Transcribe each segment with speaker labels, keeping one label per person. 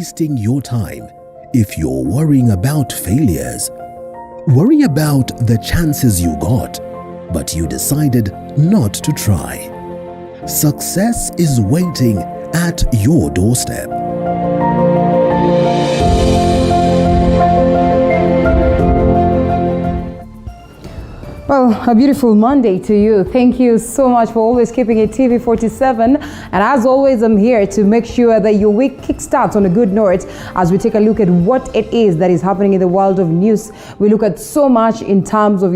Speaker 1: wasting your time if you're worrying about failures. Worry about the chances you got, but you decided not to try. Success is waiting at your doorstep.
Speaker 2: Well, a beautiful Monday to you. Thank you so much for always keeping it TV 47. And as always, I'm here to make sure that your week kickstarts on a good note as we take a look at what it is that is happening in the world of news. We look at so much in terms of,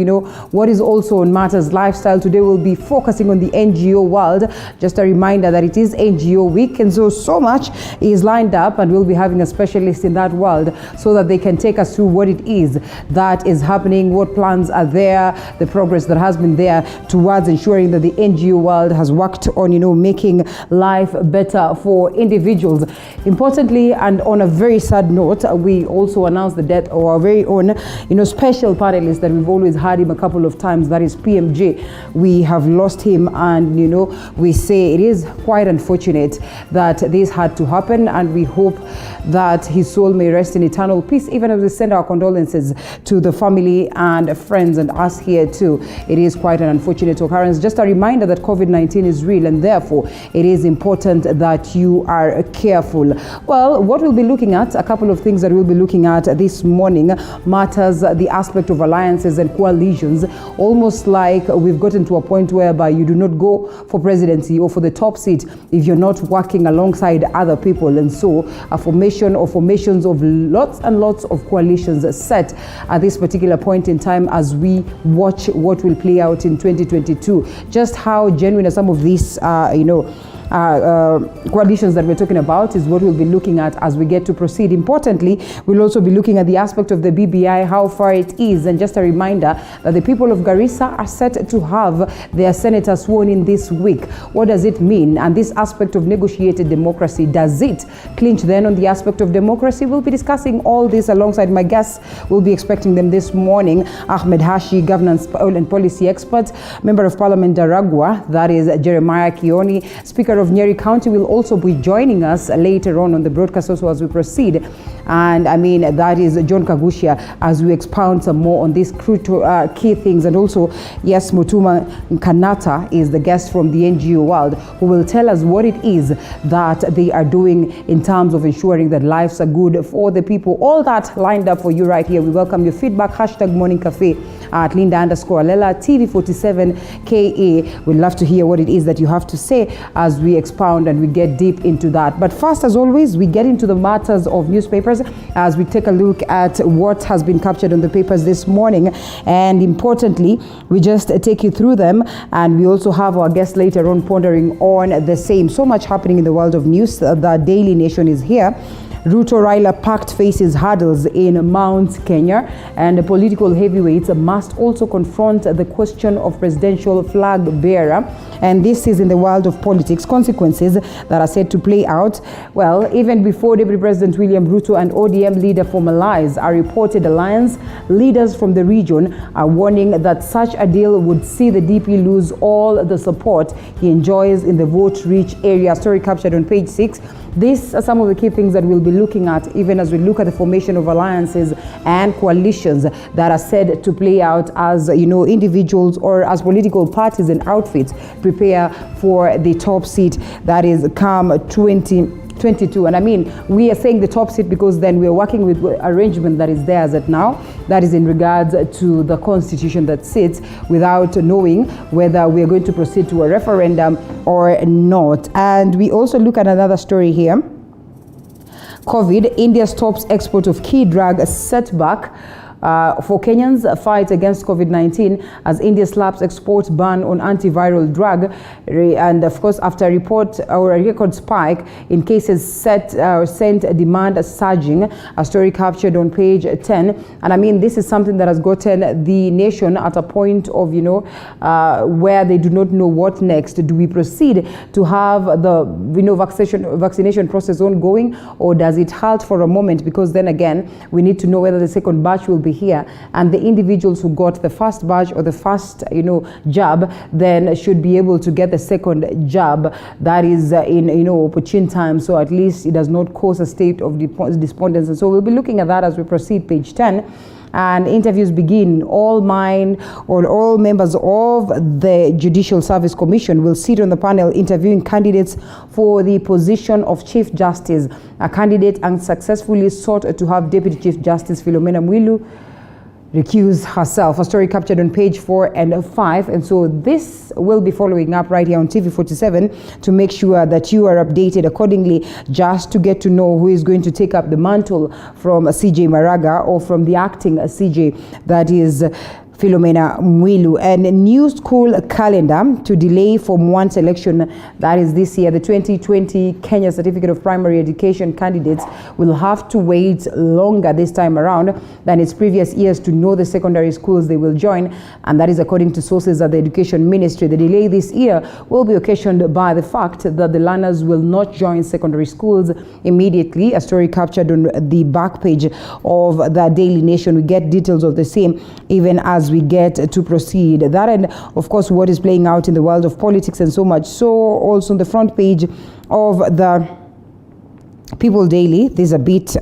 Speaker 2: what is also on matters lifestyle. Today we'll be focusing on the NGO world. Just a reminder that it is NGO week, and so much is lined up, and we'll be having a specialist in that world so that they can take us through what it is that is happening, what plans are there, the progress that has been there towards ensuring that the NGO world has worked on, making life better for individuals. Importantly, and on a very sad note, we also announced the death of our very own, special panelist that we've always had him a couple of times, that is PMJ. We have lost him, and, we say it is quite unfortunate that this had to happen, and we hope that his soul may rest in eternal peace, even as we send our condolences to the family and friends and us here too. It is quite an unfortunate occurrence. Just a reminder that COVID-19 is real, and therefore it is important that you are careful. Well, what we'll be looking at, a couple of things that we'll be looking at this morning, matters the aspect of alliances and coalitions. Almost like we've gotten to a point whereby you do not go for presidency or for the top seat if you're not working alongside other people, and so a formation or formations of lots and lots of coalitions set at this particular point in time as we watch what will play out in 2022. Just how genuine are some of these, coalitions that we're talking about is what we'll be looking at as we get to proceed. Importantly, we'll also be looking at the aspect of the BBI, how far it is, and just a reminder that the people of Garissa are set to have their senator sworn in this week. What does it mean? And this aspect of negotiated democracy, does it clinch then on the aspect of democracy? We'll be discussing all this alongside my guests. We'll be expecting them this morning. Ahmed Hashi, governance and policy expert, Member of Parliament Daragwa, that is Jeremiah Kioni, Speaker of Nyeri County, will also be joining us later on the broadcast also as we proceed. And that is John Kagucia, as we expound some more on these key things. And also, yes, Mutuma Kanata is the guest from the NGO world who will tell us what it is that they are doing in terms of ensuring that lives are good for the people. All that lined up for you right here. We welcome your feedback. #Morning Cafe at Linda_Alela, TV47KA. We'd love to hear what it is that you have to say as we expound and we get deep into that. But first, as always, we get into the matters of newspapers as we take a look at what has been captured on the papers this morning. And importantly, we just take you through them, and we also have our guest later on pondering on the same. So much happening in the world of news. The Daily Nation is here. Ruto Raila pact faces hurdles in Mount Kenya, and the political heavyweights must also confront the question of presidential flag bearer. And this is in the world of politics, consequences that are said to play out. Well, even before Deputy President William Ruto and ODM leader formalize a reported alliance, leaders from the region are warning that such a deal would see the DP lose all the support he enjoys in the vote-rich area. Story captured on page 6. These are some of the key things that we'll be looking at, even as we look at the formation of alliances and coalitions that are said to play out as, individuals or as political parties and outfits prepare for the top seat that is come 2022. And we are saying the top seat because then we are working with arrangement that is there as at now, that is in regards to the constitution that sits, without knowing whether we are going to proceed to a referendum or not. And we also look at another story here. COVID, India stops export of key drug setback. For Kenyans, fight against COVID-19 as India slaps export ban on antiviral drug, and of course after a report or a record spike in cases sent demand surging. A story captured on page 10, and this is something that has gotten the nation at a point of where they do not know what next. Do we proceed to have the vaccination process ongoing, or does it halt for a moment? Because then again, we need to know whether the second batch will be be here, and the individuals who got the first batch or the first, jab, then should be able to get the second jab, that is in opportune time, so at least it does not cause a state of despondence. And so we'll be looking at that as we proceed. Page 10. And interviews begin. All members of the Judicial Service Commission will sit on the panel interviewing candidates for the position of Chief Justice. A candidate unsuccessfully sought to have Deputy Chief Justice Philomena Mwilu recuse herself. A story captured on page 4 and 5. And so this will be following up right here on TV 47 to make sure that you are updated accordingly, just to get to know who is going to take up the mantle from CJ Maraga or from the acting CJ, that is Philomena Mwilu. And a new school calendar to delay Form 1 selection, that is this year. The 2020 Kenya Certificate of Primary Education candidates will have to wait longer this time around than its previous years to know the secondary schools they will join, and that is according to sources at the Education Ministry. The delay this year will be occasioned by the fact that the learners will not join secondary schools immediately. A story captured on the back page of the Daily Nation. We get details of the same even as we get to proceed. That, and of course what is playing out in the world of politics and so much. So also on the front page of the People Daily, there's a bit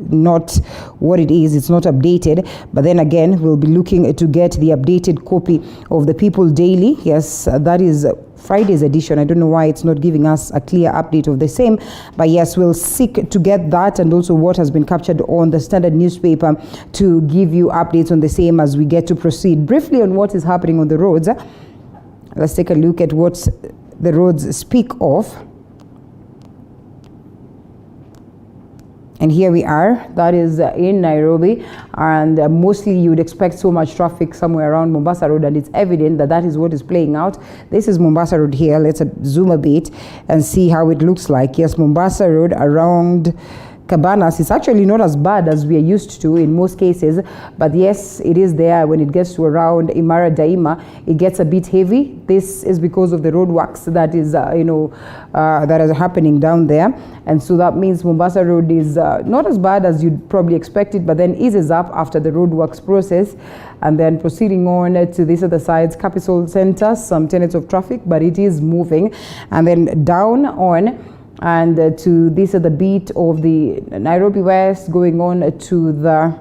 Speaker 2: not what it is, it's not updated, but then again we'll be looking to get the updated copy of the People Daily. Yes, that is Friday's edition. I don't know why it's not giving us a clear update of the same, but yes, we'll seek to get that, and also what has been captured on the Standard newspaper, to give you updates on the same as we get to proceed. Briefly on what is happening on the roads, let's take a look at what the roads speak of. And here we are, that is in Nairobi, and mostly you would expect so much traffic somewhere around Mombasa Road, and it's evident that that is what is playing out. This is Mombasa Road here. Let's zoom a bit and see how it looks like. Yes, Mombasa Road around Cabanas is actually not as bad as we are used to in most cases, but yes, it is there. When it gets to around Imara Daima, it gets a bit heavy. This is because of the roadworks that is that is happening down there, and so that means Mombasa Road is not as bad as you'd probably expect it, but then eases up after the roadworks process. And then proceeding on to these other sides, Capital Center, some tenets of traffic, but it is moving. And then down on and to this at the beat of the Nairobi West, going on to the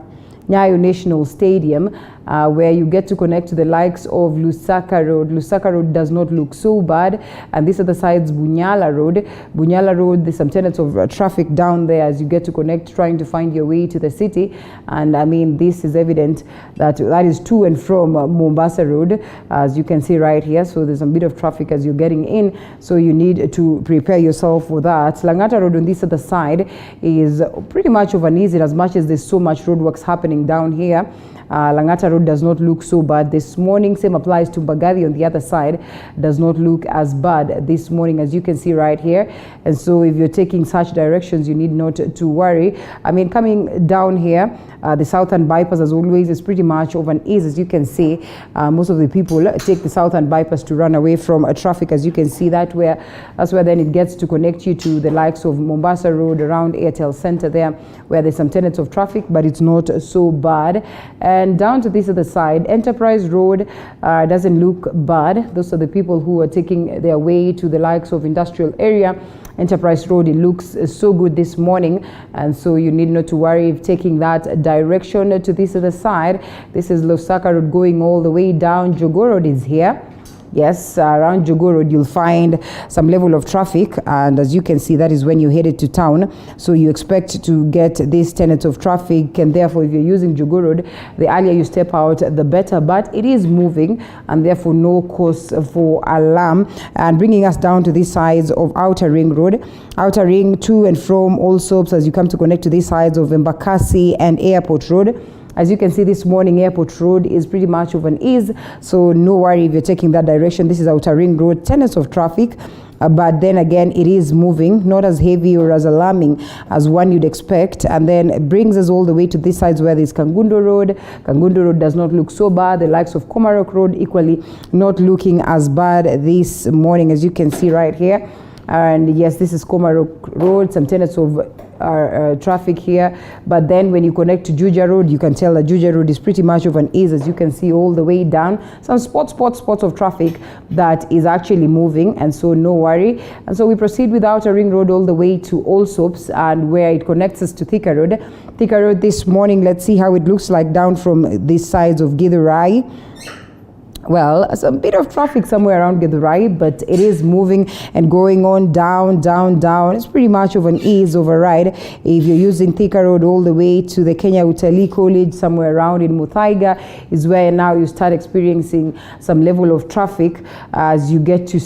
Speaker 2: Nyayo National Stadium, where you get to connect to the likes of Lusaka Road. Lusaka Road does not look so bad, and this other side's Bunyala Road. Bunyala Road, there's some tenets of traffic down there as you get to connect, trying to find your way to the city. And I mean, this is evident that that is to and from Mombasa Road, as you can see right here. So there's a bit of traffic as you're getting in, so you need to prepare yourself for that. Langata Road on this other side is pretty much of an easy, as much as there's so much roadworks happening down here. Langata Road does not look so bad this morning. Same applies to Mbagathi on the other side. Does not look as bad this morning, as you can see right here. And so if you're taking such directions, you need not to worry. I mean, coming down here, the southern bypass, as always, is pretty much of an ease. As you can see, most of the people take the southern bypass to run away from traffic. As you can see, that's where then it gets to connect you to the likes of Mombasa Road around Airtel Center there, where there's some tenets of traffic, but it's not so bad. And down to this other side, Enterprise Road doesn't look bad. Those are the people who are taking their way to the likes of industrial area. Enterprise Road, it looks so good this morning, and so you need not to worry if taking that direction to this other side. This is Lusaka Road going all the way down. Jogoo Road is here. Yes, around Jogoo Road you'll find some level of traffic, and as you can see, that is when you headed to town. So you expect to get these tenets of traffic, and therefore if you're using Jogoo Road, the earlier you step out, the better. But it is moving, and therefore no cause for alarm. And bringing us down to these sides of Outer Ring Road. Outer Ring to and from all soaps as you come to connect to these sides of Embakasi and Airport Road. As you can see this morning, Airport Road is pretty much of an ease, so no worry if you're taking that direction. This is Outer Ring Road, tenets of traffic, but then again, it is moving, not as heavy or as alarming as one you'd expect. And then it brings us all the way to this side where there's Kangundo Road. Kangundo Road does not look so bad. The likes of Komarok Road equally not looking as bad this morning, as you can see right here. And yes, this is Komarok Road, some tenets of traffic here. But then when you connect to Juja Road, you can tell that Juja Road is pretty much of an ease, as you can see all the way down. Some spots of traffic that is actually moving, and so no worry. And so we proceed with Outer Ring Road all the way to Allsops, and where it connects us to Thika Road. Thika Road this morning, let's see how it looks like down from these sides of Githurai. Well, a bit of traffic somewhere around Githurai, but it is moving and going on down. It's pretty much of an ease override. If you're using Thika Road all the way to the Kenya Utalii College, somewhere around in Muthaiga, is where now you start experiencing some level of traffic as you get to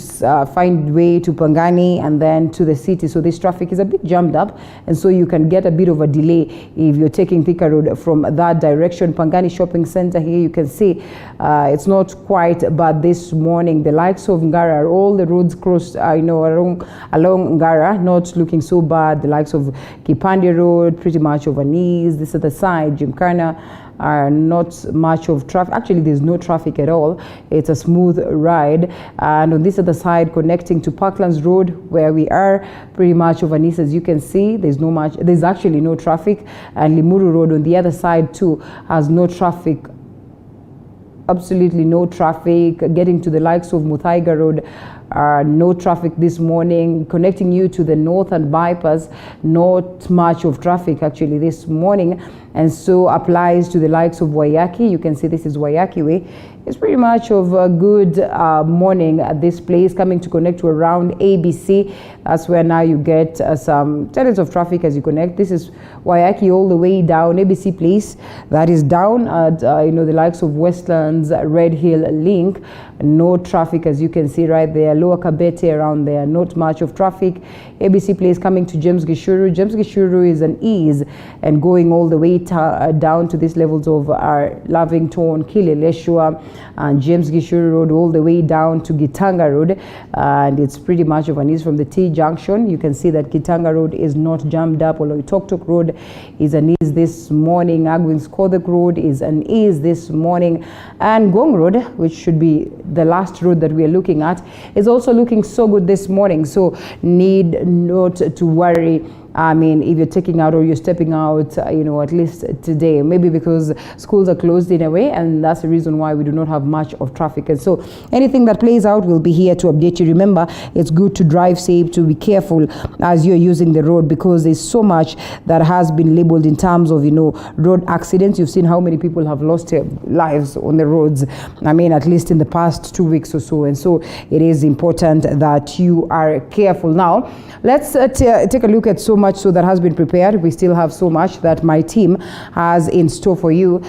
Speaker 2: find way to Pangani and then to the city. So this traffic is a bit jammed up, and so you can get a bit of a delay if you're taking Thika Road from that direction. Pangani Shopping Center here, you can see it's not quite, but this morning the likes of Ngara, all the roads crossed, along Ngara, not looking so bad. The likes of Kipande Road, pretty much of an ease. This other side, Gymkhana, are not much of traffic. Actually, there's no traffic at all. It's a smooth ride. And on this other side, connecting to Parklands Road, where we are, pretty much of an ease, as you can see. There's actually no traffic. And Limuru Road on the other side too has no traffic. Absolutely no traffic. Getting to the likes of Muthaiga Road, no traffic this morning. Connecting you to the northern bypass, not much of traffic actually this morning, and so applies to the likes of Waiyaki. You can see this is Waiyaki Way. It's pretty much of a good morning at this place, coming to connect to around ABC. That's where now you get some tenets of traffic as you connect. This is Waiyaki all the way down ABC Place. That is down at the likes of Westlands, Red Hill Link. No traffic as you can see right there. Lower Kabete around there, not much of traffic. ABC Place coming to James Gishuru. James Gishuru is an ease, and going all the way down to these levels of our Lavington, Kileleshwa, and James Gishuru Road all the way down to Gitanga Road, and it's pretty much of an ease from the T junction. You can see that Gitanga Road is not jammed up, although Tok Road is an ease this morning. Agwings Kodhok Road is an ease this morning, and Gong Road, which should be the last road that we are looking at, is also looking so good this morning, so need not to worry. I mean, if you're taking out or you're stepping out, at least today, maybe because schools are closed in a way, and that's the reason why we do not have much of traffic. And so anything that plays out, we'll be here to update you. Remember, it's good to drive safe, to be careful as you're using the road, because there's so much that has been labeled in terms of, road accidents. You've seen how many people have lost their lives on the roads, I mean, at least in the past 2 weeks or so. And so it is important that you are careful. Now, let's take a look at so much so that has been prepared. We still have so much that my team has in store for you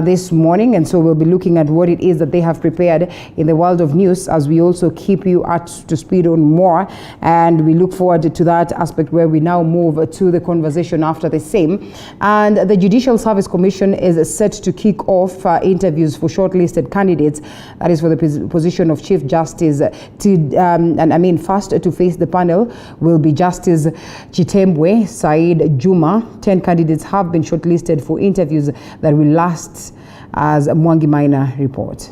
Speaker 2: this morning, and so we'll be looking at what it is that they have prepared in the world of news, as we also keep you up to speed on more, and we look forward to that aspect where we now move to the conversation after the same. And the Judicial Service Commission is set to kick off interviews for shortlisted candidates, that is for the position of Chief Justice. First to face the panel will be Justice Chitembwe Said Juma. 10 candidates have been shortlisted for interviews that will last, as Mwangi Maina report.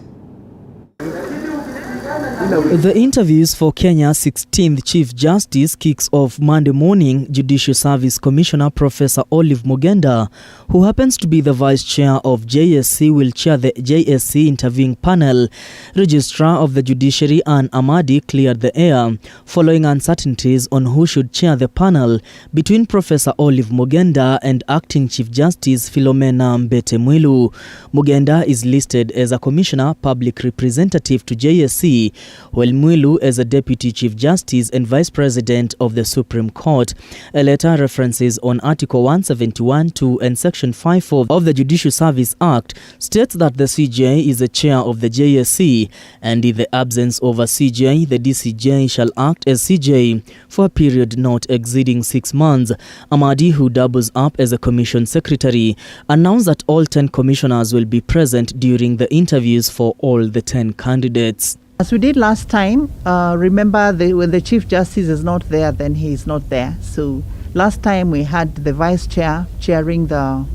Speaker 3: The interviews for Kenya's 16th Chief Justice kicks off Monday morning. Judicial Service Commissioner Professor Olive Mugenda, who happens to be the Vice Chair of JSC, will chair the JSC interviewing panel. Registrar of the Judiciary Ann Amadi cleared the air following uncertainties on who should chair the panel between Professor Olive Mugenda and Acting Chief Justice Philomena Mbete Mwilu. Mugenda is listed as a Commissioner Public Representative to JSC, while Mwilu as a Deputy Chief Justice and Vice President of the Supreme Court. A letter references on Article 171(2) and Section 54 of the Judicial Service Act states that the CJ is the chair of the JSC, and in the absence of a CJ, the DCJ shall act as CJ for a period not exceeding 6 months. Amadi, who doubles up as a Commission Secretary, announced that all 10 commissioners will be present during the interviews for all the 10 candidates.
Speaker 4: As we did last time, remember when the Chief Justice is not there, then he is not there. So last time we had the Vice Chair chairing the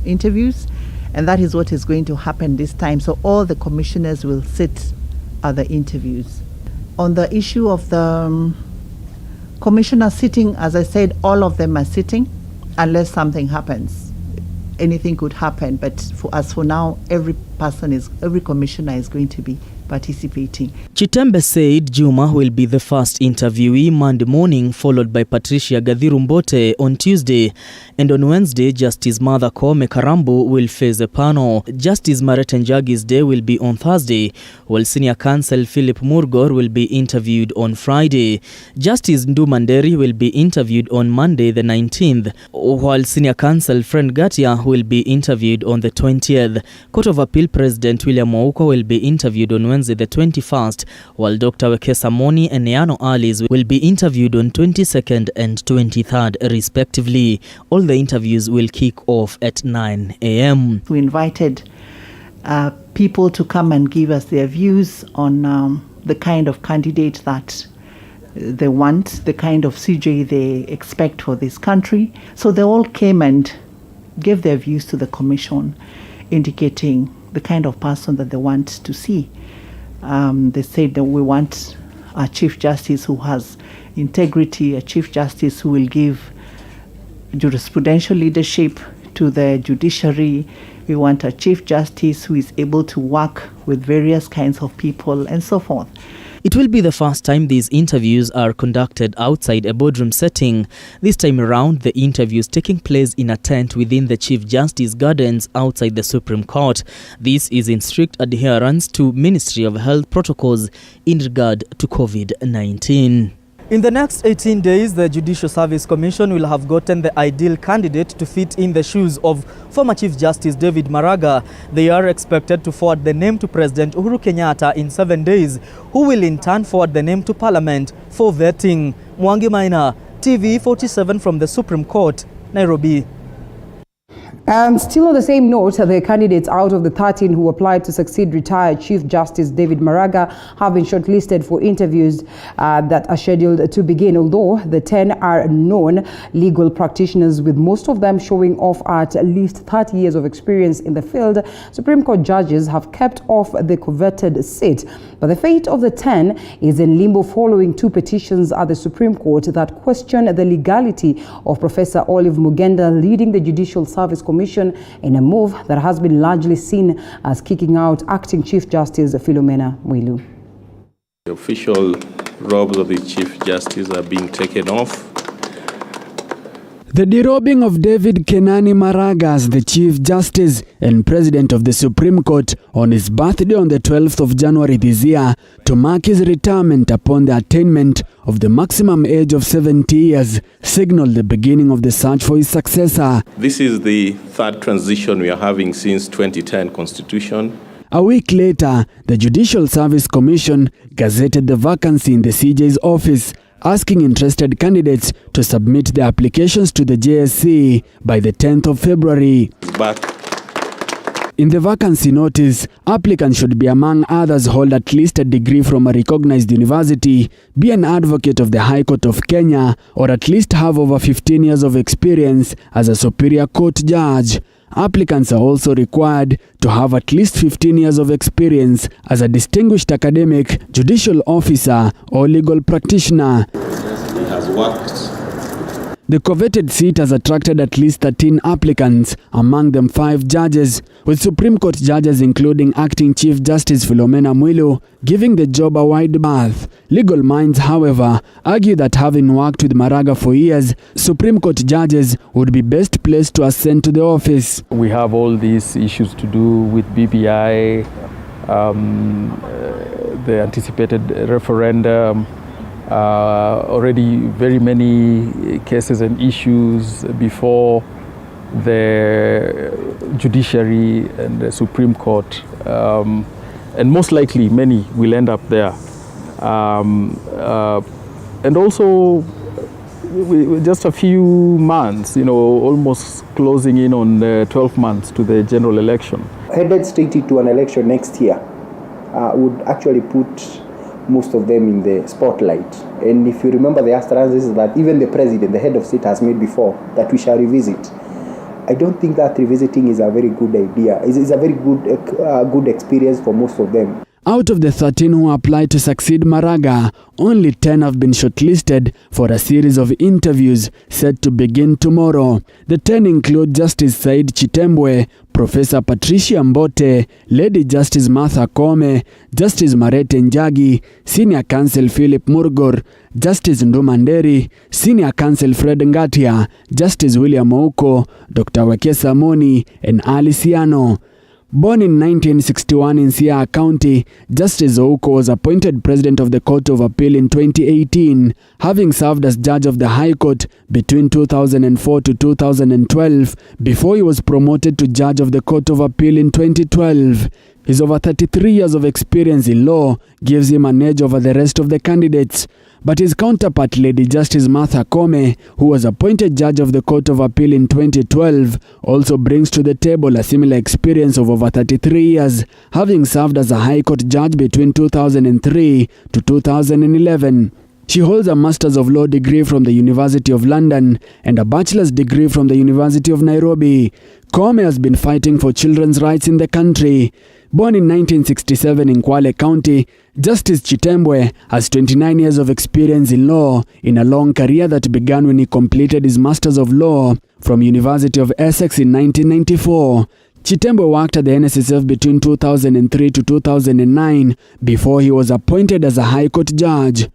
Speaker 4: interviews, and that is what is going to happen this time. So all the commissioners will sit at the interviews. On the issue of the commissioner sitting, as I said, all of them are sitting. unless something happens. Anything could happen, but for now, every commissioner is going to be participating.
Speaker 3: Chitembe said Juma will be the first interviewee Monday morning, followed by Patricia Gathirumbote on Tuesday, and on Wednesday, Justice Martha Koome Karambu will face the panel. Justice Mareten Jagi's day will be on Thursday, while Senior Counsel Philip Murgor will be interviewed on Friday. Justice Ndumanderi will be interviewed on Monday the 19th, while Senior Counsel Fred Gatia will be interviewed on the 20th. Court of Appeal President William Ouko will be interviewed on Wednesday the 21st, while Dr. Wekesa Moni and Neano Alice will be interviewed on 22nd and 23rd respectively. All the interviews will kick off at 9 a.m.
Speaker 4: We invited people to come and give us their views on the kind of candidate that they want, the kind of CJ they expect for this country. So they all came and gave their views to the commission, indicating the kind of person that they want to see. They said that we want a Chief Justice who has integrity, a Chief Justice who will give jurisprudential leadership to the judiciary. We want a Chief Justice who is able to work with various kinds of people and so forth.
Speaker 3: It will be the first time these interviews are conducted outside a boardroom setting. This time around, the interviews taking place in a tent within the Chief Justice Gardens outside the Supreme Court. This is in strict adherence to Ministry of Health protocols in regard to COVID-19. In the next 18 days, the Judicial Service Commission will have gotten the ideal candidate to fit in the shoes of former Chief Justice David Maraga. They are expected to forward the name to President Uhuru Kenyatta in 7 days, who will in turn forward the name to Parliament for vetting. Mwangi Maina, TV 47 from the Supreme Court, Nairobi.
Speaker 2: And still on the same note, the candidates out of the 13 who applied to succeed retired Chief Justice David Maraga have been shortlisted for interviews that are scheduled to begin, although the 10 are known legal practitioners, with most of them showing off at least 30 years of experience in the field. Supreme Court judges have kept off the coveted seat, but the fate of the 10 is in limbo following 2 petitions at the Supreme Court that question the legality of Professor Olive Mugenda leading the Judicial Service Commission in a move that has been largely seen as kicking out acting Chief Justice Philomena Mwilu.
Speaker 5: The official robes of the Chief Justice are being taken off.
Speaker 6: The derobing of David Kenani Maraga as the Chief Justice and President of the Supreme Court on his birthday on the 12th of January this year to mark his retirement upon the attainment of the maximum age of 70 years signaled the beginning of the search for his successor.
Speaker 5: This is the third transition we are having since 2010 Constitution.
Speaker 6: A week later, the Judicial Service Commission gazetted the vacancy in the CJ's office, asking interested candidates to submit their applications to the JSC by the 10th of February. In the vacancy notice, applicants should be, among others, hold at least a degree from a recognized university, be an advocate of the High Court of Kenya, or at least have over 15 years of experience as a Superior Court judge. Applicants are also required to have at least 15 years of experience as a distinguished academic, judicial officer, or legal practitioner.
Speaker 5: He has worked.
Speaker 6: The coveted seat has attracted at least 13 applicants, among them 5 judges, with Supreme Court judges including acting Chief Justice Philomena Mwilu giving the job a wide berth. Legal minds, however, argue that having worked with Maraga for years, Supreme Court judges would be best placed to ascend to the office.
Speaker 7: We have all these issues to do with BBI, the anticipated referendum, already very many cases and issues before the judiciary and the Supreme Court, and most likely many will end up there. And also just a few months, almost closing in on 12 months to the general election.
Speaker 8: Headed straight into an election next year would actually put most of them in the spotlight. And if you remember the assurances that even the president, the head of state, has made before, that we shall revisit, I don't think that revisiting is a very good idea. It's a very good experience for most of them.
Speaker 6: Out of the 13 who applied to succeed Maraga, only 10 have been shortlisted for a series of interviews set to begin tomorrow. The 10 include Justice Said Chitembwe, Professor Patricia Mbote, Lady Justice Martha Koome, Justice Marete Njagi, Senior Counsel Philip Murgor, Justice Nduma Nderi, Senior Counsel Fred Ngatia, Justice William Ouko, Dr. Wekesa Moni, and Ali Siano. Born in 1961 in Siaya County, Justice Ouko was appointed President of the Court of Appeal in 2018, having served as Judge of the High Court between 2004 to 2012, before he was promoted to Judge of the Court of Appeal in 2012. His over 33 years of experience in law gives him an edge over the rest of the candidates. But his counterpart, Lady Justice Martha Koome, who was appointed Judge of the Court of Appeal in 2012, also brings to the table a similar experience of over 33 years, having served as a High Court Judge between 2003 to 2011. She holds a Master's of Law degree from the University of London and a Bachelor's degree from the University of Nairobi. Koome has been fighting for children's rights in the country. Born in 1967 in Kwale County, Justice Chitembwe has 29 years of experience in law in a long career that began when he completed his Masters of Law from University of Essex in 1994. Chitembwe worked at the NSSF between 2003 to 2009 before he was appointed as a High Court Judge.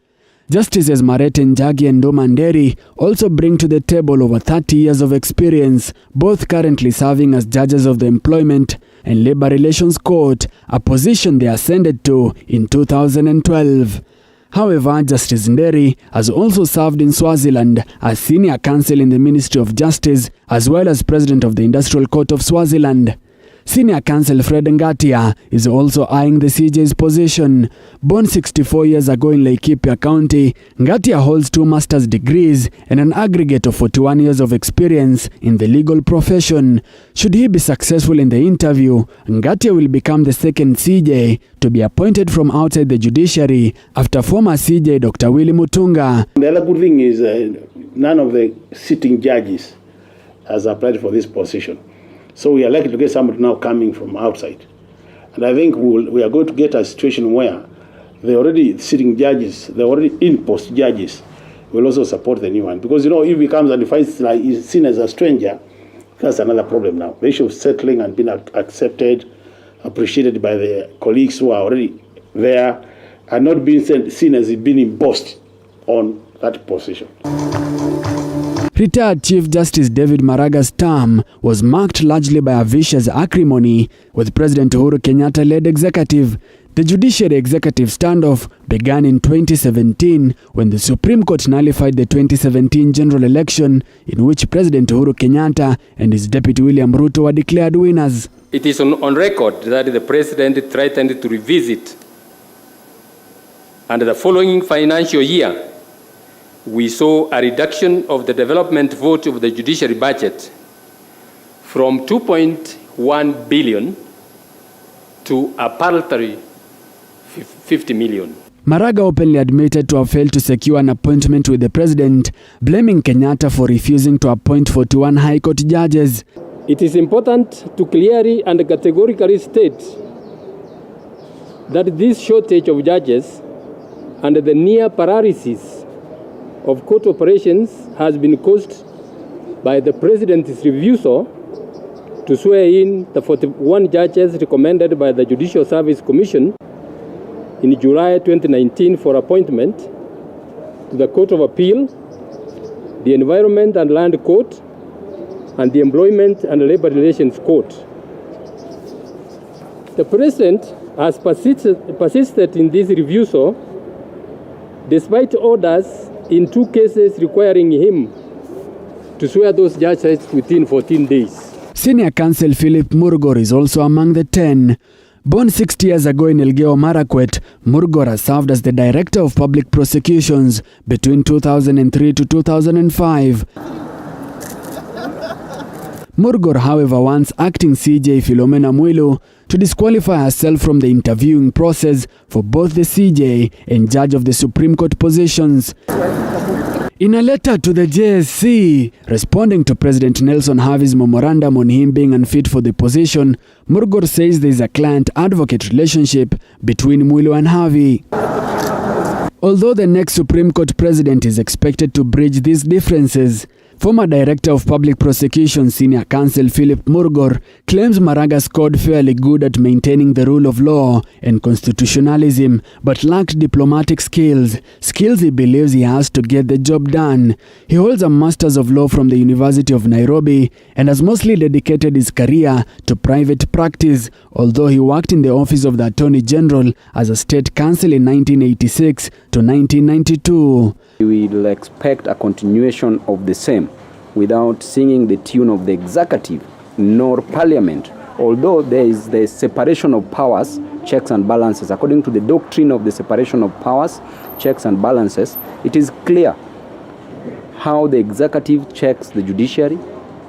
Speaker 6: Justices Marete Njagi and Nduma Nderi also bring to the table over 30 years of experience, both currently serving as judges of the Employment and Labor Relations Court, a position they ascended to in 2012. However, Justice Nderi has also served in Swaziland as Senior Counsel in the Ministry of Justice, as well as President of the Industrial Court of Swaziland. Senior Counsel Fred Ngatia is also eyeing the CJ's position. Born 64 years ago in Laikipia County, Ngatia holds 2 master's degrees and an aggregate of 41 years of experience in the legal profession. Should he be successful in the interview, Ngatia will become the second CJ to be appointed from outside the judiciary after former CJ Dr. Willy Mutunga.
Speaker 9: The other good thing is none of the sitting judges has applied for this position. So we are likely to get somebody now coming from outside. And I think we are going to get a situation where the already sitting judges, the already in-post judges, will also support the new one. Because, if he comes and he's seen as a stranger, that's another problem now. The issue of settling and being accepted, appreciated by the colleagues who are already there, and not being seen as being imposed on that position.
Speaker 6: Retired Chief Justice David Maraga's term was marked largely by a vicious acrimony with President Uhuru Kenyatta-led executive. The judiciary executive standoff began in 2017 when the Supreme Court nullified the 2017 general election in which President Uhuru Kenyatta and his deputy William Ruto were declared winners.
Speaker 10: It is on record that the President threatened to revisit, and the following financial year, we saw a reduction of the development vote of the judiciary budget from 2.1 billion to a paltry 50 million.
Speaker 6: Maraga openly admitted to have failed to secure an appointment with the president, blaming Kenyatta for refusing to appoint 41 High Court judges.
Speaker 10: It is important to clearly and categorically state that this shortage of judges and the near paralysis of court operations has been caused by the President's refusal to swear in the 41 judges recommended by the Judicial Service Commission in July 2019 for appointment to the Court of Appeal, the Environment and Land Court, and the Employment and Labor Relations Court. The President has persisted in this refusal despite orders in 2 cases requiring him to swear those judges within 14 days.
Speaker 6: Senior Counsel Philip Murgor is also among the 10. Born 60 years ago in Elgeyo Marakwet, Murgor has served as the Director of Public Prosecutions between 2003 to 2005. Murgor, however, wants acting CJ Philomena Mwilu to disqualify herself from the interviewing process for both the CJ and Judge of the Supreme Court positions. In a letter to the JSC, responding to President Nelson Havi's memorandum on him being unfit for the position, Murgor says there is a client-advocate relationship between Mwilu and Havi. Although the next Supreme Court president is expected to bridge these differences, former Director of Public Prosecution Senior Counsel Philip Murgor claims Maraga scored fairly good at maintaining the rule of law and constitutionalism, but lacked diplomatic skills he believes he has to get the job done. He holds a Masters of Law from the University of Nairobi and has mostly dedicated his career to private practice, although he worked in the office of the Attorney General as a state counsel in 1986 to 1992.
Speaker 11: We will expect a continuation of the same without singing the tune of the executive nor parliament. Although there is the separation of powers, checks and balances, according to the doctrine of the separation of powers, checks and balances, it is clear how the executive checks the judiciary,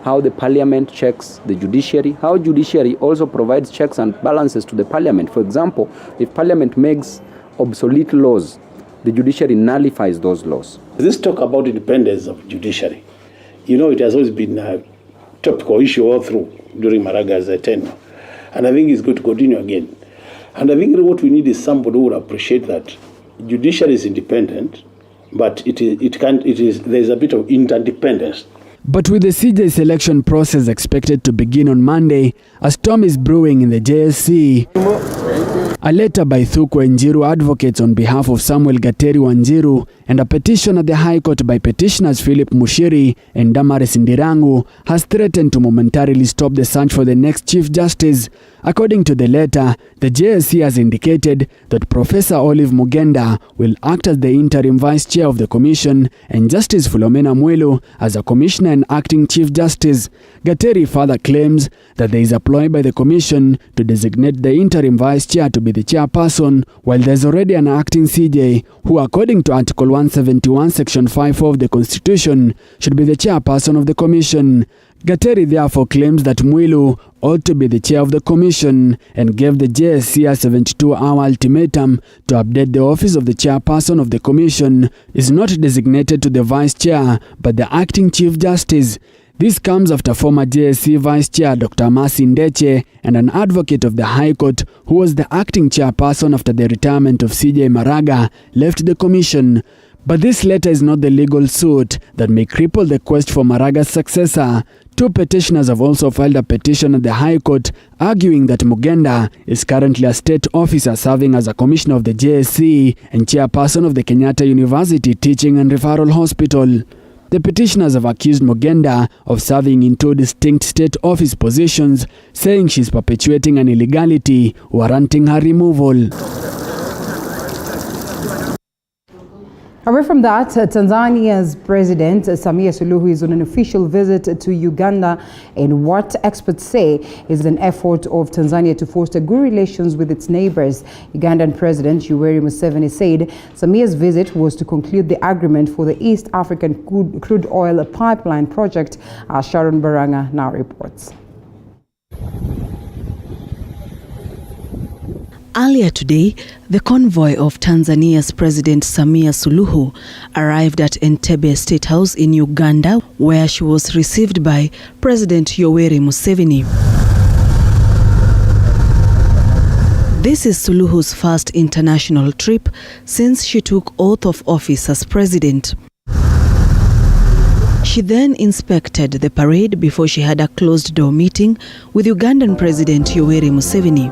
Speaker 11: how the parliament checks the judiciary, how judiciary also provides checks and balances to the parliament. For example, if parliament makes obsolete laws, the judiciary nullifies those laws.
Speaker 9: This talk about independence of judiciary, it has always been a topical issue all through during Maraga's tenure. And I think it's going to continue again. And I think what we need is somebody who would appreciate that judiciary is independent, but there's a bit of interdependence.
Speaker 6: But with the CJ selection process expected to begin on Monday, a storm is brewing in the JSC. A letter by Thukwe Njiru advocates on behalf of Samuel Gateri Wanjiru and a petition at the High Court by petitioners Philip Mushiri and Damaris Ndirangu has threatened to momentarily stop the search for the next Chief Justice. According to the letter, the JSC has indicated that Professor Olive Mugenda will act as the interim Vice Chair of the Commission and Justice Philomena Mwilu as a Commissioner and Acting Chief Justice. Gateri further claims that there is a ploy by the Commission to designate the interim Vice Chair to be the chairperson, while there's already an acting CJ who, according to Article 171, Section 5 of the Constitution, should be the chairperson of the Commission. Gateri therefore claims that Mwilu ought to be the chair of the commission and gave the JSC a 72-hour ultimatum to update the office of the chairperson of the commission is not designated to the vice chair but the acting chief justice. This comes after former JSC Vice Chair Dr. Mercy Ndeche and an advocate of the High Court who was the acting chairperson after the retirement of CJ Maraga left the commission. But this letter is not the legal suit that may cripple the quest for Maraga's successor. Two petitioners have also filed a petition at the High Court arguing that Mugenda is currently a state officer serving as a commissioner of the JSC and chairperson of the Kenyatta University Teaching and Referral Hospital. The petitioners have accused Mugenda of serving in two distinct state office positions, saying she's perpetuating an illegality warranting her removal.
Speaker 2: Away from that, Tanzania's President Samia Suluhu is on an official visit to Uganda in what experts say is an effort of Tanzania to foster good relations with its neighbors. Ugandan President Yoweri Museveni said Samia's visit was to conclude the agreement for the East African crude oil pipeline project. Sharon Baranga now reports.
Speaker 12: Earlier today, the convoy of Tanzania's President Samia Suluhu arrived at Entebbe State House in Uganda, where she was received by President Yoweri Museveni. This is Suluhu's first international trip since she took oath of office as president. She then inspected the parade before she had a closed-door meeting with Ugandan President Yoweri Museveni.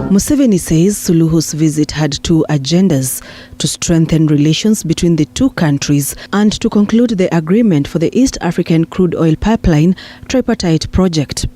Speaker 12: Museveni says Suluhu's visit had two agendas: to strengthen relations between the two countries and to conclude the agreement for the East African crude oil pipeline tripartite project.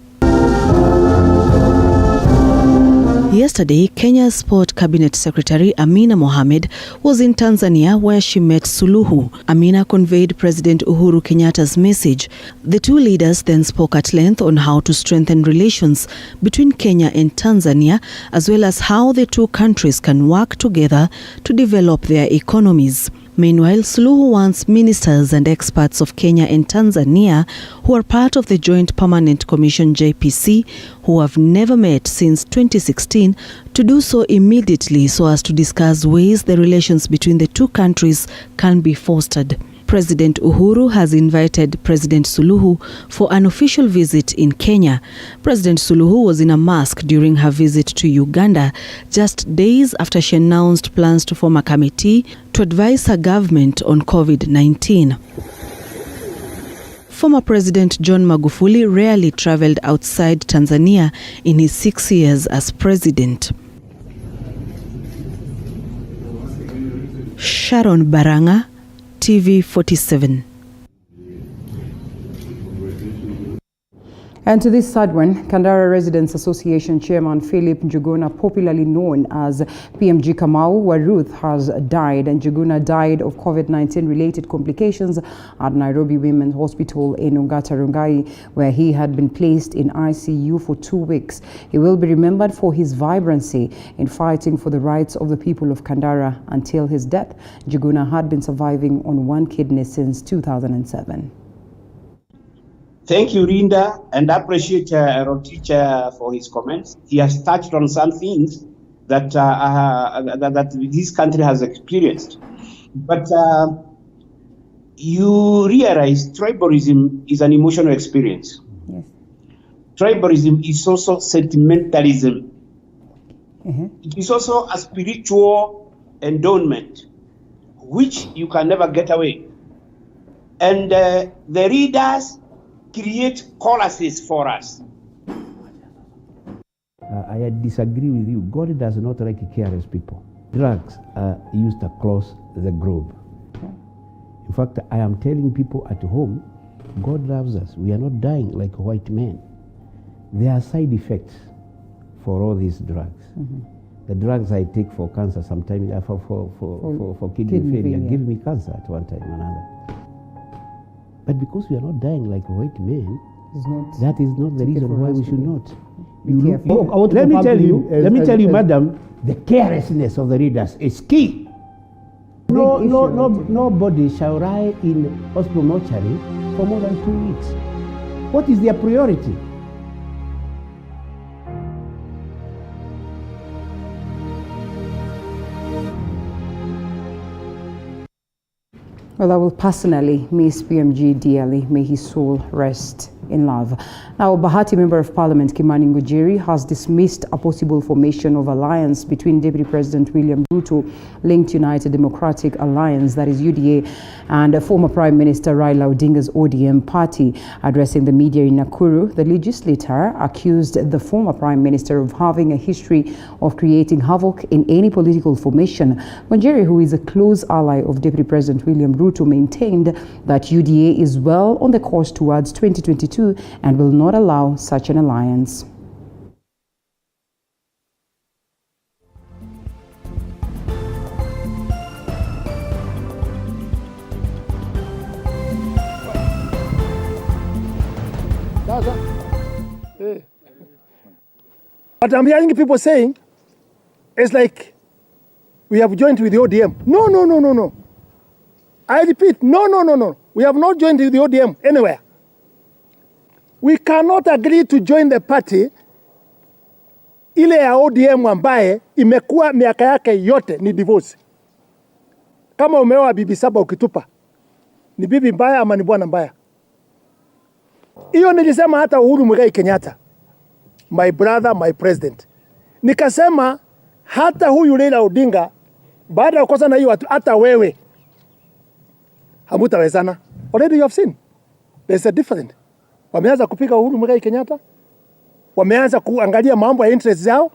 Speaker 12: Yesterday, Kenya's Sport Cabinet Secretary Amina Mohamed was in Tanzania where she met Suluhu. Amina conveyed President Uhuru Kenyatta's message. The two leaders then spoke at length on how to strengthen relations between Kenya and Tanzania, as well as how the two countries can work together to develop their economies. Meanwhile, Suluhu wants ministers and experts of Kenya and Tanzania who are part of the Joint Permanent Commission JPC, who have never met since 2016, to do so immediately so as to discuss ways the relations between the two countries can be fostered. President Uhuru has invited President Suluhu for an official visit in Kenya. President Suluhu was in a mask during her visit to Uganda, just days after she announced plans to form a committee to advise her government on COVID-19. Former President John Magufuli rarely traveled outside Tanzania in his 6 years as president. Sharon Baranga, TV 47.
Speaker 2: And to this sad one, Kandara Residents Association Chairman Philip Njuguna, popularly known as PMG Kamau Waruth, has died. And Njuguna died of COVID-19 related complications at Nairobi Women's Hospital in Ongata Rongai, where he had been placed in ICU for 2 weeks. He will be remembered for his vibrancy in fighting for the rights of the people of Kandara until his death. Njuguna had been surviving on one kidney since 2007.
Speaker 13: Thank you, Rinda, and appreciate our teacher for his comments. He has touched on some things that that this country has experienced. But you realize tribalism is an emotional experience.
Speaker 2: Yes.
Speaker 13: Tribalism is also sentimentalism. It is also a spiritual endowment, which you can never get away. And the readers create choruses for us.
Speaker 14: I disagree with you. God does not like careless people. Drugs are used across the globe. In fact, I am telling people at home, God loves us. We are not dying like white men. There are side effects for all these drugs. The drugs I take for cancer sometimes for kidney failure give me cancer at one time or another. But because we are not dying like white men, that is not the reason why we should not. Let me tell you, madam, the carelessness of the readers is key. Nobody shall lie in hospital mortuary for more than 2 weeks. What is their priority?
Speaker 2: Well, I will personally miss PMG dearly. May his soul rest in love. Now, Bahati Member of Parliament Kimani Ngujiri has dismissed a possible formation of alliance between Deputy President William Ruto, linked United Democratic Alliance, that is UDA, and former Prime Minister Raila Odinga's ODM party. Addressing the media in Nakuru, the legislator accused the former Prime Minister of having a history of creating havoc in any political formation. Ngujiri, who is a close ally of Deputy President William Ruto, maintained that UDA is well on the course towards 2022 and will not allow such an alliance.
Speaker 15: But I'm hearing people saying, it's like we have joined with the ODM. No. I repeat, no. We have not joined with the ODM anywhere. We cannot agree to join the party ile ya ODM ambaye imekuwa miaka yake yote ni divorce. Kama umeoa bibi 7 ukitupa, ni bibi mbaya ama ni bwana mbaya? Hiyo nilisema hata Uhuru Muigai Kenyatta, my brother, my president. Nikasema hata huyu Raila Odinga, baada ya kukosa na hiyo hata wewe hamutawezana. Already you have seen. There's a difference. Wameanza kupika Uhuru Muigai Kenyatta. Wameanza kuangalia mambo ya interest zao.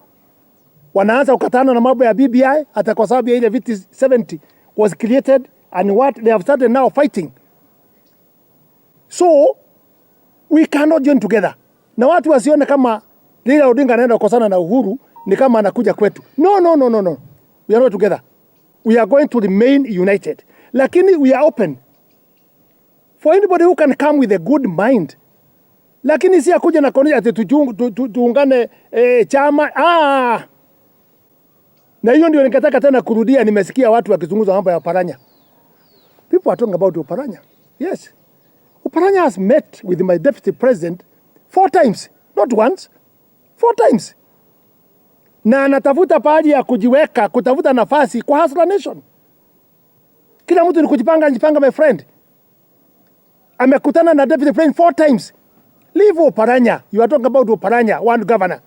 Speaker 15: Wanaanza kukatana na mambo ya BBI hata kwa sababu ya ile viti 70 was created and what they have started now fighting. So we cannot join together. Na watu wasione kama Raila Odinga anaenda kukosana na Uhuru ni kama anakuja kwetu. No. We are not together. We are going to remain united. Lakini we are open for anybody who can come with a good mind. Lakini si akuja na koni ati tuungane chama. Na hiyo ndio nikataka tena kurudia, nimesikia watu wakizungumza mambo ya paranya. People are talking about Oparanya. Yes. Oparanya has met with my deputy president 4 times, not once, 4 times. Na anatafuta pahali ya kujiweka, kutafuta nafasi kwa Hustler Nation. Kila mtu ni kujipanga, my friend. Amekutana na deputy president 4 times. Leave Oparanya. You are talking about Oparanya, one governor.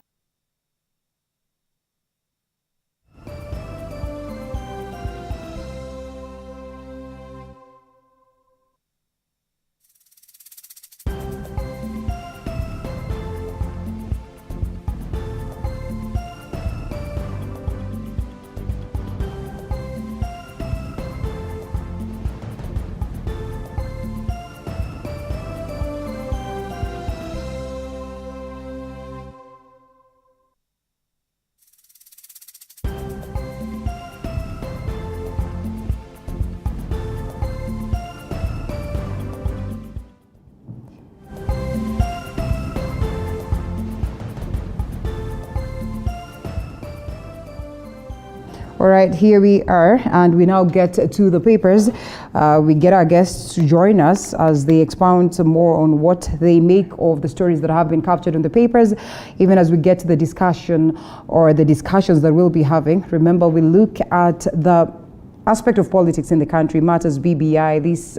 Speaker 2: All right, here we are, and we now get to the papers. We get our guests to join us as they expound some more on what they make of the stories that have been captured in the papers, even as we get to the discussion or the discussions that we'll be having. Remember, we look at the aspect of politics in the country, matters BBI, these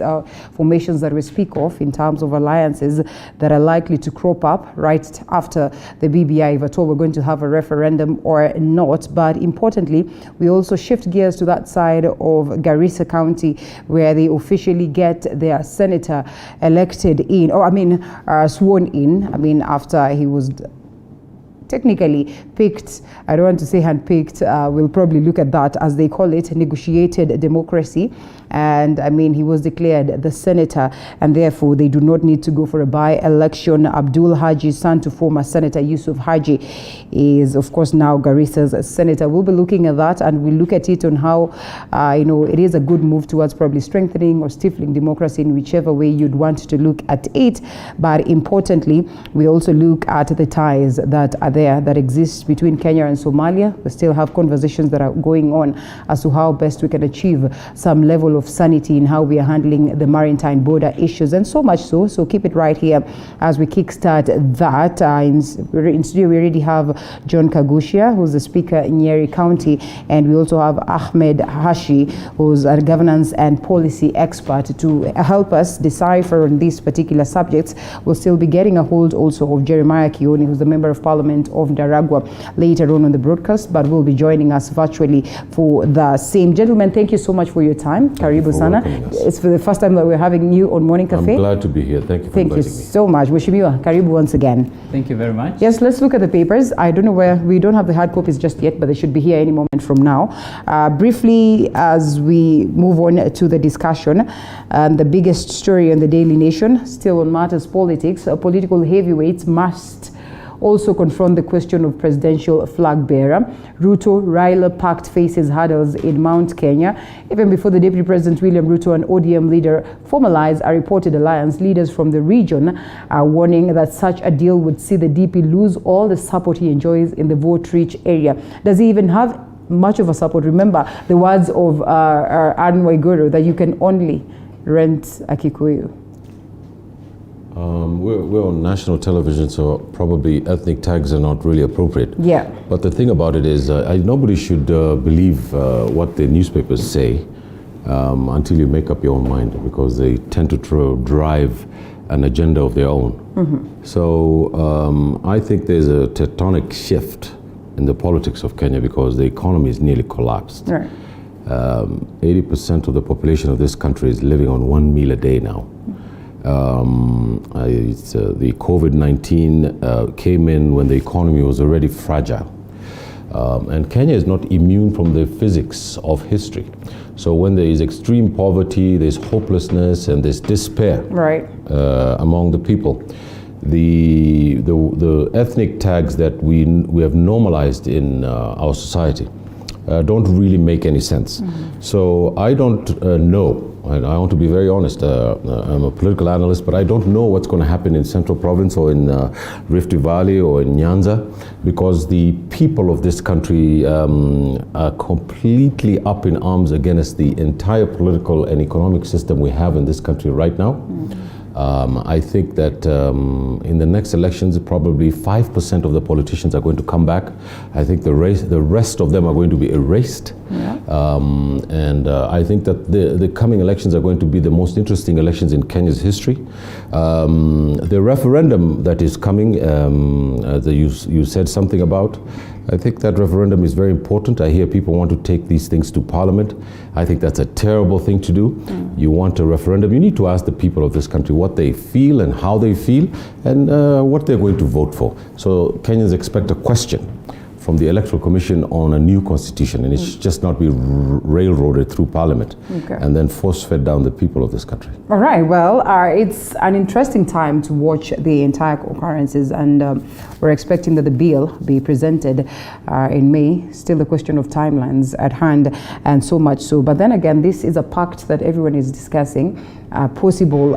Speaker 2: formations that we speak of in terms of alliances that are likely to crop up right after the BBI, if at all we're going to have a referendum or not. But importantly, we also shift gears to that side of Garissa County, where they officially get their senator elected in, sworn in, after he was technically picked. I don't want to say handpicked. We'll probably look at that, as they call it, negotiated democracy. And he was declared the senator, and therefore they do not need to go for a by-election. Abdul Haji, son to former Senator Yusuf Haji, is of course now Garissa's senator. We'll be looking at that, and we'll look at it on how it is a good move towards probably strengthening or stifling democracy, in whichever way you'd want to look at it. But importantly, we also look at the ties that are there, that exist between Kenya and Somalia. We still have conversations that are going on as to how best we can achieve some level of sanity in how we are handling the maritime border issues, and so much so keep it right here as we kickstart that. In studio we already have John Kagucia, who's the speaker in Nyeri County, and we also have Ahmed Hashi, who's a governance and policy expert, to help us decipher on these particular subjects. We'll still be getting a hold also of Jeremiah Kioni, who's the Member of Parliament of Daragwa, later on the broadcast, but will be joining us virtually for the same. Gentlemen, thank you so much for your time. Karibu sana. It's for the first time that we're having you on Morning Cafe.
Speaker 16: I'm glad to be here. Thank you for inviting me. Thank you
Speaker 2: so much. Mheshimiwa, karibu once again.
Speaker 17: Thank you very much.
Speaker 2: Yes, let's look at the papers. I don't know where, we don't have the hard copies just yet, but they should be here any moment from now. Briefly, as we move on to the discussion, the biggest story on the Daily Nation, still on matters politics, political heavyweights must also confront the question of presidential flag bearer. Ruto, Raila pact faces hurdles in Mount Kenya. Even before the Deputy President William Ruto and ODM leader formalize a reported alliance, leaders from the region are warning that such a deal would see the DP lose all the support he enjoys in the vote-rich area. Does he even have much of a support? Remember the words of Anne Waiguru that you can only rent a Kikuyu.
Speaker 16: We're on national television, so probably ethnic tags are not really appropriate.
Speaker 2: Yeah.
Speaker 16: But the thing about it is, nobody should believe what the newspapers say until you make up your own mind, because they tend to drive an agenda of their own. Mm-hmm. So I think there's a tectonic shift in the politics of Kenya, because the economy is nearly collapsed. Right. 80% of the population of this country is living on 1 meal a day now. The COVID-19 came in when the economy was already fragile. And Kenya is not immune from the physics of history. So when there is extreme poverty, there's hopelessness and there's despair among the people. The ethnic tags that we have normalized in our society don't really make any sense. So I don't know, and I want to be very honest, I'm a political analyst, but I don't know what's going to happen in Central Province or in Rift Valley or in Nyanza, because the people of this country are completely up in arms against the entire political and economic system we have in this country right now. I think that in the next elections, probably 5% of the politicians are going to come back. I think the rest of them are going to be erased. And I think that the coming elections are going to be the most interesting elections in Kenya's history. The referendum that is coming, that you said something about, I think that referendum is very important. I hear people want to take these things to Parliament. I think that's a terrible thing to do. You want a referendum, you need to ask the people of this country what they feel and how they feel and what they're going to vote for. So Kenyans expect a question from the Electoral Commission on a new constitution, and it's just not be railroaded through Parliament and then force-fed down the people of this country.
Speaker 2: All right, well, it's an interesting time to watch the entire occurrences, and we're expecting that the bill be presented in May. Still the question of timelines at hand, and so much so. But then again, this is a pact that everyone is discussing, possible,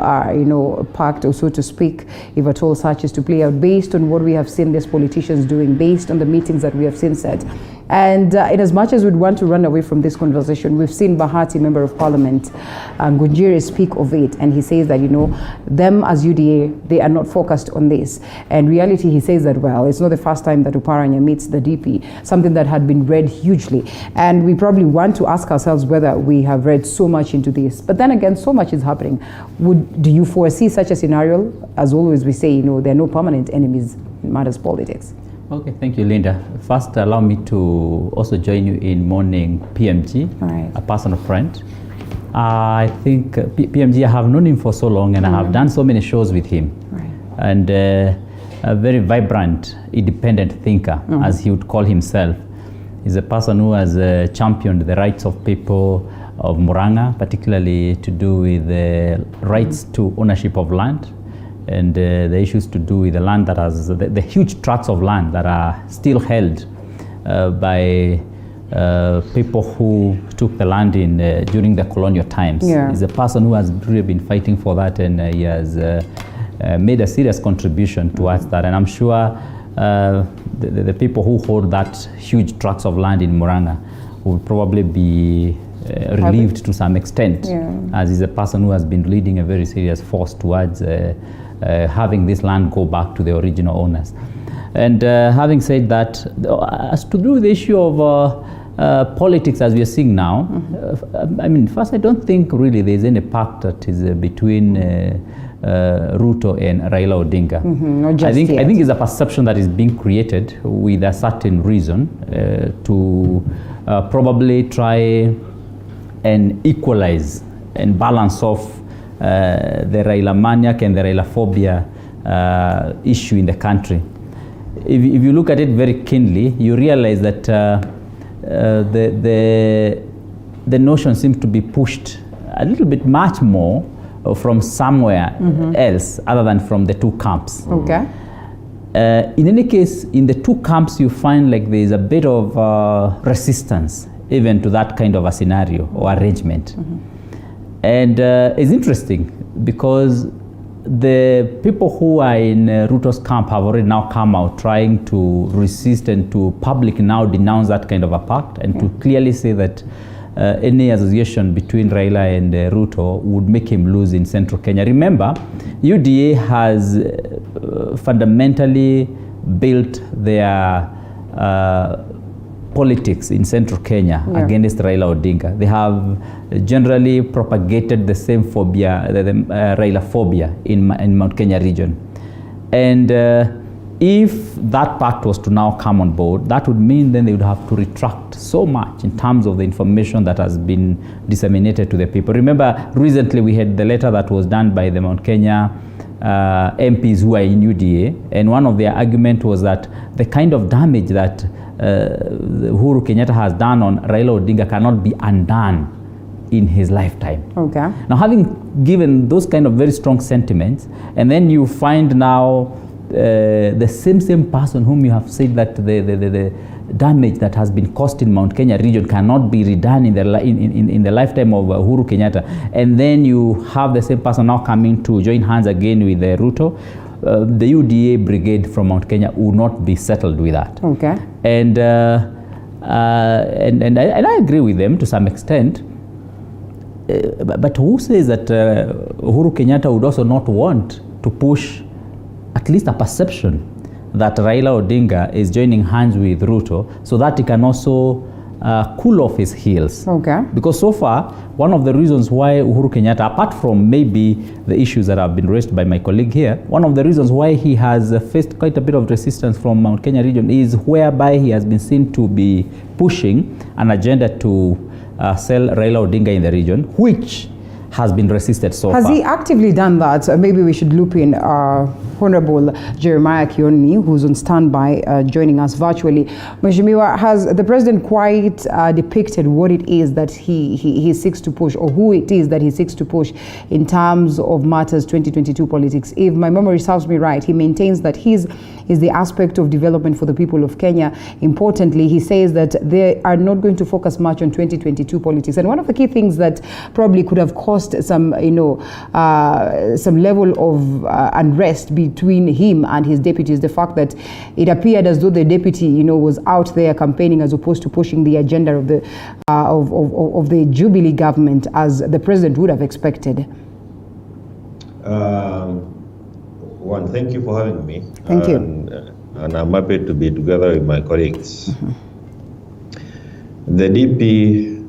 Speaker 2: pact, or so to speak, if at all such is to play out, based on what we have seen these politicians doing, based on the meetings that we have seen set. And in as much as we'd want to run away from this conversation, we've seen Bahati, Member of Parliament, Ngunjiri, speak of it, and he says that, them as UDA, they are not focused on this. And reality, he says that, well, it's not the first time that Oparanya meets the DP, something that had been read hugely. And we probably want to ask ourselves whether we have read so much into this. But then again, so much is happening. Do you foresee such a scenario? As always, we say, there are no permanent enemies in matters politics.
Speaker 17: Okay, thank you, Linda. First, allow me to also join you in mourning PMG, a personal friend. I think PMG, I have known him for so long, and I have done so many shows with him. And a very vibrant, independent thinker, as he would call himself. He's a person who has championed the rights of people of Murang'a, particularly to do with the rights to ownership of land, and the issues to do with the land that has the huge tracts of land that are still held by people who took the land in during the colonial times. He's a person who has really been fighting for that, and he has made a serious contribution towards that. And I'm sure the people who hold that huge tracts of land in Murang'a will probably be relieved to some extent, as he's a person who has been leading a very serious force towards having this land go back to the original owners. And having said that, as to do with the issue of politics as we are seeing now, first, I don't think really there's any pact that is between Ruto and Raila Odinga. I think it's a perception that is being created with a certain reason to probably try and equalize and balance off the Raila maniac and the Raila phobia issue in the country. If you look at it very keenly, you realize that the notion seems to be pushed a little bit much more from somewhere else other than from the two camps. In any case, in the two camps, you find like there is a bit of resistance even to that kind of a scenario or arrangement. And it's interesting because the people who are in Ruto's camp have already now come out trying to resist and to publicly now denounce that kind of a pact, and to clearly say that any association between Raila and Ruto would make him lose in central Kenya. Remember, UDA has fundamentally built their politics in central Kenya against Raila Odinga. They have generally propagated the same phobia, the Raila phobia in Mount Kenya region. And if that pact was to now come on board, that would mean then they would have to retract so much in terms of the information that has been disseminated to the people. Remember, recently we had the letter that was done by the Mount Kenya MPs who are in UDA, and one of their argument was that the kind of damage that Uhuru Kenyatta has done on Raila Odinga cannot be undone in his lifetime. Now, having given those kind of very strong sentiments, and then you find now the same person whom you have said that damage that has been caused in Mount Kenya region cannot be redone in the lifetime of Uhuru Kenyatta, and then you have the same person now coming to join hands again with Ruto, the UDA brigade from Mount Kenya will not be settled with that.
Speaker 2: Okay.
Speaker 17: And I agree with them to some extent. But who says that Uhuru Kenyatta would also not want to push at least a perception that Raila Odinga is joining hands with Ruto so that he can also cool off his heels?
Speaker 2: Okay.
Speaker 17: Because so far, one of the reasons why Uhuru Kenyatta, apart from maybe the issues that have been raised by my colleague here, one of the reasons why he has faced quite a bit of resistance from Mount Kenya region is whereby he has been seen to be pushing an agenda to sell Raila Odinga in the region, which has been resisted so far.
Speaker 2: Has he actively done that? Maybe we should loop in Honorable Jeremiah Kioni, who's on standby, joining us virtually. Mheshimiwa, has the president quite depicted what it is that he seeks to push, or who it is that he seeks to push in terms of matters 2022 politics? If my memory serves me right, he maintains that his is the aspect of development for the people of Kenya. Importantly, he says that they are not going to focus much on 2022 politics. And one of the key things that probably could have caused some, some level of unrest between him and his deputy is the fact that it appeared as though the deputy, was out there campaigning as opposed to pushing the agenda of the of the Jubilee government as the president would have expected.
Speaker 18: One, thank you for having me.
Speaker 2: Thank you.
Speaker 18: And I'm happy to be together with my colleagues. The DP,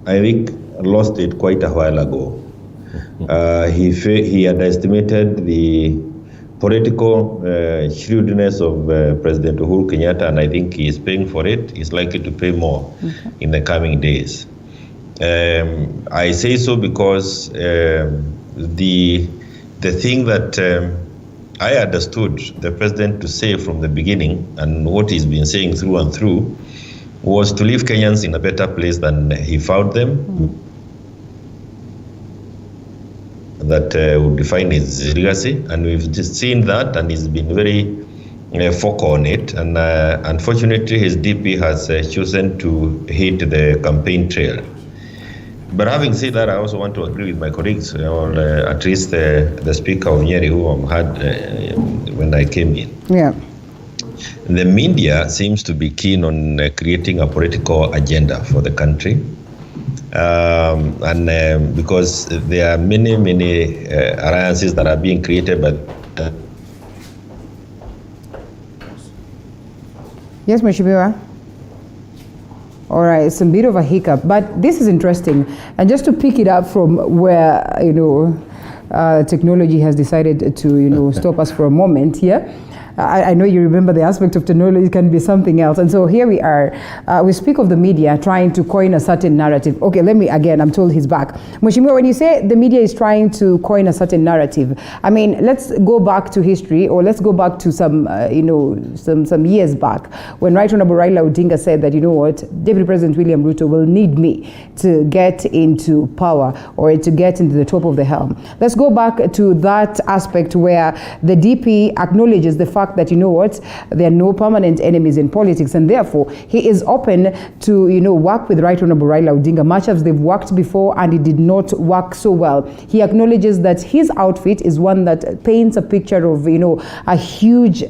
Speaker 18: I think, lost it quite a while ago. He underestimated the political shrewdness of President Uhuru Kenyatta, and I think he is paying for it. He's likely to pay more in the coming days. I say so because the thing that I understood the president to say from the beginning, and what he's been saying through and through, was to leave Kenyans in a better place than he found them. That would define his legacy, and we've just seen that, and he's been very focal on it. And unfortunately, his DP has chosen to hit the campaign trail. But having said that, I also want to agree with my colleagues, or at least the Speaker of Nyeri, who I had when I came in.
Speaker 2: Yeah.
Speaker 18: The media seems to be keen on creating a political agenda for the country. Because there are many alliances that are being created, but
Speaker 2: yes, Mheshimiwa. All right, it's a bit of a hiccup, but this is interesting. And just to pick it up from where technology has decided to stop us for a moment here. I know you remember the aspect of technology can be something else. And so here we are. We speak of the media trying to coin a certain narrative. Okay, I'm told he's back. Mheshimiwa, when you say the media is trying to coin a certain narrative, I mean, let's go back to history, or let's go back to some years back when Right Honorable Raila Odinga said that, Deputy President William Ruto will need me to get into power or to get into the top of the helm. Let's go back to that aspect where the DP acknowledges the fact that, there are no permanent enemies in politics, and therefore he is open to, work with Right Honorable Raila Odinga, much as they've worked before and it did not work so well. He acknowledges that his outfit is one that paints a picture of, a huge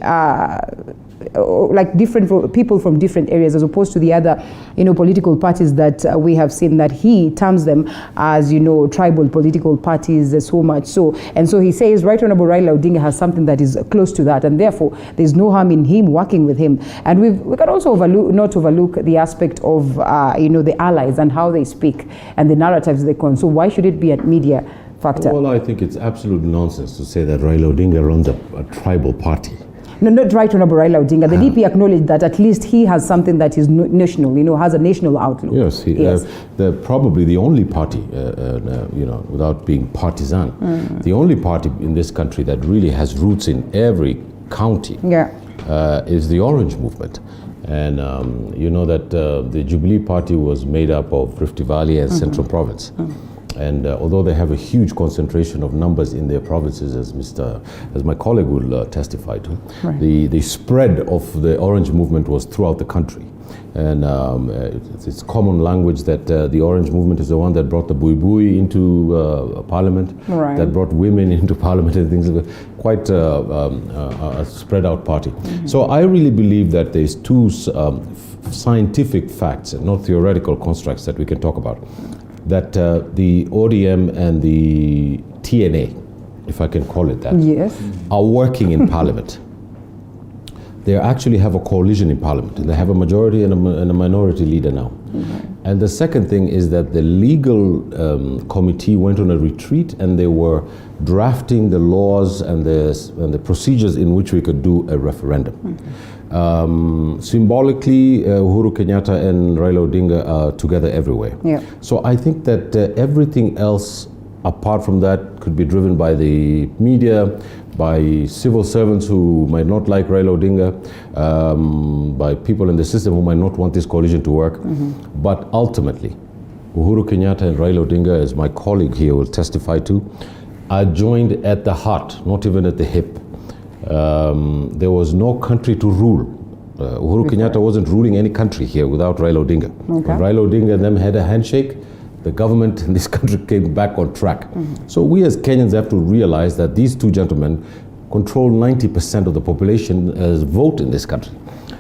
Speaker 2: like different people from different areas, as opposed to the other, political parties that we have seen that he terms them as, tribal political parties so much so. And so he says Right Honorable Raila Odinga has something that is close to that, and therefore there's no harm in him working with him. And we can also not overlook the aspect of, the allies and how they speak and the narratives they con. So why should it be a media factor?
Speaker 16: Well, I think it's absolute nonsense to say that Raila Odinga runs a tribal party.
Speaker 2: No, not Right Honorable Raila Odinga. The DP acknowledged that at least he has something that is national, has a national outlook.
Speaker 16: Yes, they're probably the only party, without being partisan, the only party in this country that really has roots in every county is the Orange Movement. And you know that the Jubilee Party was made up of Rift Valley and Central Province. And although they have a huge concentration of numbers in their provinces, as my colleague will testify to, the spread of the Orange Movement was throughout the country. And it's common language that the Orange Movement is the one that brought the Bui into Parliament,
Speaker 2: Right.
Speaker 16: that brought women into Parliament and things like that. Quite a spread out party. So I really believe that there's two scientific facts and not theoretical constructs that we can talk about. That the ODM and the TNA, if I can call it that,
Speaker 2: Yes.
Speaker 16: are working in Parliament. They actually have a coalition in Parliament. They have a majority and a minority leader now. And the second thing is that the legal committee went on a retreat and they were drafting the laws and the procedures in which we could do a referendum. Symbolically, Uhuru Kenyatta and Raila Odinga are together everywhere.
Speaker 2: Yeah.
Speaker 16: So I think that everything else apart from that could be driven by the media, by civil servants who might not like Raila Odinga, by people in the system who might not want this coalition to work. But ultimately, Uhuru Kenyatta and Raila Odinga, as my colleague here will testify to, are joined at the heart, not even at the hip. There was no country to rule. Uhuru Kenyatta wasn't ruling any country here without Raila Odinga. When Raila Odinga and them had a handshake, the government in this country came back on track. So we as Kenyans have to realize that these two gentlemen control 90% of the population as vote in this country.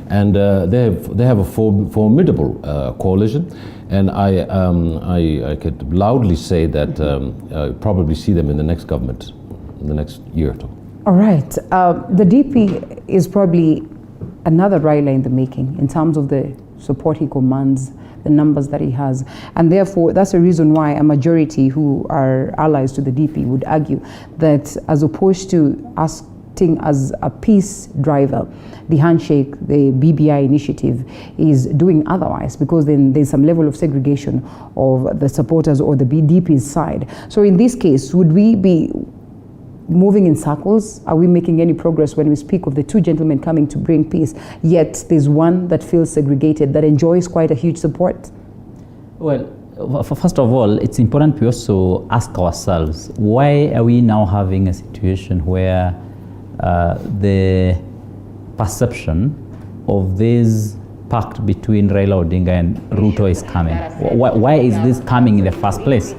Speaker 16: And they have a formidable coalition. And I could loudly say that I probably see them in the next government, in the next year or two.
Speaker 2: All right. The DP is probably another Raila in the making in terms of the support he commands, the numbers that he has. And therefore, that's the reason why a majority who are allies to the DP would argue that as opposed to acting as a peace driver, the handshake, the BBI initiative is doing otherwise, because then there's some level of segregation of the supporters or the DP's side. So in this case, would we be moving in circles? Are we making any progress when we speak of the two gentlemen coming to bring peace, yet there's one that feels segregated, that enjoys quite a huge support?
Speaker 17: Well, first of all, it's important we also ask ourselves, why are we now having a situation where the perception of this pact between Raila Odinga and Ruto is coming? Why is this coming in the first place?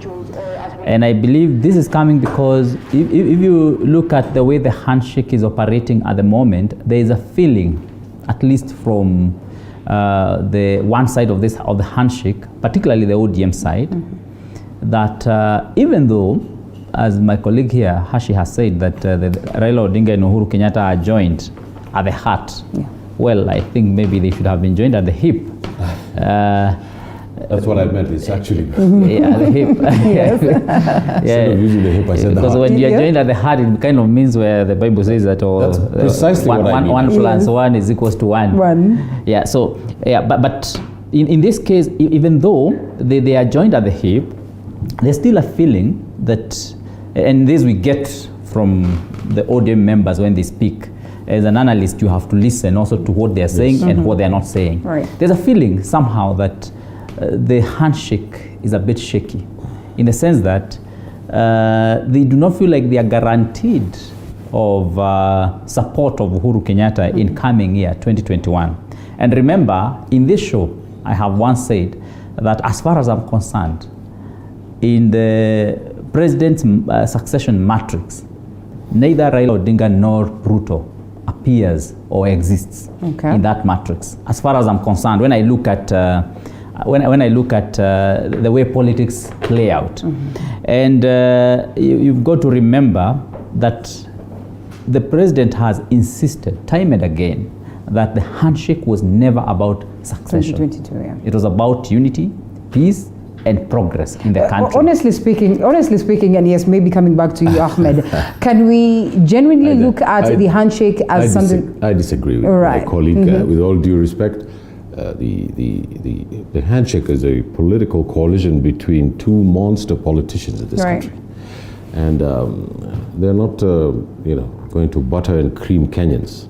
Speaker 17: And I believe this is coming because if you look at the way the handshake is operating at the moment, there is a feeling, at least from the one side of the handshake, particularly the ODM side, that even though, as my colleague here, Hashi, has said, that the Raila Odinga and Uhuru Kenyatta are joined at the heart, well, I think maybe they should have been joined at the hip.
Speaker 16: That's what I meant. It's actually
Speaker 17: yeah, the hip.
Speaker 16: Instead of using the hip, I said the
Speaker 17: because
Speaker 16: heart.
Speaker 17: when you're joined at the heart, it kind of means where the Bible says that
Speaker 16: That's precisely what I mean.
Speaker 17: 1 plus 1 is equals to 1. Yeah. So but in this case, even though they are joined at the hip, there's still a feeling that, and this we get from the ODM members when they speak. As an analyst, you have to listen also to what they are saying and what they are not saying.
Speaker 2: Right.
Speaker 17: There's a feeling somehow that the handshake is a bit shaky, in the sense that they do not feel like they are guaranteed of support of Uhuru Kenyatta in coming year 2021. And remember, in this show, I have once said that as far as I'm concerned, in the president's succession matrix, neither Raila Odinga nor Ruto appears or exists in that matrix. As far as I'm concerned, when I look at when I look at the way politics play out, and you've got to remember that the president has insisted time and again that the handshake was never about succession.
Speaker 2: 2022,
Speaker 17: It was about unity, peace, and progress in the country.
Speaker 2: Honestly speaking, and yes, maybe coming back to you, Ahmed, can we genuinely look at the handshake as something?
Speaker 16: I disagree with my colleague. With all due respect, the handshake is a political coalition between two monster politicians in this country, and they're not, going to butter and cream Kenyans.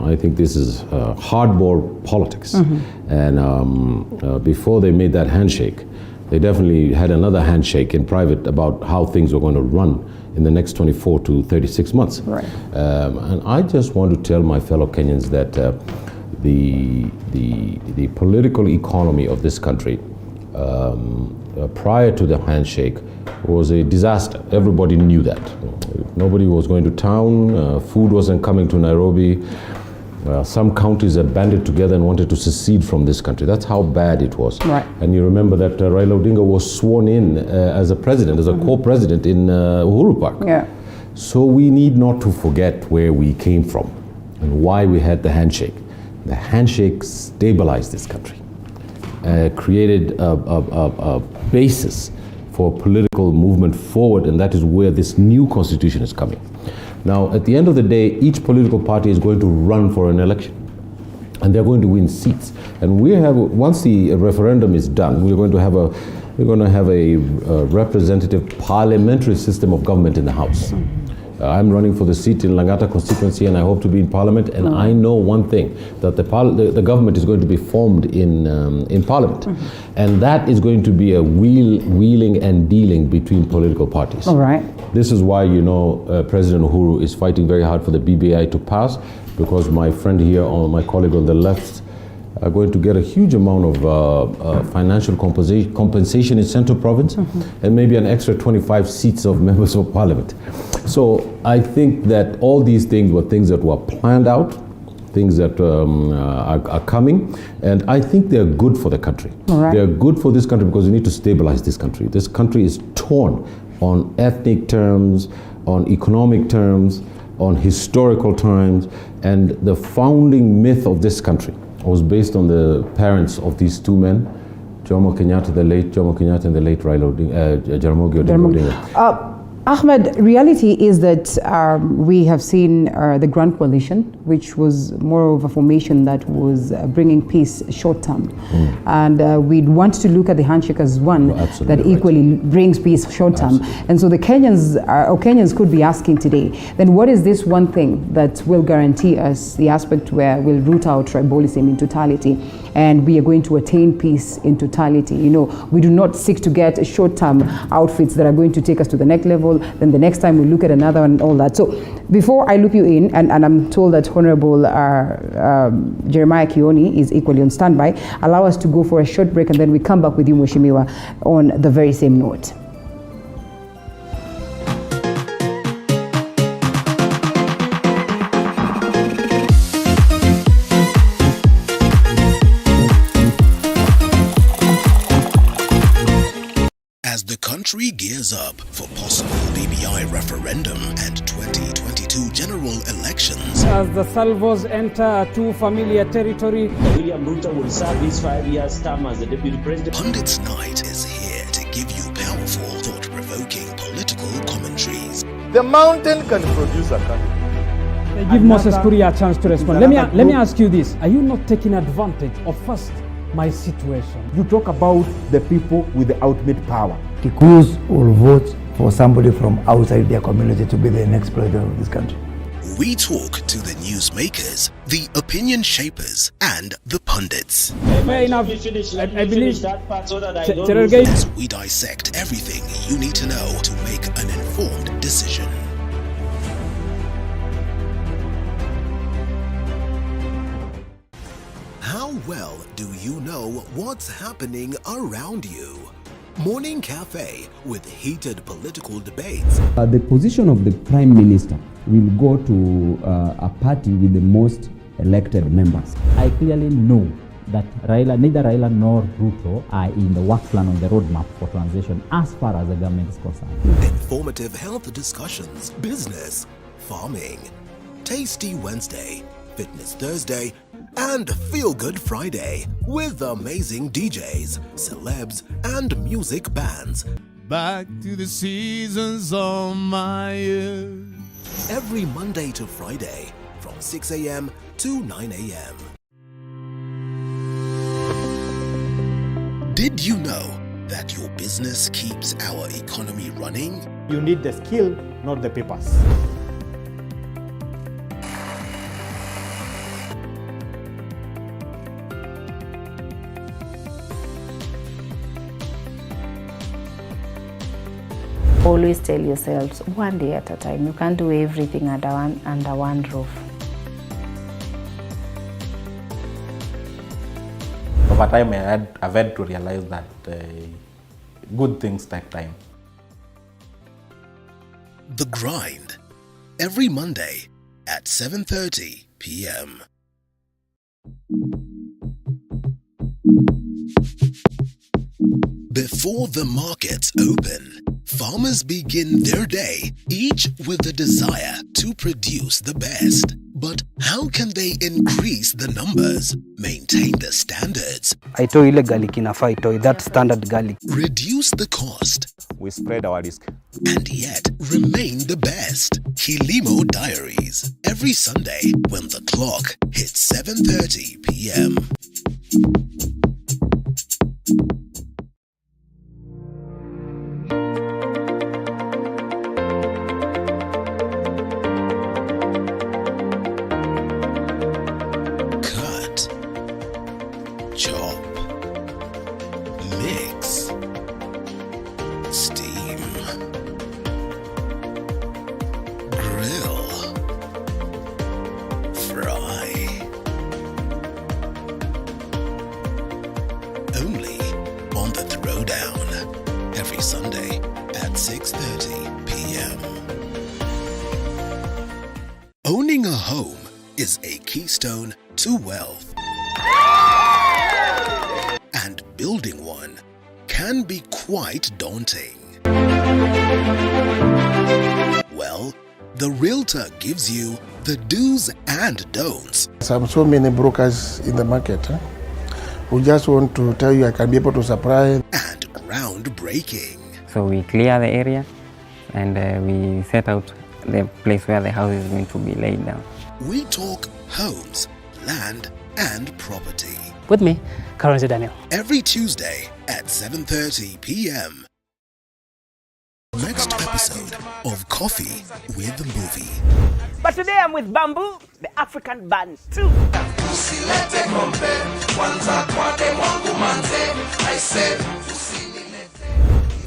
Speaker 16: I think this is hardball politics. And before they made that handshake, they definitely had another handshake in private about how things were going to run in the next 24 to 36 months. And I just want to tell my fellow Kenyans that the political economy of this country prior to the handshake was a disaster. Everybody knew that. Nobody was going to town, food wasn't coming to Nairobi. Some counties had banded together and wanted to secede from this country. That's how bad it was. Right. And you remember that Raila Odinga was sworn in as a president, as a co-president in Uhuru Park. Yeah. So we need not to forget where we came from and why we had the handshake. The handshake stabilized this country, created a basis for political movement forward, and that is where this new constitution is coming. Now, at the end of the day, each political party is going to run for an election, and they're going to win seats. And once the referendum is done, we're going to have a representative parliamentary system of government in the House. I'm running for the seat in Langata constituency, and I hope to be in parliament. And I know one thing, that the government is going to be formed in parliament, and that is going to be a wheeling and dealing between political parties.
Speaker 2: All right.
Speaker 16: This is why President Uhuru is fighting very hard for the BBI to pass, because my friend here, or my colleague on the left, are going to get a huge amount of financial compensation in Central Province, and maybe an extra 25 seats of members of parliament. So I think that all these things were things that were planned out, things that are coming, and I think they're good for the country. Right. They're good for this country because we need to stabilize this country. This country is torn on ethnic terms, on economic terms, on historical terms, and the founding myth of this country was based on the parents of these two men, Jomo Kenyatta, the late Jomo Kenyatta, and the late Jaramogi Odinga.
Speaker 2: Ahmed, reality is that we have seen the Grand Coalition, which was more of a formation that was bringing peace short term. And we'd want to look at the handshake as one that equally brings peace short term. And so the Kenyans could be asking today, then what is this one thing that will guarantee us the aspect where we'll root out tribalism in totality, and we are going to attain peace in totality? You know, we do not seek to get short-term outfits that are going to take us to the next level, then the next time we look at another and all that. So before I loop you in, and I'm told that Honorable Jeremiah Kioni is equally on standby, allow us to go for a short break, and then we come back with you, Mheshimiwa, on the very same note.
Speaker 1: As the country gears up for possible BBI referendum and 2022 general elections.
Speaker 19: As the salvos enter too familiar territory,
Speaker 20: William Ruto will serve his 5-year term as the deputy president.
Speaker 1: Pundits Night is here to give you powerful, thought-provoking political commentaries.
Speaker 15: The mountain can produce a country.
Speaker 19: Give Moses Kuria a chance to respond. Let me ask you this. Are you not taking advantage of first my situation?
Speaker 21: You talk about the people with the ultimate power.
Speaker 22: Kikuyus will vote for somebody from outside their community to be the next president of this country.
Speaker 1: We talk to the newsmakers, the opinion shapers, and the pundits.
Speaker 19: Fair enough. I believe
Speaker 20: that part so that I don't lose.
Speaker 1: As we dissect everything you need to know to make an informed decision. How well do you know what's happening around you? Morning Cafe with heated political debates.
Speaker 23: The position of the Prime Minister will go to a party with the most elected members.
Speaker 17: I clearly know that neither Raila nor Ruto are in the work plan on the roadmap for transition as far as the government is concerned.
Speaker 1: Informative health discussions, business, farming, Tasty Wednesday, Fitness Thursday, and Feel Good Friday with amazing DJs, celebs, and music bands.
Speaker 24: Back to the seasons of my years.
Speaker 1: Every Monday to Friday from 6 a.m. to 9 a.m. Did you know that your business keeps our economy running?
Speaker 21: You need the skill, not the papers.
Speaker 25: Always tell yourselves, one day at a time. You can't do everything under one roof.
Speaker 21: over time I've had to realize that good things take time.
Speaker 1: The Grind, every Monday at 7:30 p.m. Before the markets open, farmers begin their day, each with the desire to produce the best. But how can they increase the numbers, maintain the standards,
Speaker 3: aitoe ile garlic inafaa itoe, that standard garlic,
Speaker 1: reduce the cost,
Speaker 21: we spread our risk,
Speaker 1: and yet remain the best? Kilimo Diaries, every Sunday when the clock hits 7:30 p.m. Chop, mix, steam, grill, fry. Only on the Throwdown, every Sunday at 6:30 p.m. Owning a home is a keystone to wealth. And building one can be quite daunting. Well, the Realtor gives you the do's and don'ts.
Speaker 15: There are so many brokers in the market who just want to tell you I can be able to supply.
Speaker 1: And groundbreaking.
Speaker 4: So we clear the area and we set out the place where the house is going to be laid down.
Speaker 1: We talk homes, land, and property.
Speaker 5: With me, Currency Daniel.
Speaker 1: Every Tuesday at 7:30 p.m. Next episode of Coffee with the Movie.
Speaker 7: But today I'm with Bamboo, the African band too.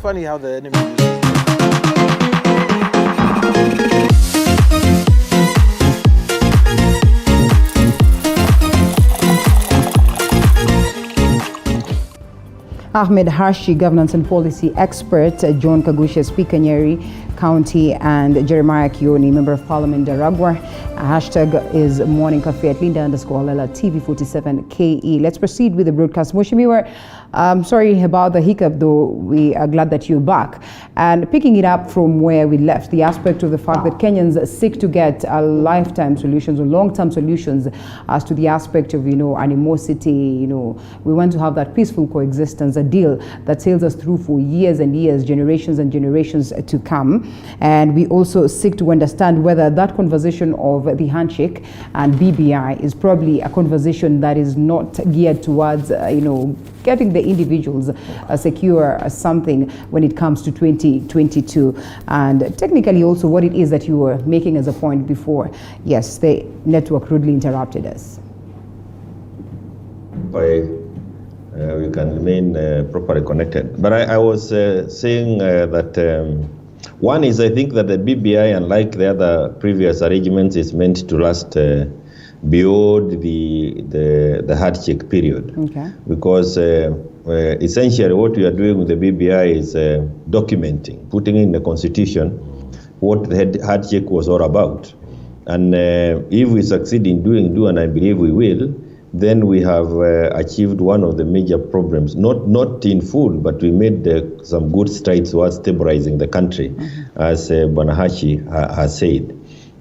Speaker 21: Funny how the enemy
Speaker 2: Ahmed Hashi, governance and policy expert, John Kagucia, Speaker Nyeri County, and Jeremiah Kioni, Member of Parliament, Daragwa. Hashtag is Morning Cafe at Linda_Lela TV47KE. Let's proceed with the broadcast. Mheshimiwa, sorry about the hiccup, though we are glad that you're back. And picking it up from where we left, the aspect of the fact that Kenyans seek to get lifetime solutions or long-term solutions as to the aspect of, animosity, we want to have that peaceful coexistence, a deal that sails us through for years and years, generations and generations to come. And we also seek to understand whether that conversation of the handshake and BBI is probably a conversation that is not geared towards, getting the individuals secure something when it comes to 2022. And technically also what it is that you were making as a point before. Yes, the network rudely interrupted us.
Speaker 18: We can remain properly connected. But I was saying that one is, I think that the BBI, unlike the other previous arrangements, is meant to last beyond the handshake period.
Speaker 2: Okay.
Speaker 18: Because essentially what we are doing with the BBI is documenting, putting in the constitution what the handshake was all about. And if we succeed in doing, and I believe we will, then we have achieved one of the major problems, not in full, but we made some good strides towards stabilizing the country, as Ahmed Hashi has said.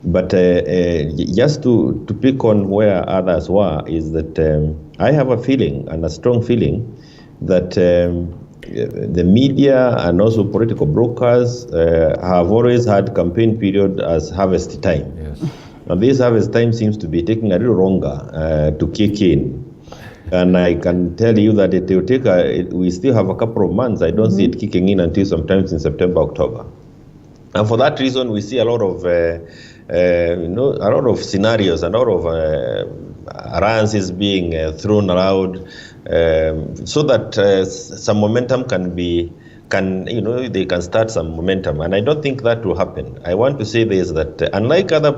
Speaker 18: But just to pick on where others were, is that I have a feeling, and a strong feeling, that the media and also political brokers have always had campaign period as harvest time. Yes. Now this harvest time seems to be taking a little longer to kick in. And I can tell you that it will take, we still have a couple of months. I don't see it kicking in until sometimes in September, October. And for that reason, we see a lot of, a lot of scenarios, a lot of alliances being thrown around, so that some momentum they can start some momentum. And I don't think that will happen. I want to say this, that unlike other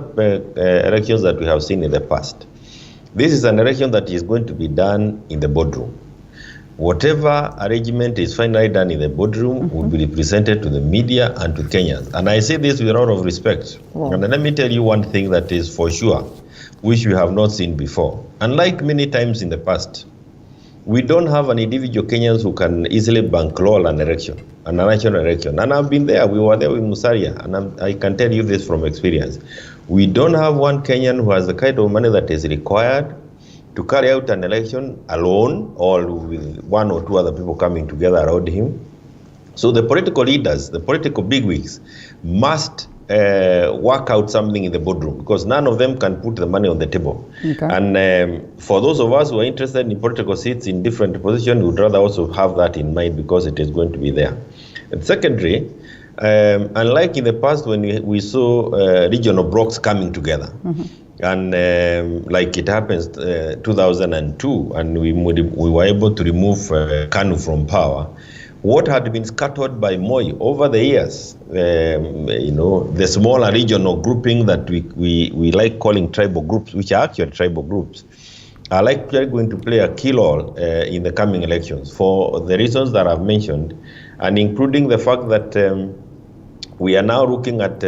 Speaker 18: elections that we have seen in the past, this is an election that is going to be done in the boardroom. Whatever arrangement is finally done in the boardroom will be presented to the media and to Kenyans. And I say this with a lot of respect.
Speaker 6: Wow.
Speaker 18: And let me tell you one thing that is for sure, which we have not seen before. Unlike many times in the past, we don't have an individual Kenyans who can easily bankroll an election, a national election. And I've been there, we were there with Musalia, and I can tell you this from experience. We don't have one Kenyan who has the kind of money that is required to carry out an election alone or with one or two other people coming together around him. So the political leaders, the political bigwigs must work out something in the boardroom because none of them can put the money on the table.
Speaker 2: Okay.
Speaker 18: And for those of us who are interested in political seats in different positions, we would rather also have that in mind because it is going to be there. And secondly, unlike in the past when we saw regional blocs coming together, and like it happens 2002, and we were able to remove KANU from power. What had been scattered by Moi over the years, the smaller regional grouping that we like calling tribal groups, which are actually tribal groups, are likely going to play a key role in the coming elections for the reasons that I've mentioned, and including the fact that we are now looking at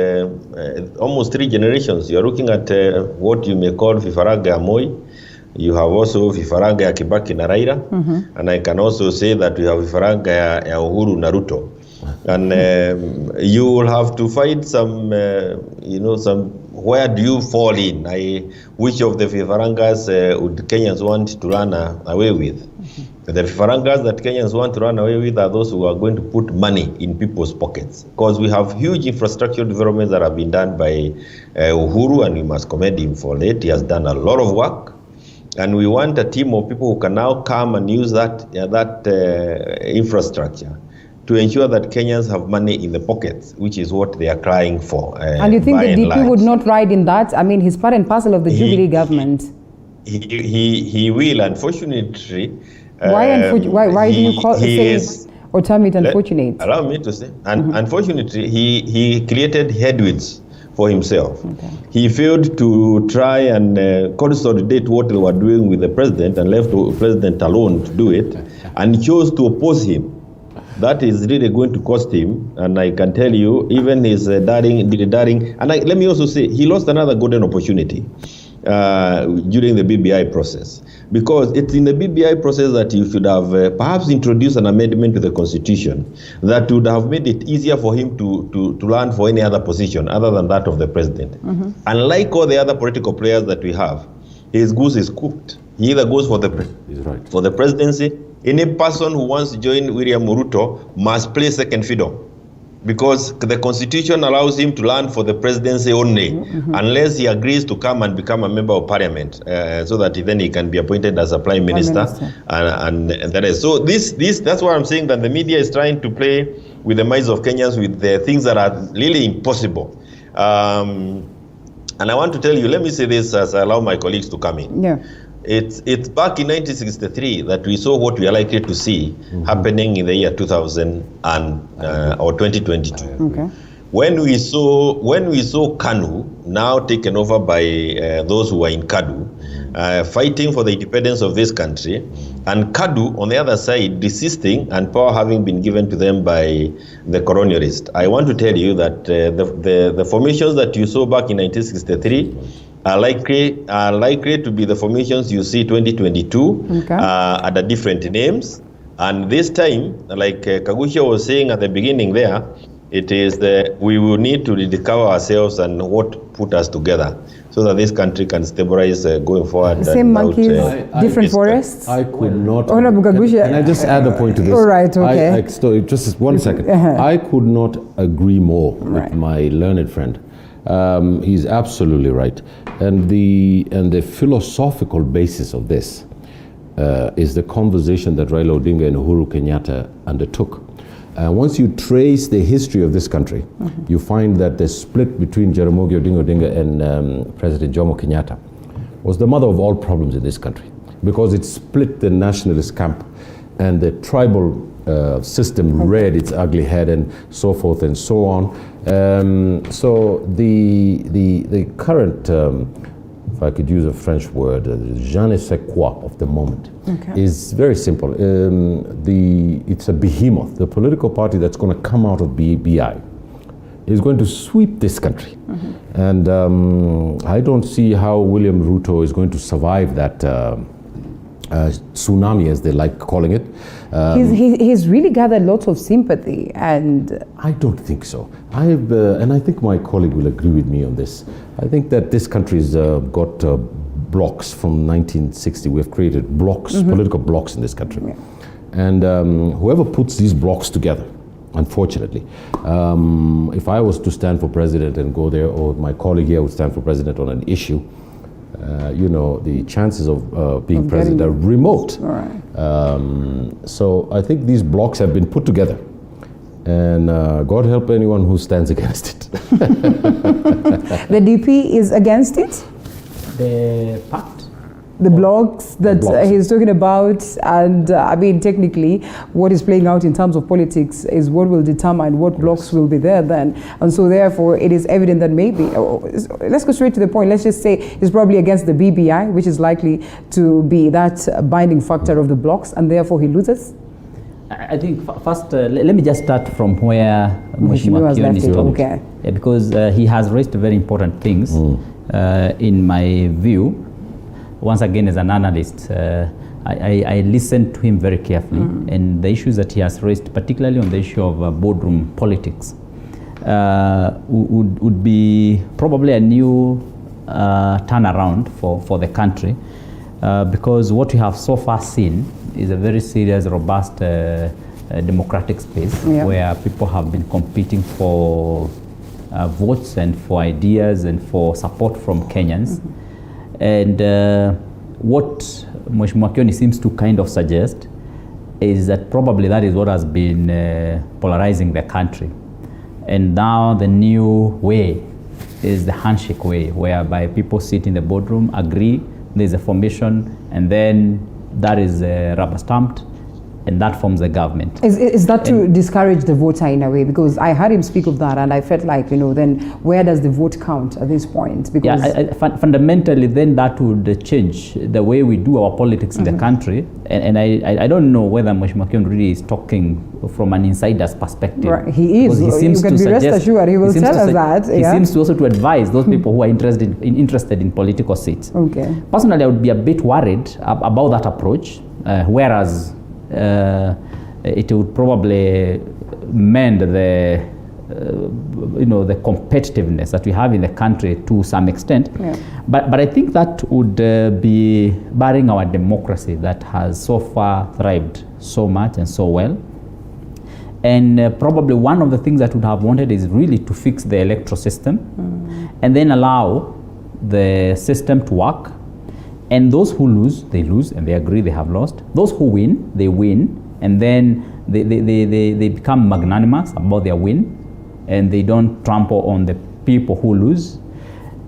Speaker 18: almost 3 generations. You're looking at what you may call Fifaraga Moi. You have also Fifaraga Kibaki na Raila. And I can also say that we have Fifaraga Uhuru Naruto. And you will have to find some, where do you fall in? Which of the Fifarangas would Kenyans want to run away with? The Fifarangas that Kenyans want to run away with are those who are going to put money in people's pockets. Because we have huge infrastructure developments that have been done by Uhuru, and we must commend him for it. He has done a lot of work. And we want a team of people who can now come and use that infrastructure to ensure that Kenyans have money in the pockets, which is what they are crying for.
Speaker 2: And you think the DP would not ride in that? I mean, he's part and parcel of the Jubilee government.
Speaker 18: He will, unfortunately.
Speaker 2: Why do you say it or term it unfortunate?
Speaker 18: Allow me to say. Unfortunately, he created headwinds for himself. Okay. He failed to try and consolidate what they were doing with the president and left the president alone to do it, and chose to oppose him. That is really going to cost him, and I can tell you, even his darling, and let me also say, he lost another golden opportunity during the BBI process, because it's in the BBI process that you should have perhaps introduced an amendment to the constitution that would have made it easier for him to run for any other position other than that of the president. Unlike all the other political players that we have, his goose is cooked. He either goes for the presidency. Any person who wants to join William Ruto must play second fiddle, because the constitution allows him to run for the presidency only, unless he agrees to come and become a member of parliament, so that then he can be appointed as a prime minister. And that is so. That's why I'm saying that the media is trying to play with the minds of Kenyans with the things that are really impossible. And I want to tell you, let me say this as I allow my colleagues to come in.
Speaker 2: Yeah.
Speaker 18: It's back in 1963 that we saw what we are likely to see happening in the year 2000 or 2022.
Speaker 2: Okay.
Speaker 18: When we saw KANU now taken over by those who were in KADU, fighting for the independence of this country, and KADU on the other side desisting and power having been given to them by the colonialists. I want to tell you that the formations that you saw back in 1963 are likely to be the formations you see 2022 under different names. And this time, like Kagucia was saying at the beginning there, it is we will need to rediscover ourselves and what put us together so that this country can stabilize going forward.
Speaker 2: Same monkeys, different forests?
Speaker 16: I could not.
Speaker 2: Can
Speaker 16: I just add a point to this?
Speaker 2: All right, okay.
Speaker 16: Just 1 second. I could not agree more with my learned friend. He's absolutely right. And the philosophical basis of this is the conversation that Raila Odinga and Uhuru Kenyatta undertook. Once you trace the history of this country, you find that the split between Jaramogi Odinga and President Jomo Kenyatta was the mother of all problems in this country, because it split the nationalist camp, and the tribal system reared its ugly head, and so forth and so on. So the current if I could use a French word, je ne sais quoi of the moment,
Speaker 2: Okay.
Speaker 16: is very simple. It's a behemoth. The political party that's going to come out of BI is going to sweep this country. And I don't see how William Ruto is going to survive that tsunami, as they like calling it.
Speaker 2: He's really gathered lots of sympathy, and
Speaker 16: I don't think so. And I think my colleague will agree with me on this. I think that this country's got blocks from 1960. We've created blocks, political blocks in this country.
Speaker 2: Yeah.
Speaker 16: And whoever puts these blocks together, unfortunately, if I was to stand for president and go there, or my colleague here would stand for president on an issue, the chances of being president are remote. So I think these blocks have been put together, and God help anyone who stands against it.
Speaker 2: the DP is against it?
Speaker 17: The pact?
Speaker 2: The blocks that he's talking about, and I mean, technically, what is playing out in terms of politics is what will determine what blocks will be there then. And so therefore, it is evident that maybe, let's go straight to the point, let's just say he's probably against the BBI, which is likely to be that binding factor of the blocks, and therefore he loses?
Speaker 17: I think first, let me just start from where Mheshimiwa Kioni is talking.
Speaker 2: Okay.
Speaker 17: Yeah, because he has raised very important things in my view. Once again, as an analyst, I listened to him very carefully, and the issues that he has raised, particularly on the issue of boardroom politics, would be probably a new turnaround for the country, because what we have so far seen is a very serious, robust democratic space where people have been competing for votes and for ideas and for support from Kenyans. And what Mheshimiwa Kioni seems to kind of suggest is that probably that is what has been polarizing the country. And now the new way is the handshake way, whereby people sit in the boardroom, agree, there's a formation, and then that is rubber stamped, and that forms the government.
Speaker 2: Is that to discourage the voter in a way? Because I heard him speak of that, and I felt like, then where does the vote count at this point? Because
Speaker 17: fundamentally, then that would change the way we do our politics in the country. And I don't know whether Mheshimiwa Kioni really is talking from an insider's perspective.
Speaker 2: Right. He is.
Speaker 17: He seems
Speaker 2: you can
Speaker 17: to
Speaker 2: be rest assured he will tell us that.
Speaker 17: He seems to also to advise those people who are interested in political seats.
Speaker 2: Okay.
Speaker 17: Personally, I would be a bit worried about that approach, whereas it would probably mend the the competitiveness that we have in the country to some extent. Yeah. But I think that would be barring our democracy that has so far thrived so much and so well. And probably one of the things that would have wanted is really to fix the electoral system and then allow the system to work. And those who lose, they lose and they agree they have lost. Those who win, they win, and then they become magnanimous about their win, and they don't trample on the people who lose,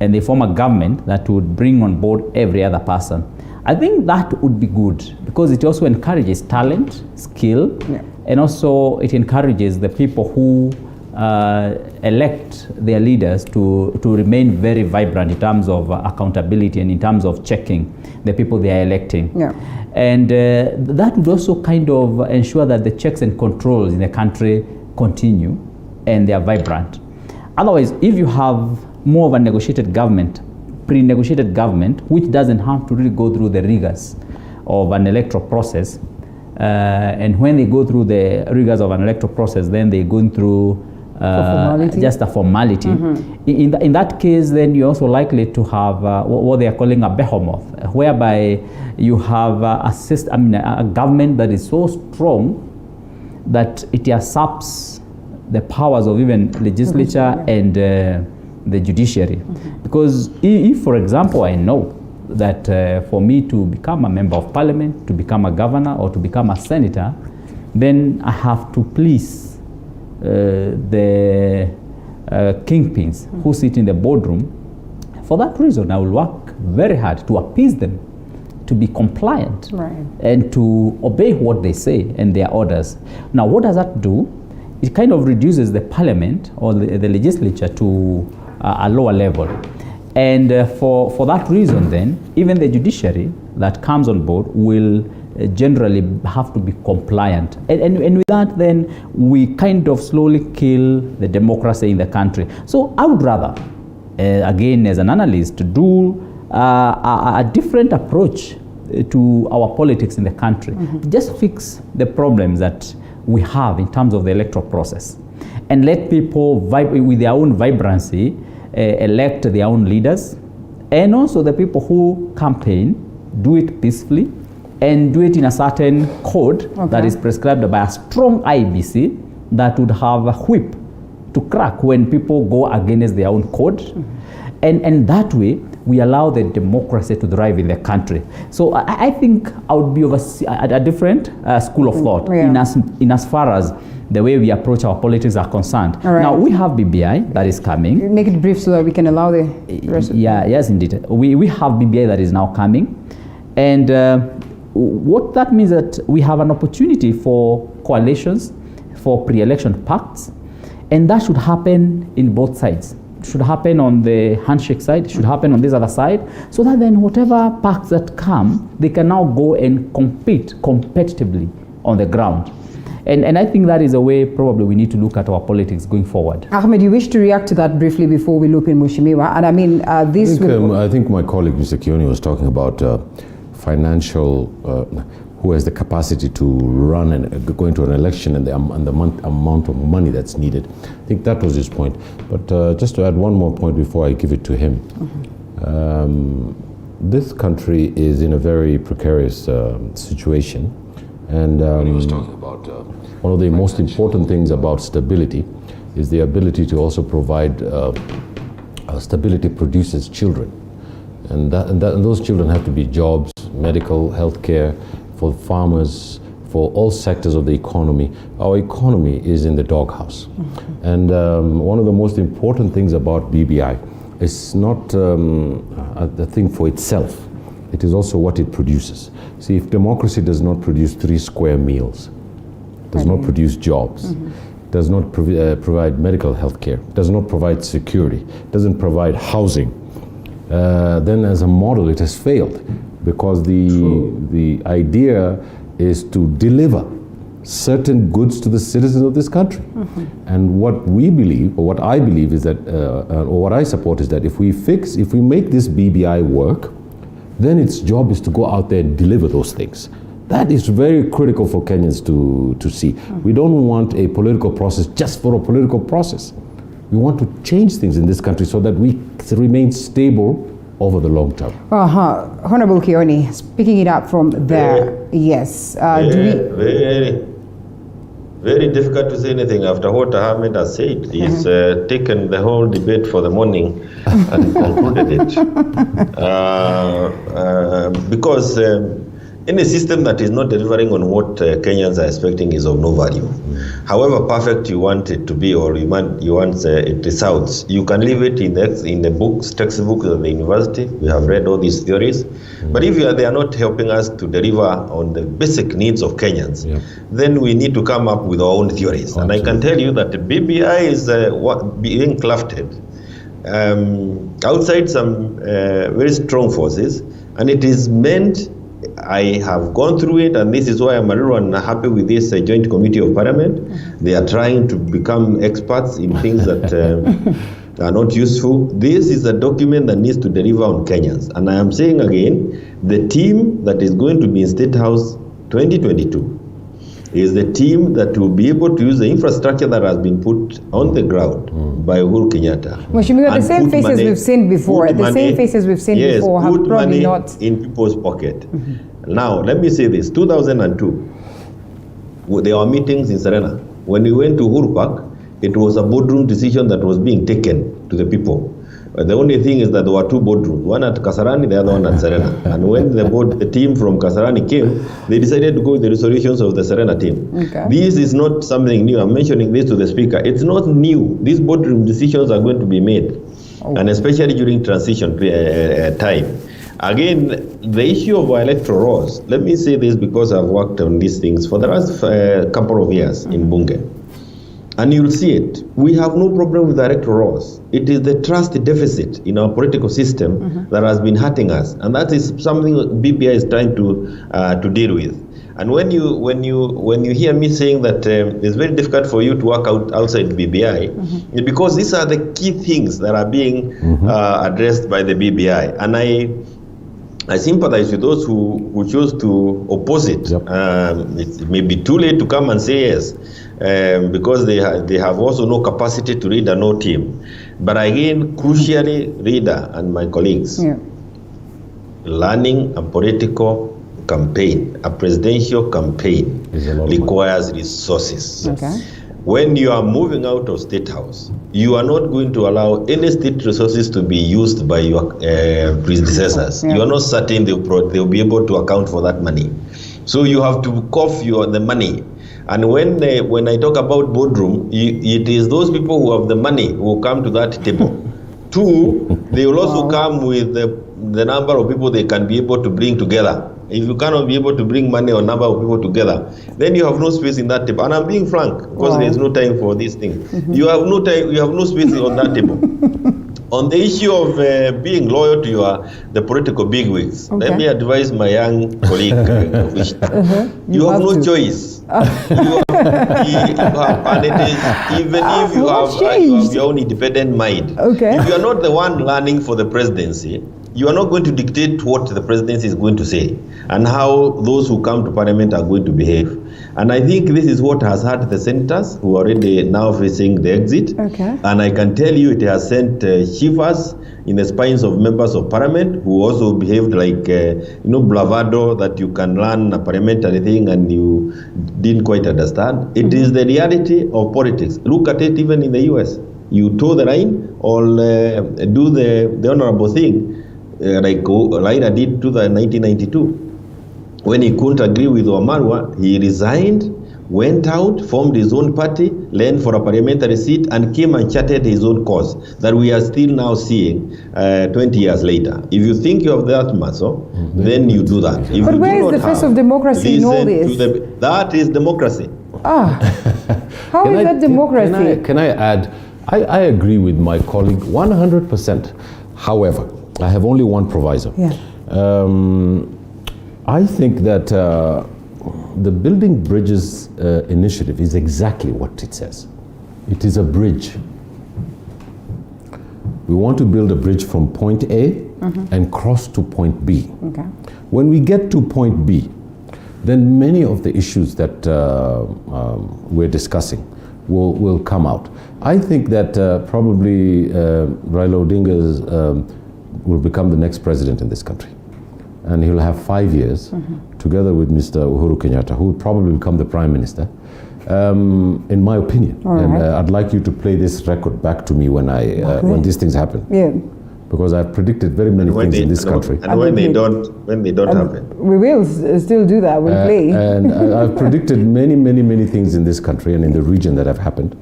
Speaker 17: and they form a government that would bring on board every other person. I think that would be good because it also encourages talent, skill, and also it encourages the people who elect their leaders to remain very vibrant in terms of accountability and in terms of checking the people they are electing. Yeah. And that would also kind of ensure that the checks and controls in the country continue and they are vibrant. Otherwise, if you have more of a negotiated government, pre-negotiated government, which doesn't have to really go through the rigors of an electoral process, and when they go through the rigors of an electoral process, then they're going through just a formality. In that case, then you're also likely to have what they are calling a behemoth, whereby you have a government that is so strong that it usurps the powers of even legislature and the judiciary. Because if, for example, I know that for me to become a member of parliament, to become a governor, or to become a senator, then I have to please the kingpins who sit in the boardroom. For that reason, I will work very hard to appease them, to be compliant, and to obey what they say and their orders. Now, what does that do? It kind of reduces the parliament or the legislature to a lower level. And for that reason then, even the judiciary that comes on board will generally have to be compliant. And with that then, we kind of slowly kill the democracy in the country. So I would rather, again as an analyst, do a different approach to our politics in the country. Just fix the problems that we have in terms of the electoral process and let people with their own vibrancy elect their own leaders, and also the people who campaign do it peacefully and do it in a certain code that is prescribed by a strong IBC that would have a whip to crack when people go against their own code. And that way we allow the democracy to thrive in the country. So I think I would be of a different school of thought in as far as the way we approach our politics are concerned. Now we have BBI that is coming.
Speaker 2: Make it brief so that we can allow the rest of
Speaker 17: yes, indeed. We have BBI that is now coming. And what that means that we have an opportunity for coalitions, for pre-election pacts, and that should happen in both sides. It should happen on the handshake side, it should happen on this other side, so that then whatever pacts that come, they can now go and compete competitively on the ground. And I think that is a way probably we need to look at our politics going forward.
Speaker 2: Ahmed, you wish to react to that briefly before we loop in Mheshimiwa? And I mean, this...
Speaker 16: I think my colleague, Mr. Kioni, was talking about financial, who has the capacity to run and go into an election and the amount of money that's needed. I think that was his point. But just to add one more point before I give it to him. This country is in a very precarious situation. And he was talking about one of the most important things about stability is the ability to also provide stability produces children. And those children have to be jobs, medical, healthcare, for farmers, for all sectors of the economy. Our economy is in the doghouse. And one of the most important things about BBI is not a thing for itself. It is also what it produces. See, if democracy does not produce 3 square meals, does not produce jobs, does not provide medical health care, does not provide security, doesn't provide housing, then as a model it has failed, because the idea is to deliver certain goods to the citizens of this country. And what we believe, or what I believe is that, or what I support is that if we make this BBI work, then its job is to go out there and deliver those things. That is very critical for Kenyans to see. We don't want a political process just for a political process. We want to change things in this country so that we remain stable over the long term.
Speaker 2: Honorable Kioni, picking it up from there, yes.
Speaker 18: Very difficult to say anything after what Ahmed has said. He's taken the whole debate for the morning and concluded it. Because any system that is not delivering on what Kenyans are expecting is of no value. However perfect you want it to be, or you want it results, you can leave it in the books, textbooks of the university. We have read all these theories. But if they are not helping us to deliver on the basic needs of Kenyans, then we need to come up with our own theories. And I can tell you that the BBI is being crafted outside some very strong forces, and it is meant, I have gone through it, and this is why I'm a little unhappy with this joint committee of parliament. They are trying to become experts in things that are not useful. This is a document that needs to deliver on Kenyans. And I am saying again, the team that is going to be in State House 2022 is the team that will be able to use the infrastructure that has been put on the ground by Uhuru Kenyatta.
Speaker 2: Mheshimiwa, the same faces we've seen before, have probably not
Speaker 18: in people's pocket. Now, let me say this, 2002, there were meetings in Serena. When we went to Uhuru Park, it was a boardroom decision that was being taken to the people. The only thing is that there were 2 boardrooms, one at Kasarani, the other one at Serena. And when the team from Kasarani came, they decided to go with the resolutions of the Serena team. This is not something new. I'm mentioning this to the speaker. It's not new. These boardroom decisions are going to be made, and especially during transition time. Again, the issue of electoral rolls, let me say this because I've worked on these things for the last couple of years in Bunge. And you'll see it. We have no problem with the electoral laws. It is the trust deficit in our political system that has been hurting us, and that is something BBI is trying to deal with. And when you hear me saying that it's very difficult for you to work outside BBI, because these are the key things that are being addressed by the BBI, and I sympathize with those who choose to oppose it. It may be too late to come and say yes, because they have also no capacity to lead a no team. But again, crucially, Rita and my colleagues, learning a political campaign, a presidential campaign, requires resources. When you are moving out of State House, you are not going to allow any state resources to be used by your predecessors. You are not certain they'll be able to account for that money. So you have to cough the money. And when I talk about boardroom, it is those people who have the money who will come to that table. Two, they will also come with the number of people they can be able to bring together. If you cannot be able to bring money or number of people together, then you have no space in that table. And I'm being frank, because there is no time for these things. You have no time. You have no space on that table. On the issue of being loyal to the political bigwigs, let me advise my young colleague, you have no choice. And it is, even if you have your own independent mind, if you are not the one running for the presidency, you are not going to dictate what the presidency is going to say and how those who come to parliament are going to behave. And I think this is what has hurt the senators who are already now facing the exit. And I can tell you it has sent shivers in the spines of members of parliament who also behaved like, bravado, that you can run a parliamentary thing and you didn't quite understand. It is the reality of politics. Look at it even in the US. You toe the line or do the honorable thing, like Raila did to the 1992. When he couldn't agree with Wamarwa, he resigned, went out, formed his own party, ran for a parliamentary seat, and came and charted his own cause that we are still now seeing 20 years later. If you think you have that muscle, then you do that. If
Speaker 2: but where is the face of democracy in all this?
Speaker 18: That is democracy.
Speaker 2: How is that democracy?
Speaker 16: Can I add, I agree with my colleague 100%. However, I have only one proviso. I think that the Building Bridges initiative is exactly what it says. It is a bridge. We want to build a bridge from point A and cross to point B. When we get to point B, then many of the issues that we're discussing will come out. I think that probably Raila Odinga will become the next president in this country. And he'll have 5 years together with Mr. Uhuru Kenyatta, who will probably become the prime minister, in my opinion. And I'd like you to play this record back to me when these things happen. Because I've predicted very many things in this country.
Speaker 18: And when they don't happen.
Speaker 2: We will still do that, we'll play.
Speaker 16: And I've predicted many things in this country and in the region that have happened.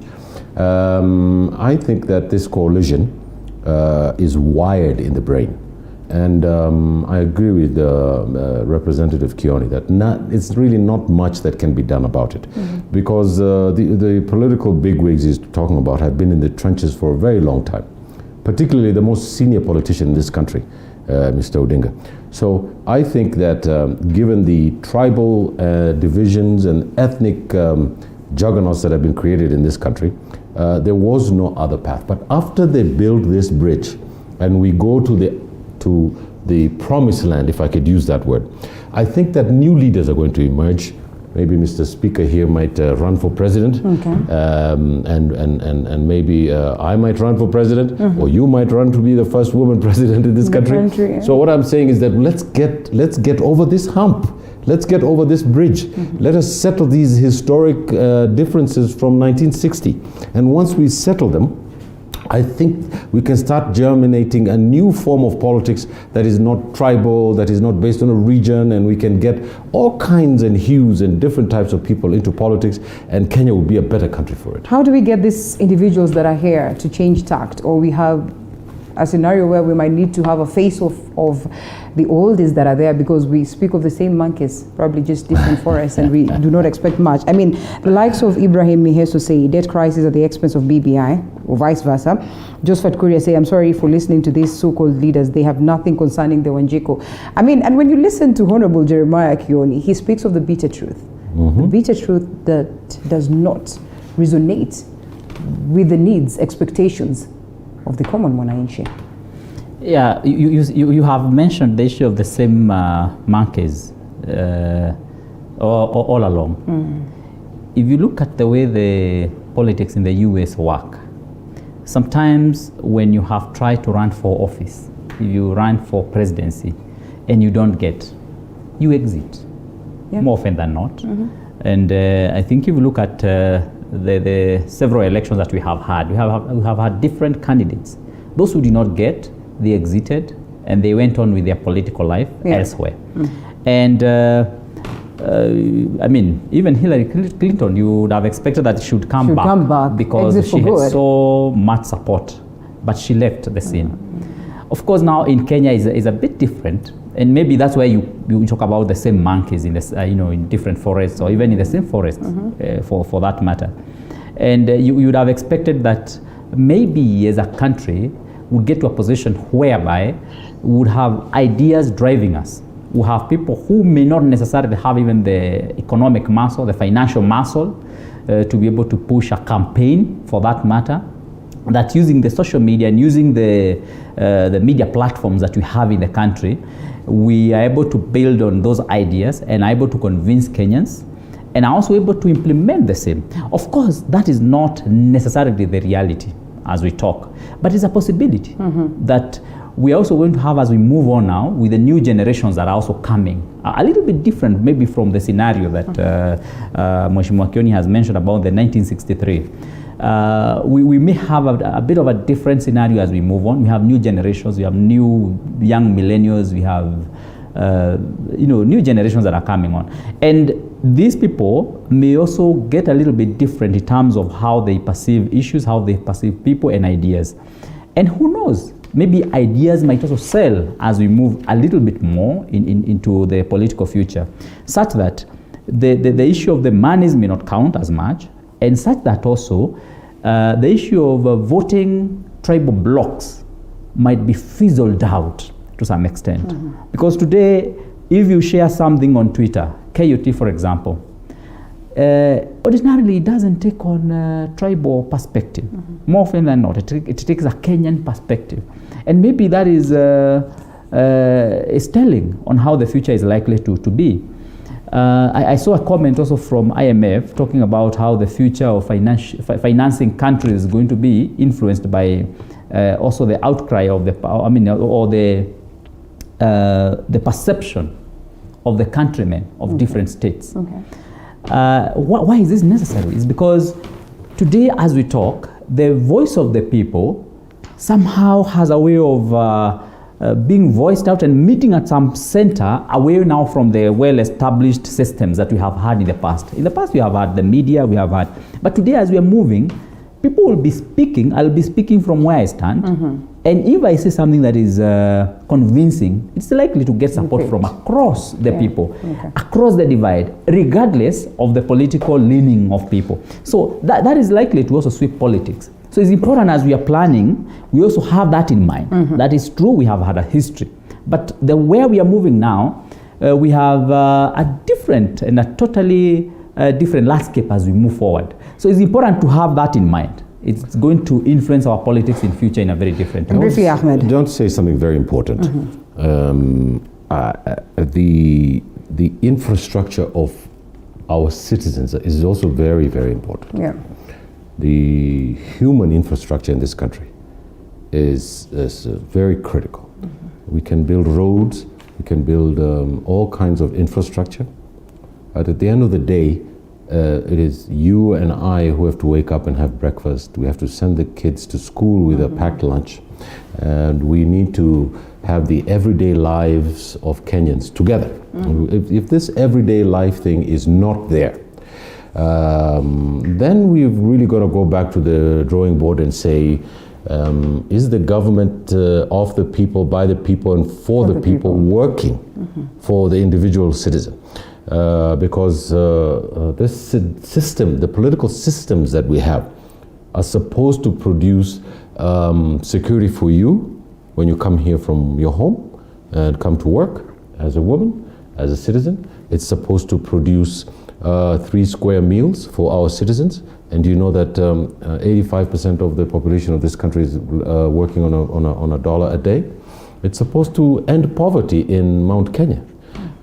Speaker 16: I think that this coalition is wired in the brain. And I agree with Representative Kioni that it's really not much that can be done about it. Because the political bigwigs he's talking about have been in the trenches for a very long time, particularly the most senior politician in this country, Mr. Odinga. So I think that given the tribal divisions and ethnic juggernauts that have been created in this country, there was no other path. But after they build this bridge and we go to the promised land, if I could use that word, I think that new leaders are going to emerge. Maybe Mr. Speaker here might run for president, and maybe I might run for president, or you might run to be the first woman president in this country. So what I'm saying is that let's get over this hump. Let's get over this bridge. Let us settle these historic differences from 1960. And once we settle them, I think we can start germinating a new form of politics that is not tribal, that is not based on a region, and we can get all kinds and hues and different types of people into politics, and Kenya will be a better country for it.
Speaker 2: How do we get these individuals that are here to change tact, or we have a scenario where we might need to have a face-off of the oldies that are there, because we speak of the same monkeys, probably just different forests, and we do not expect much. I mean, the likes of Ibrahim Miheso say debt crisis at the expense of BBI, or vice versa. Josephat Kuria say, I'm sorry for listening to these so-called leaders. They have nothing concerning the Wanjiko. I mean, and when you listen to Honorable Jeremiah Kioni, he speaks of the bitter truth. The bitter truth that does not resonate with the needs, expectations of the common mwananchi.
Speaker 17: Yeah, you have mentioned the issue of the same monkeys all along. If you look at the way the politics in the US work, sometimes when you have tried to run for office, if you run for presidency and you don't get, you exit, more often than not. And I think if you look at the several elections that we have had, we have had different candidates. Those who did not get, they exited and they went on with their political life elsewhere. And I mean, even Hillary Clinton, you would have expected that she should come back because she had so much support, but she left the scene. Of course, now in Kenya is a bit different, and maybe that's why you talk about the same monkeys in this, in different forests, or even in the same forest, for that matter. And you would have expected that maybe as a country would get to a position whereby we would have ideas driving us. We have people who may not necessarily have even the economic muscle, the financial muscle, to be able to push a campaign, for that matter, that using the social media and using the media platforms that we have in the country, we are able to build on those ideas and are able to convince Kenyans, and are also able to implement the same. Of course, that is not necessarily the reality as we talk, but it's a possibility that we are also going to have as we move on now with the new generations that are also coming. A little bit different maybe from the scenario that Mheshimiwa Kioni has mentioned about the 1963. We may have a bit of a different scenario as we move on. We have new generations, we have new young millennials, we have new generations that are coming on. And these people may also get a little bit different in terms of how they perceive issues, how they perceive people and ideas. And who knows, maybe ideas might also sell as we move a little bit more into the political future, such that the issue of the monies may not count as much, and such that also the issue of voting tribal blocks might be fizzled out to some extent. Because today, if you share something on Twitter, KUT for example, ordinarily it doesn't take on a tribal perspective. More often than not, it takes a Kenyan perspective. And maybe that is telling on how the future is likely to be. I saw a comment also from IMF talking about how the future of financing countries is going to be influenced by also the outcry of the perception of the countrymen of different states. Why is this necessary? It's because today as we talk, the voice of the people somehow has a way of being voiced out and meeting at some center away now from the well-established systems that we have had in the past. In the past we have had the media, but today as we are moving, people will be speaking, I'll be speaking from where I stand, and if I say something that is convincing, it's likely to get support from across the people, across the divide, regardless of the political leaning of people. So that is likely to also sweep politics. So it's important as we are planning, we also have that in mind. That is true, we have had a history. But where we are moving now, we have a different and a totally different landscape as we move forward. So it's important to have that in mind. It's going to influence our politics in future in a very different way.
Speaker 2: Briefly, Ahmed.
Speaker 16: Don't say something very important. The infrastructure of our citizens is also very, very important. The human infrastructure in this country is very critical. We can build roads, we can build all kinds of infrastructure, but at the end of the day, it is you and I who have to wake up and have breakfast. We have to send the kids to school with a packed lunch, and we need to have the everyday lives of Kenyans together. If this everyday life thing is not there, then we've really got to go back to the drawing board and say, Is the government of the people, by the people, and for the people working for the individual citizen? Because this system, the political systems that we have, are supposed to produce security for you when you come here from your home and come to work as a woman, as a citizen. It's supposed to produce 3 square meals for our citizens. And you know that 85% of the population of this country is working on $1 a day. It's supposed to end poverty in Mount Kenya.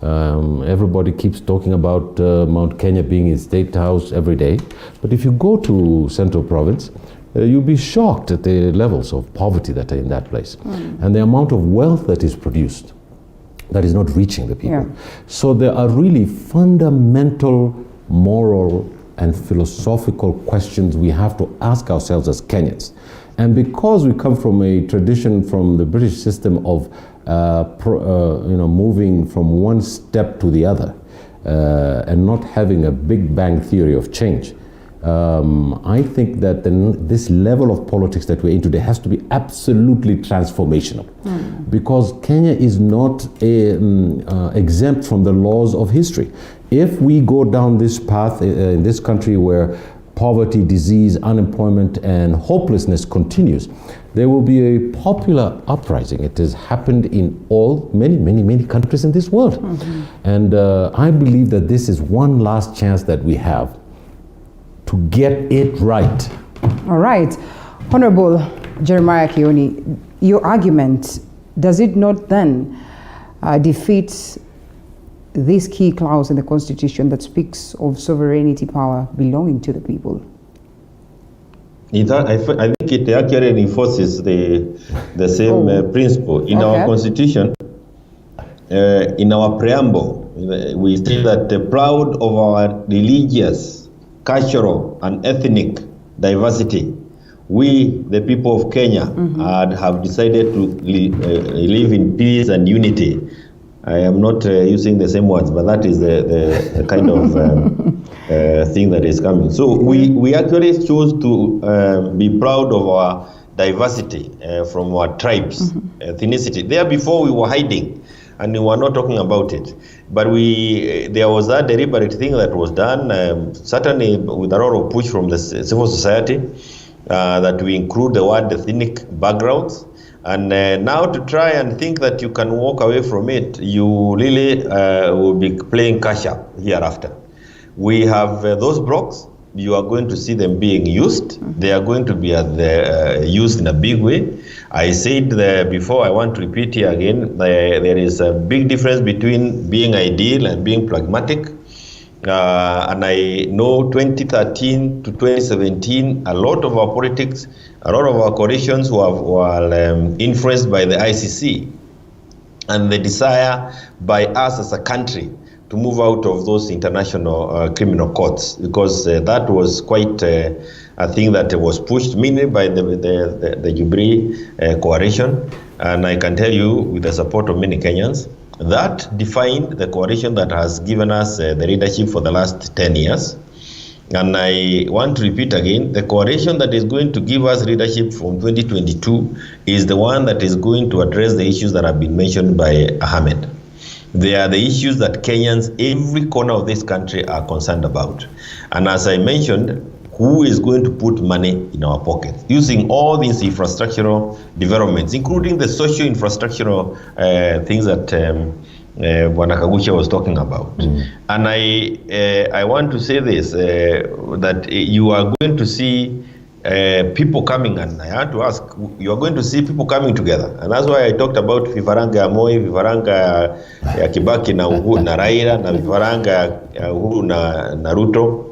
Speaker 16: Everybody keeps talking about Mount Kenya being in State House every day. But if you go to Central Province, you'll be shocked at the levels of poverty that are in that place. And the amount of wealth that is produced that is not reaching the people. So there are really fundamental moral and philosophical questions we have to ask ourselves as Kenyans. And because we come from a tradition from the British system of moving from one step to the other and not having a big bang theory of change, I think that this level of politics that we're in today has to be absolutely transformational, because Kenya is not exempt from the laws of history. If we go down this path in this country where poverty, disease, unemployment, and hopelessness continues, there will be a popular uprising. It has happened in many countries in this world. And I believe that this is one last chance that we have to get it right.
Speaker 2: All right. Honorable Jeremiah Kioni, your argument, does it not then defeat this key clause in the Constitution that speaks of sovereignty power belonging to the people?
Speaker 18: I think it actually reinforces the same principle. In our Constitution, in our preamble, we say that proud of our religious, cultural, and ethnic diversity, we, the people of Kenya, have decided to live in peace and unity. I am not using the same words, but that is the kind of thing that is coming. So we actually chose to be proud of our diversity from our tribes, ethnicity. There before we were hiding and we were not talking about it. But there was a deliberate thing that was done, certainly with a lot of push from the civil society, that we include the word ethnic backgrounds. And now to try and think that you can walk away from it, you really will be playing catch up hereafter. We have those blocks. You are going to see them being used. They are going to be used in a big way. I said before, I want to repeat here again, there is a big difference between being ideal and being pragmatic. And I know 2013 to 2017, a lot of our politics, a lot of our coalitions were influenced by the ICC and the desire by us as a country to move out of those international criminal courts, because that was quite a thing that was pushed mainly by the Jubilee coalition. And I can tell you, with the support of many Kenyans, that defined the coalition that has given us the leadership for the last 10 years. And I want to repeat again, the coalition that is going to give us leadership from 2022 is the one that is going to address the issues that have been mentioned by Ahmed. They are the issues that Kenyans, every corner of this country, are concerned about. And as I mentioned, who is going to put money in our pockets, using all these infrastructural developments, including the social infrastructural things that Bwana Kagucia was talking about. And I want to say this, that you are going to see people coming, and I had to ask, you are going to see people coming together. And that's why I talked about vifaranga ya Moi, vifaranga ya Kibaki na Uhuru na Raila, na vifaranga ya Uhuru na Ruto.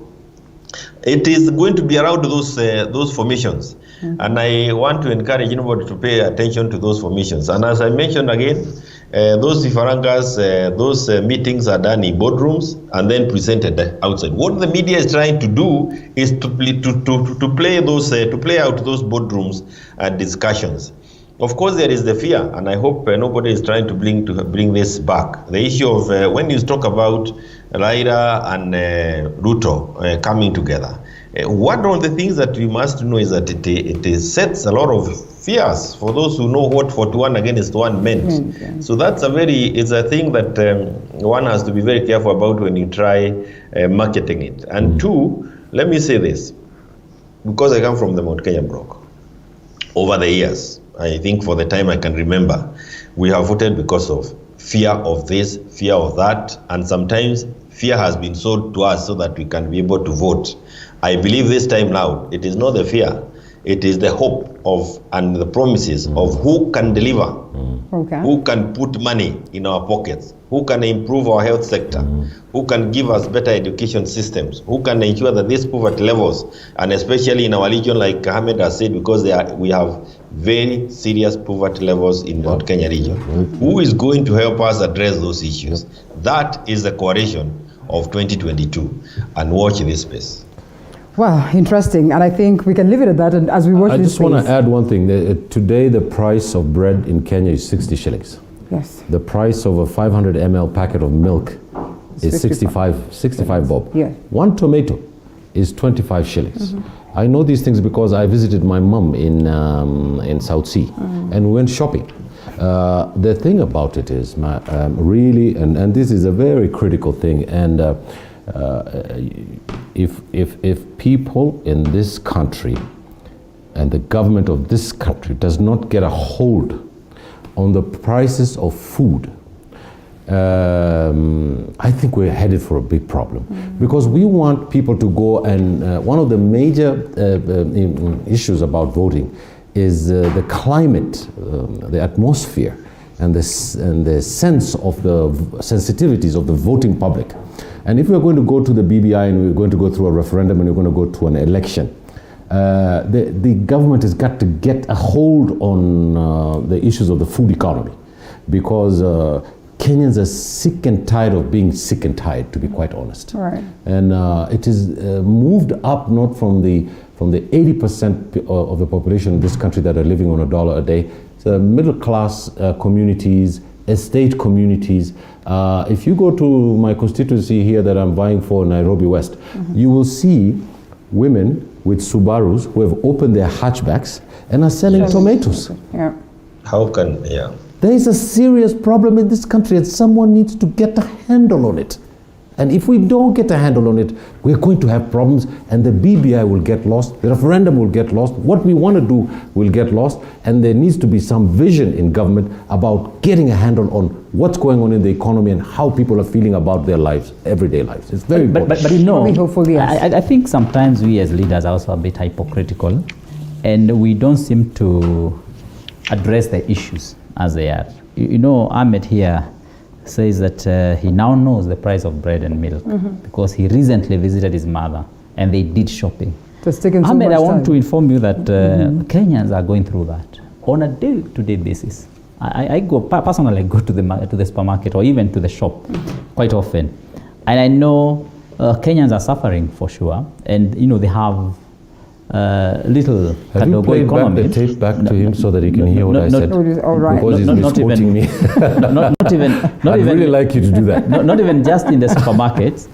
Speaker 18: It is going to be around those formations. And I want to encourage anybody to pay attention to those formations. And as I mentioned again, those vifarangas, those meetings are done in boardrooms and then presented outside. What the media is trying to do is to play out those boardrooms discussions. Of course, there is the fear, and I hope nobody is trying to bring this back. The issue of when you talk about Raila and Ruto coming together. One of the things that we must know is that it sets a lot of fears for those who know what 41 against 1 meant.
Speaker 2: Okay.
Speaker 18: So that's it's a thing that one has to be very careful about when you try marketing it. And two, let me say this, because I come from the Mount Kenya block, over the years, I think for the time I can remember, we have voted because of fear of this, fear of that, and sometimes fear has been sold to us so that we can be able to vote. I believe this time now, it is not the fear, it is the hope of and the promises of who can deliver, who can put money in our pockets, who can improve our health sector, who can give us better education systems, who can ensure that these poverty levels, and especially in our region, like Ahmed has said, because we have very serious poverty levels in the Mount Kenya region, who is going to help us address those issues? That is the coalition of 2022, and watch this space.
Speaker 2: Wow, interesting. And I think we can leave it at that. And as we watch
Speaker 16: I
Speaker 2: this
Speaker 16: just want to add one thing. Today, the price of bread in Kenya is 60 shillings.
Speaker 2: Yes.
Speaker 16: The price of a 500 ml packet of milk is 65 bob.
Speaker 2: Yeah.
Speaker 16: One tomato is 25 shillings. I know these things because I visited my mum in South Sea and we went shopping. The thing about it is, really, and this is a very critical thing, and if people in this country and the government of this country does not get a hold on the prices of food, I think we're headed for a big problem, because we want people to go and one of the major issues about voting is the climate, the atmosphere, and the sense of the sensitivities of the voting public. And if we're going to go to the BBI and we're going to go through a referendum and we're going to go to an election, the government has got to get a hold on the issues of the food economy, because Kenyans are sick and tired of being sick and tired, to be quite honest.
Speaker 2: Right.
Speaker 16: And it is moved up not from the 80% of the population in this country that are living on $1 a day. So middle class communities, estate communities. If you go to my constituency here that I'm vying for, Nairobi West, you will see women with Subarus who have opened their hatchbacks and are selling tomatoes.
Speaker 2: Yeah.
Speaker 18: How can,
Speaker 16: There is a serious problem in this country and someone needs to get a handle on it. And if we don't get a handle on it, we're going to have problems, and the BBI will get lost, the referendum will get lost, what we want to do will get lost, and there needs to be some vision in government about getting a handle on what's going on in the economy and how people are feeling about their lives, everyday lives. It's very important.
Speaker 17: But you know,
Speaker 2: hopefully, yes.
Speaker 17: I think sometimes we as leaders are also a bit hypocritical, and we don't seem to address the issues as they are. You know, Ahmed here says that he now knows the price of bread and milk because he recently visited his mother and they did shopping. Ahmed, I want to inform you that Kenyans are going through that on a day-to-day basis. I personally go to the supermarket or even to the shop quite often, and I know Kenyans are suffering for sure, and you know they have little
Speaker 16: Have you played back the tape back to him so that he can hear what I said?
Speaker 2: All right.
Speaker 16: Because he's misquoting me. I'd really like you to do that.
Speaker 17: Not even just in the supermarkets.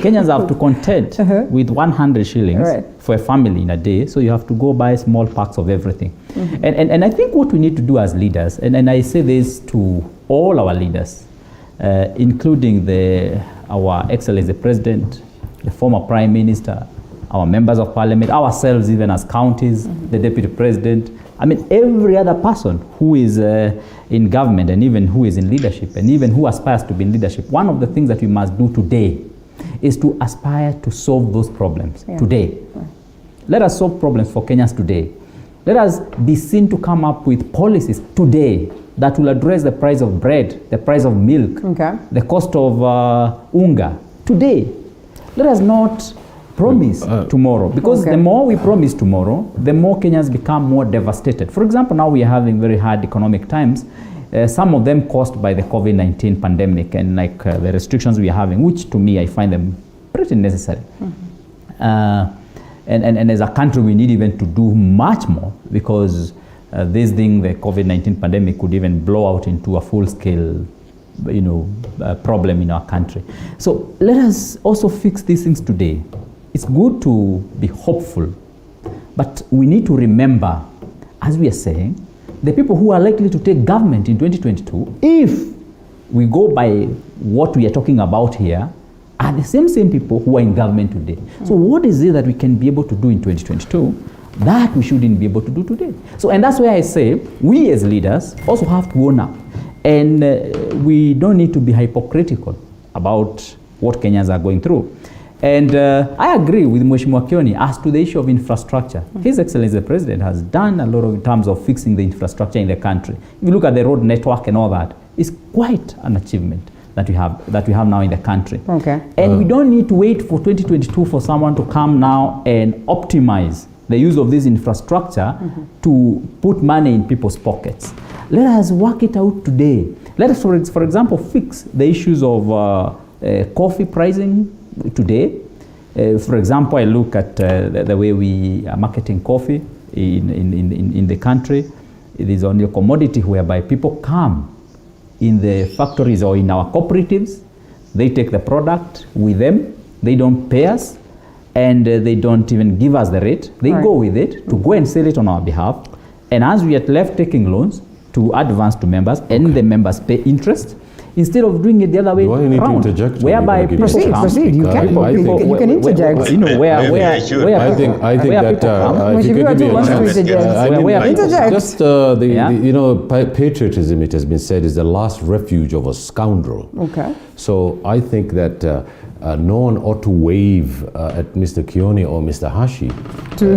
Speaker 17: Kenyans have to contend with 100 shillings for a family in a day, so you have to go buy small packs of everything. And I think what we need to do as leaders, and I say this to all our leaders, including our Excellency the President, the former Prime Minister, our members of parliament, ourselves even as counties, the deputy president, I mean every other person who is in government and even who is in leadership and even who aspires to be in leadership, one of the things that we must do today is to aspire to solve those problems today. Let us solve problems for Kenyans today. Let us be seen to come up with policies today that will address the price of bread, the price of milk, the cost of unga today. Let us not promise tomorrow, because the more we promise tomorrow, the more Kenyans become more devastated. For example, now we are having very hard economic times, some of them caused by the COVID-19 pandemic and like the restrictions we are having, which to me I find them pretty necessary. And as a country we need even to do much more, because this thing, the COVID-19 pandemic, could even blow out into a full-scale problem in our country. So let us also fix these things today. It's good to be hopeful, but we need to remember, as we are saying, the people who are likely to take government in 2022, if we go by what we are talking about here, are the same people who are in government today. So what is it that we can be able to do in 2022 that we shouldn't be able to do today? So, and that's why I say we as leaders also have to own up, and we don't need to be hypocritical about what Kenyans are going through. And I agree with Mheshimiwa Kioni as to the issue of infrastructure. His Excellency the President has done a lot in terms of fixing the infrastructure in the country. If you look at the road network and all that, it's quite an achievement that we have now in the country.
Speaker 2: Okay.
Speaker 17: And we don't need to wait for 2022 for someone to come now and optimize the use of this infrastructure to put money in people's pockets. Let us work it out today. Let us, for example, fix the issues of coffee pricing today. For example, I look at the way we are marketing coffee in the country. It is only a commodity whereby people come in the factories or in our cooperatives, they take the product with them, they don't pay us, and they don't even give us the rate. They go with it to go and sell it on our behalf. And as we are left taking loans to advance to members, and the members pay interest, instead of doing it the other way
Speaker 16: Do I need
Speaker 17: around,
Speaker 16: to interject?
Speaker 17: whereby people come.
Speaker 2: Proceed. You can interject.
Speaker 17: You know, where
Speaker 16: I think that if you could give me patriotism, it has been said, is the last refuge of a scoundrel.
Speaker 2: Okay.
Speaker 16: So I think that no one ought to wave at Mr. Kioni or Mr. Hashi,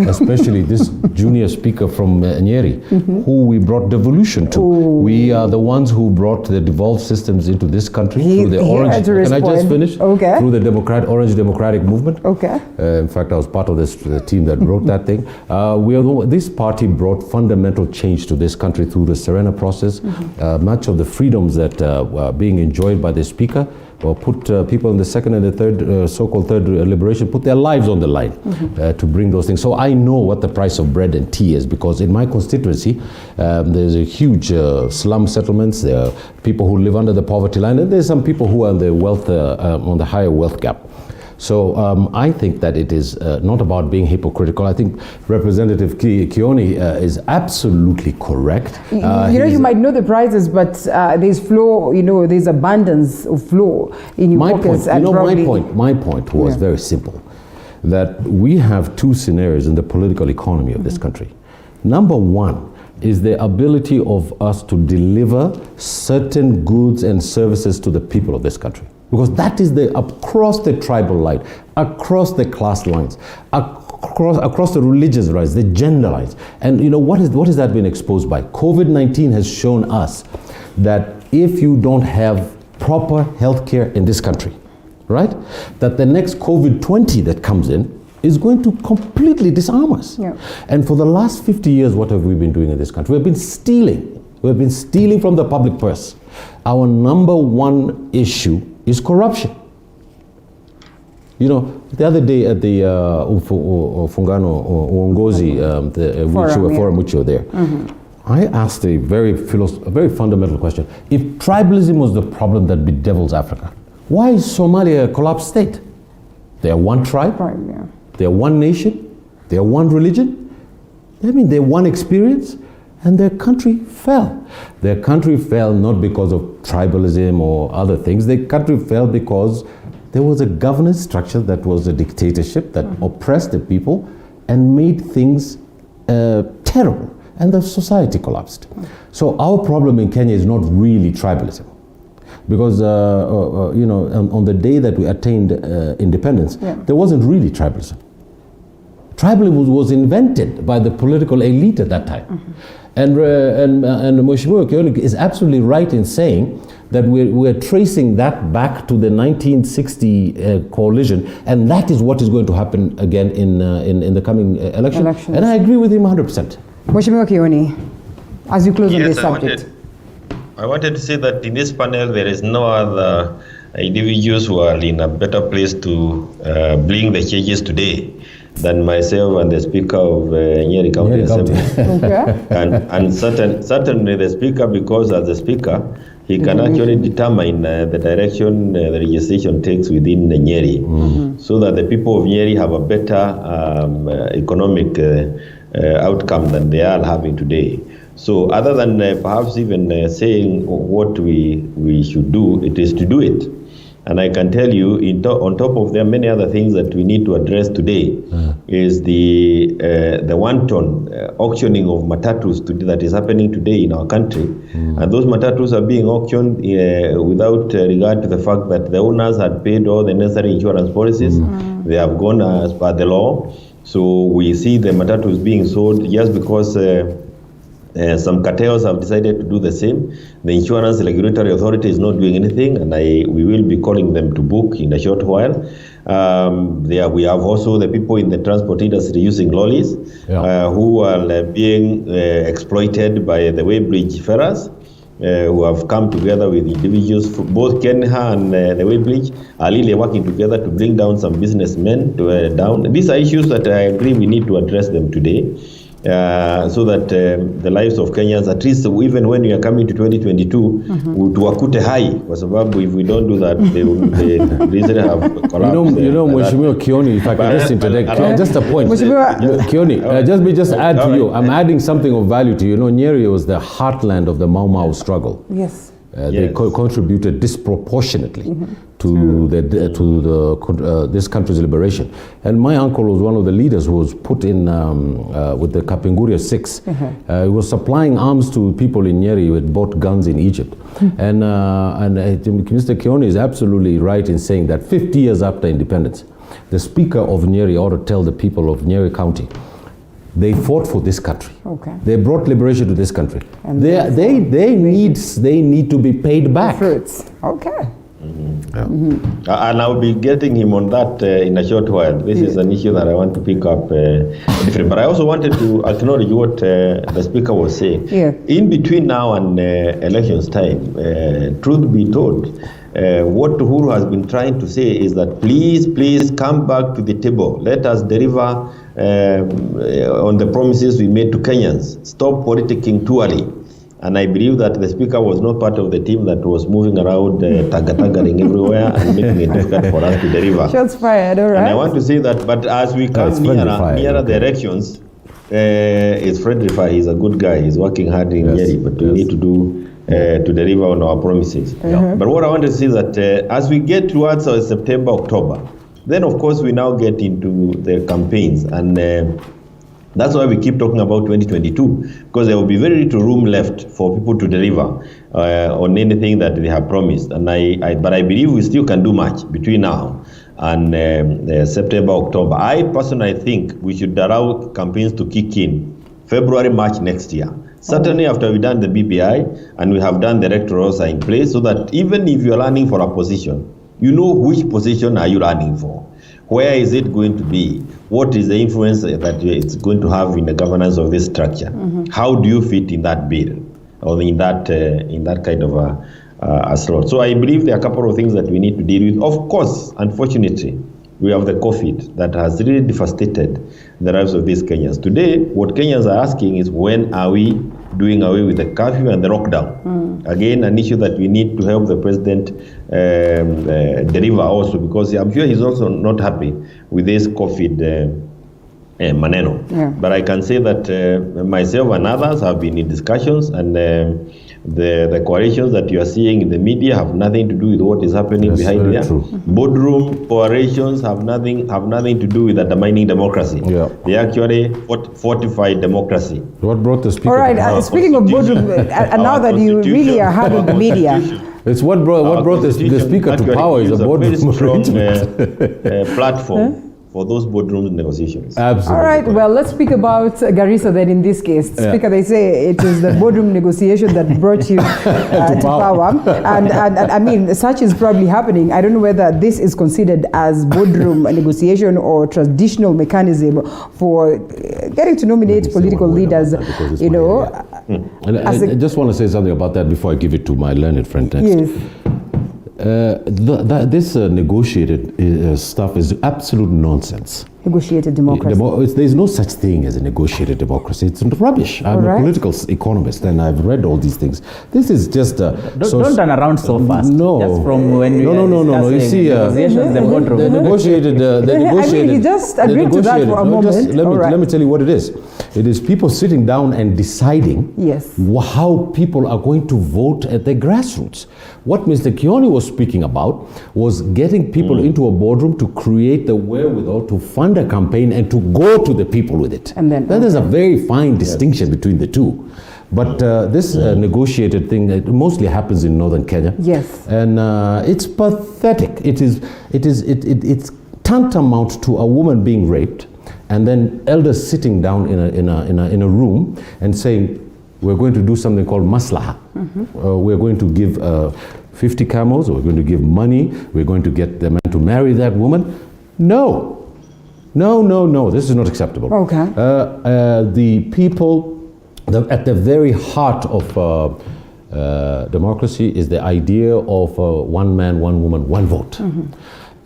Speaker 16: especially this junior speaker from Nyeri, who we brought devolution to. We are the ones who brought the devolved systems into this country through the orange. Can I just finish?
Speaker 2: Okay.
Speaker 16: Through the Orange Democratic Movement.
Speaker 2: Okay.
Speaker 16: In fact, I was part of the team that wrote that thing. This party brought fundamental change to this country through the Serena process. Much of the freedoms that were being enjoyed by the speaker put people in the second and the third, so-called third liberation, put their lives on the line to bring those things. So I know what the price of bread and tea is, because in my constituency, there's a huge slum settlements. There are people who live under the poverty line, and there's some people who are on the wealth, on the higher wealth gap. So I think that it is not about being hypocritical. I think Representative Kioni is absolutely correct.
Speaker 2: You might know the prices, but there's flow, there's abundance of flow in your pockets.
Speaker 16: My point was very simple, that we have two scenarios in the political economy of this country. Number one is the ability of us to deliver certain goods and services to the people of this country. Because that is across the tribal line, across the class lines, across the religious lines, the gender lines. And what has that been exposed by? COVID-19 has shown us that if you don't have proper healthcare in this country, right, that the next COVID-20 that comes in is going to completely disarm us. Yeah. And for the last 50 years, what have we been doing in this country? We've been stealing. We've been stealing from the public purse. Our number one issue is corruption. The other day at the Fungano Uongozi forum which you were there, I asked a very fundamental question. If tribalism was the problem that bedevils Africa, why is Somalia a collapsed state? They are one tribe, they are one nation, they are one religion, they're one experience, and their country fell. Their country fell not because of tribalism or other things. Their country fell because there was a governance structure that was a dictatorship that oppressed the people and made things terrible, and the society collapsed. So our problem in Kenya is not really tribalism, because on the day that we attained independence, there wasn't really tribalism. Tribalism was invented by the political elite at that time. And Mheshimiwa Kioni is absolutely right in saying that we're tracing that back to the 1960 coalition, and that is what is going to happen again in the coming election. And I agree with him 100%.
Speaker 2: Mheshimiwa Kioni, as you close on this subject.
Speaker 18: I wanted to say that in this panel there is no other individuals who are in a better place to bring the changes today than myself and the Speaker of Nyeri County Assembly. And certainly the Speaker, because as the Speaker, he can actually determine the direction the legislation takes within Nyeri, so that the people of Nyeri have a better economic outcome than they are having today. So other than perhaps even saying what we should do, it is to do it. And I can tell you, on top of there are many other things that we need to address today, is the wanton auctioning of matatus that is happening today in our country. And those matatus are being auctioned without regard to the fact that the owners had paid all the necessary insurance policies. They have gone as per the law. So we see the matatus being sold just because some cartels have decided to do the same. The Insurance Regulatory Authority is not doing anything, and we will be calling them to book in a short while. We have also the people in the transport industry using lorries who are being exploited by the weighbridge farers, who have come together with individuals. Both Kenya and the weighbridge are really working together to bring down some businessmen down. These are issues that I agree we need to address them today. So that the lives of Kenyans, at least even when we are coming to 2022, tuwakute hai, kwa sababu if we don't do that, they easily have collapsed.
Speaker 16: You know, Mheshimiwa Kioni, if I can just interject, just a point. Kioni, just add to you. I'm adding something of value to you. You know, Nyeri was the heartland of the Mau Mau struggle.
Speaker 2: Yes.
Speaker 16: They contributed disproportionately to this country's liberation. And my uncle was one of the leaders who was put in with the Kapenguria 6. He was supplying arms to people in Nyeri who had bought guns in Egypt. And Mr. Kioni is absolutely right in saying that 50 years after independence, the Speaker of Nyeri ought to tell the people of Nyeri County, they fought for this country. They brought liberation to this country. And they need to be paid back.
Speaker 2: Fruits. Okay.
Speaker 18: And I'll be getting him on that in a short while. This is an issue that I want to pick up different. But I also wanted to acknowledge what the speaker was saying. In between now and elections time, truth be told, what Uhuru has been trying to say is that please come back to the table. Let us deliver on the promises we made to Kenyans. Stop politicking too early. And I believe that the speaker was not part of the team that was moving around tagaring everywhere and making it difficult for us to deliver.
Speaker 2: Shots fired, all right.
Speaker 18: And I want to say that, but as we come nearer the elections, it's Frederick Fire. He's a good guy. He's working hard in Nyeri, but we need to do to deliver on our promises. But what I want to say is that as we get towards September, October, then of course we now get into the campaigns, and that's why we keep talking about 2022, because there will be very little room left for people to deliver on anything that they have promised. And but I believe we still can do much between now and September, October. I personally think we should allow campaigns to kick in February, March next year. Certainly after we've done the BBI and we have done the electorals are in place, so that even if you're running for a position, you know which position are you running for. Where is it going to be? What is the influence that it's going to have in the governance of this structure? How do you fit in that bill or in that kind of a slot? So I believe there are a couple of things that we need to deal with. Of course, unfortunately, we have the COVID that has really devastated the lives of these Kenyans. Today, what Kenyans are asking is, when are we doing away with the curfew and the lockdown? Again, an issue that we need to help the president deliver also, because I'm sure he's also not happy with this COVID maneno. But I can say that myself and others have been in discussions, and the coalitions that you are seeing in the media have nothing to do with what is happening behind there. Boardroom coalitions have nothing to do with undermining democracy. They actually fortified democracy.
Speaker 16: What brought the speaker?
Speaker 2: All right. Speaking of boardroom, and now that you really are having the media,
Speaker 16: it's what brought the speaker to power is a boardroom
Speaker 18: platform for those boardroom negotiations.
Speaker 16: Absolutely.
Speaker 2: All right, well, let's speak about Garissa then in this case. Speaker, they say it is the boardroom negotiation that brought you to power. And I mean, such is probably happening. I don't know whether this is considered as boardroom negotiation or traditional mechanism for getting to nominate political leaders, you know.
Speaker 16: And I just want to say something about that before I give it to my learned friend next. This negotiated stuff is absolute nonsense.
Speaker 2: Negotiated democracy.
Speaker 16: There's no such thing as a negotiated democracy. It's rubbish. I'm a political economist and I've read all these things. This is just
Speaker 17: don't turn around so fast.
Speaker 16: No.
Speaker 17: Just from when we
Speaker 16: no. You see, the negotiated.
Speaker 2: I mean, he just agreed to that for a moment.
Speaker 16: Let me tell you what it is. It is people sitting down and deciding how people are going to vote at the grassroots. What Mr. Kioni was speaking about was getting people into a boardroom to create the wherewithal to fund a campaign and to go to the people with it. And then there's a very fine distinction between the two. But this negotiated thing, it mostly happens in northern Kenya.
Speaker 2: Yes.
Speaker 16: And it's pathetic. It's tantamount to a woman being raped and then elders sitting down in a room and saying, we're going to do something called maslaha. We're going to give 50 camels, or we're going to give money, we're going to get the man to marry that woman. No, this is not acceptable.
Speaker 2: Okay.
Speaker 16: The people, at the very heart of democracy is the idea of one man, one woman, one vote.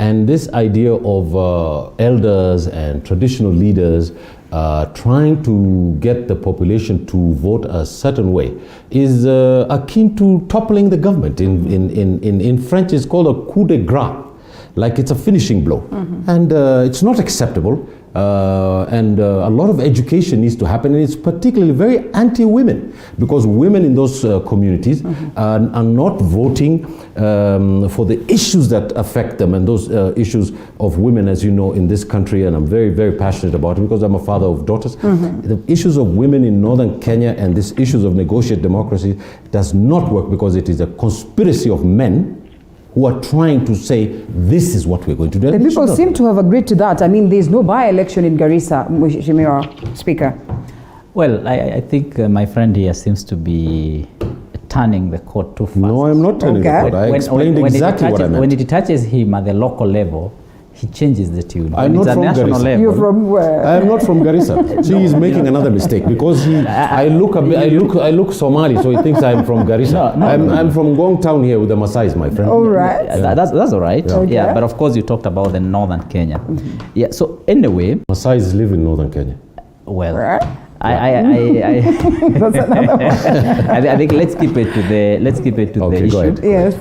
Speaker 16: And this idea of elders and traditional leaders trying to get the population to vote a certain way is akin to toppling the government. In French, it's called a coup de grace, like it's a finishing blow. And it's not acceptable. And a lot of education needs to happen, and it's particularly very anti-women, because women in those communities are not voting for the issues that affect them, and those issues of women, as you know, in this country, and I'm very, very passionate about it because I'm a father of daughters. The issues of women in northern Kenya and these issues of negotiated democracy does not work, because it is a conspiracy of men who are trying to say, this is what we're going to do.
Speaker 2: The people seem to have agreed to that. I mean, there's no by-election in Garissa, Mheshimiwa Speaker.
Speaker 17: Well, I think my friend here seems to be turning the court too fast.
Speaker 16: No, I'm not turning the court. I explained exactly what I meant.
Speaker 17: When it touches him at the local level, he changes the tune.
Speaker 16: I'm not from Garissa.
Speaker 17: Level,
Speaker 2: you're from where?
Speaker 16: I'm not from Garissa. He is making another mistake, because I look Somali, so he thinks I'm from Garissa. I'm from Gong Town here with the Maasais, my friend.
Speaker 2: All right.
Speaker 17: That's all right.
Speaker 16: Yeah.
Speaker 17: Okay. Yeah, but of course you talked about the northern Kenya. Yeah. So anyway,
Speaker 16: Maasais live in northern Kenya.
Speaker 17: Well.
Speaker 2: Right.
Speaker 17: That's another one. I think let's keep it to the issue.
Speaker 16: Go ahead.
Speaker 2: Yes.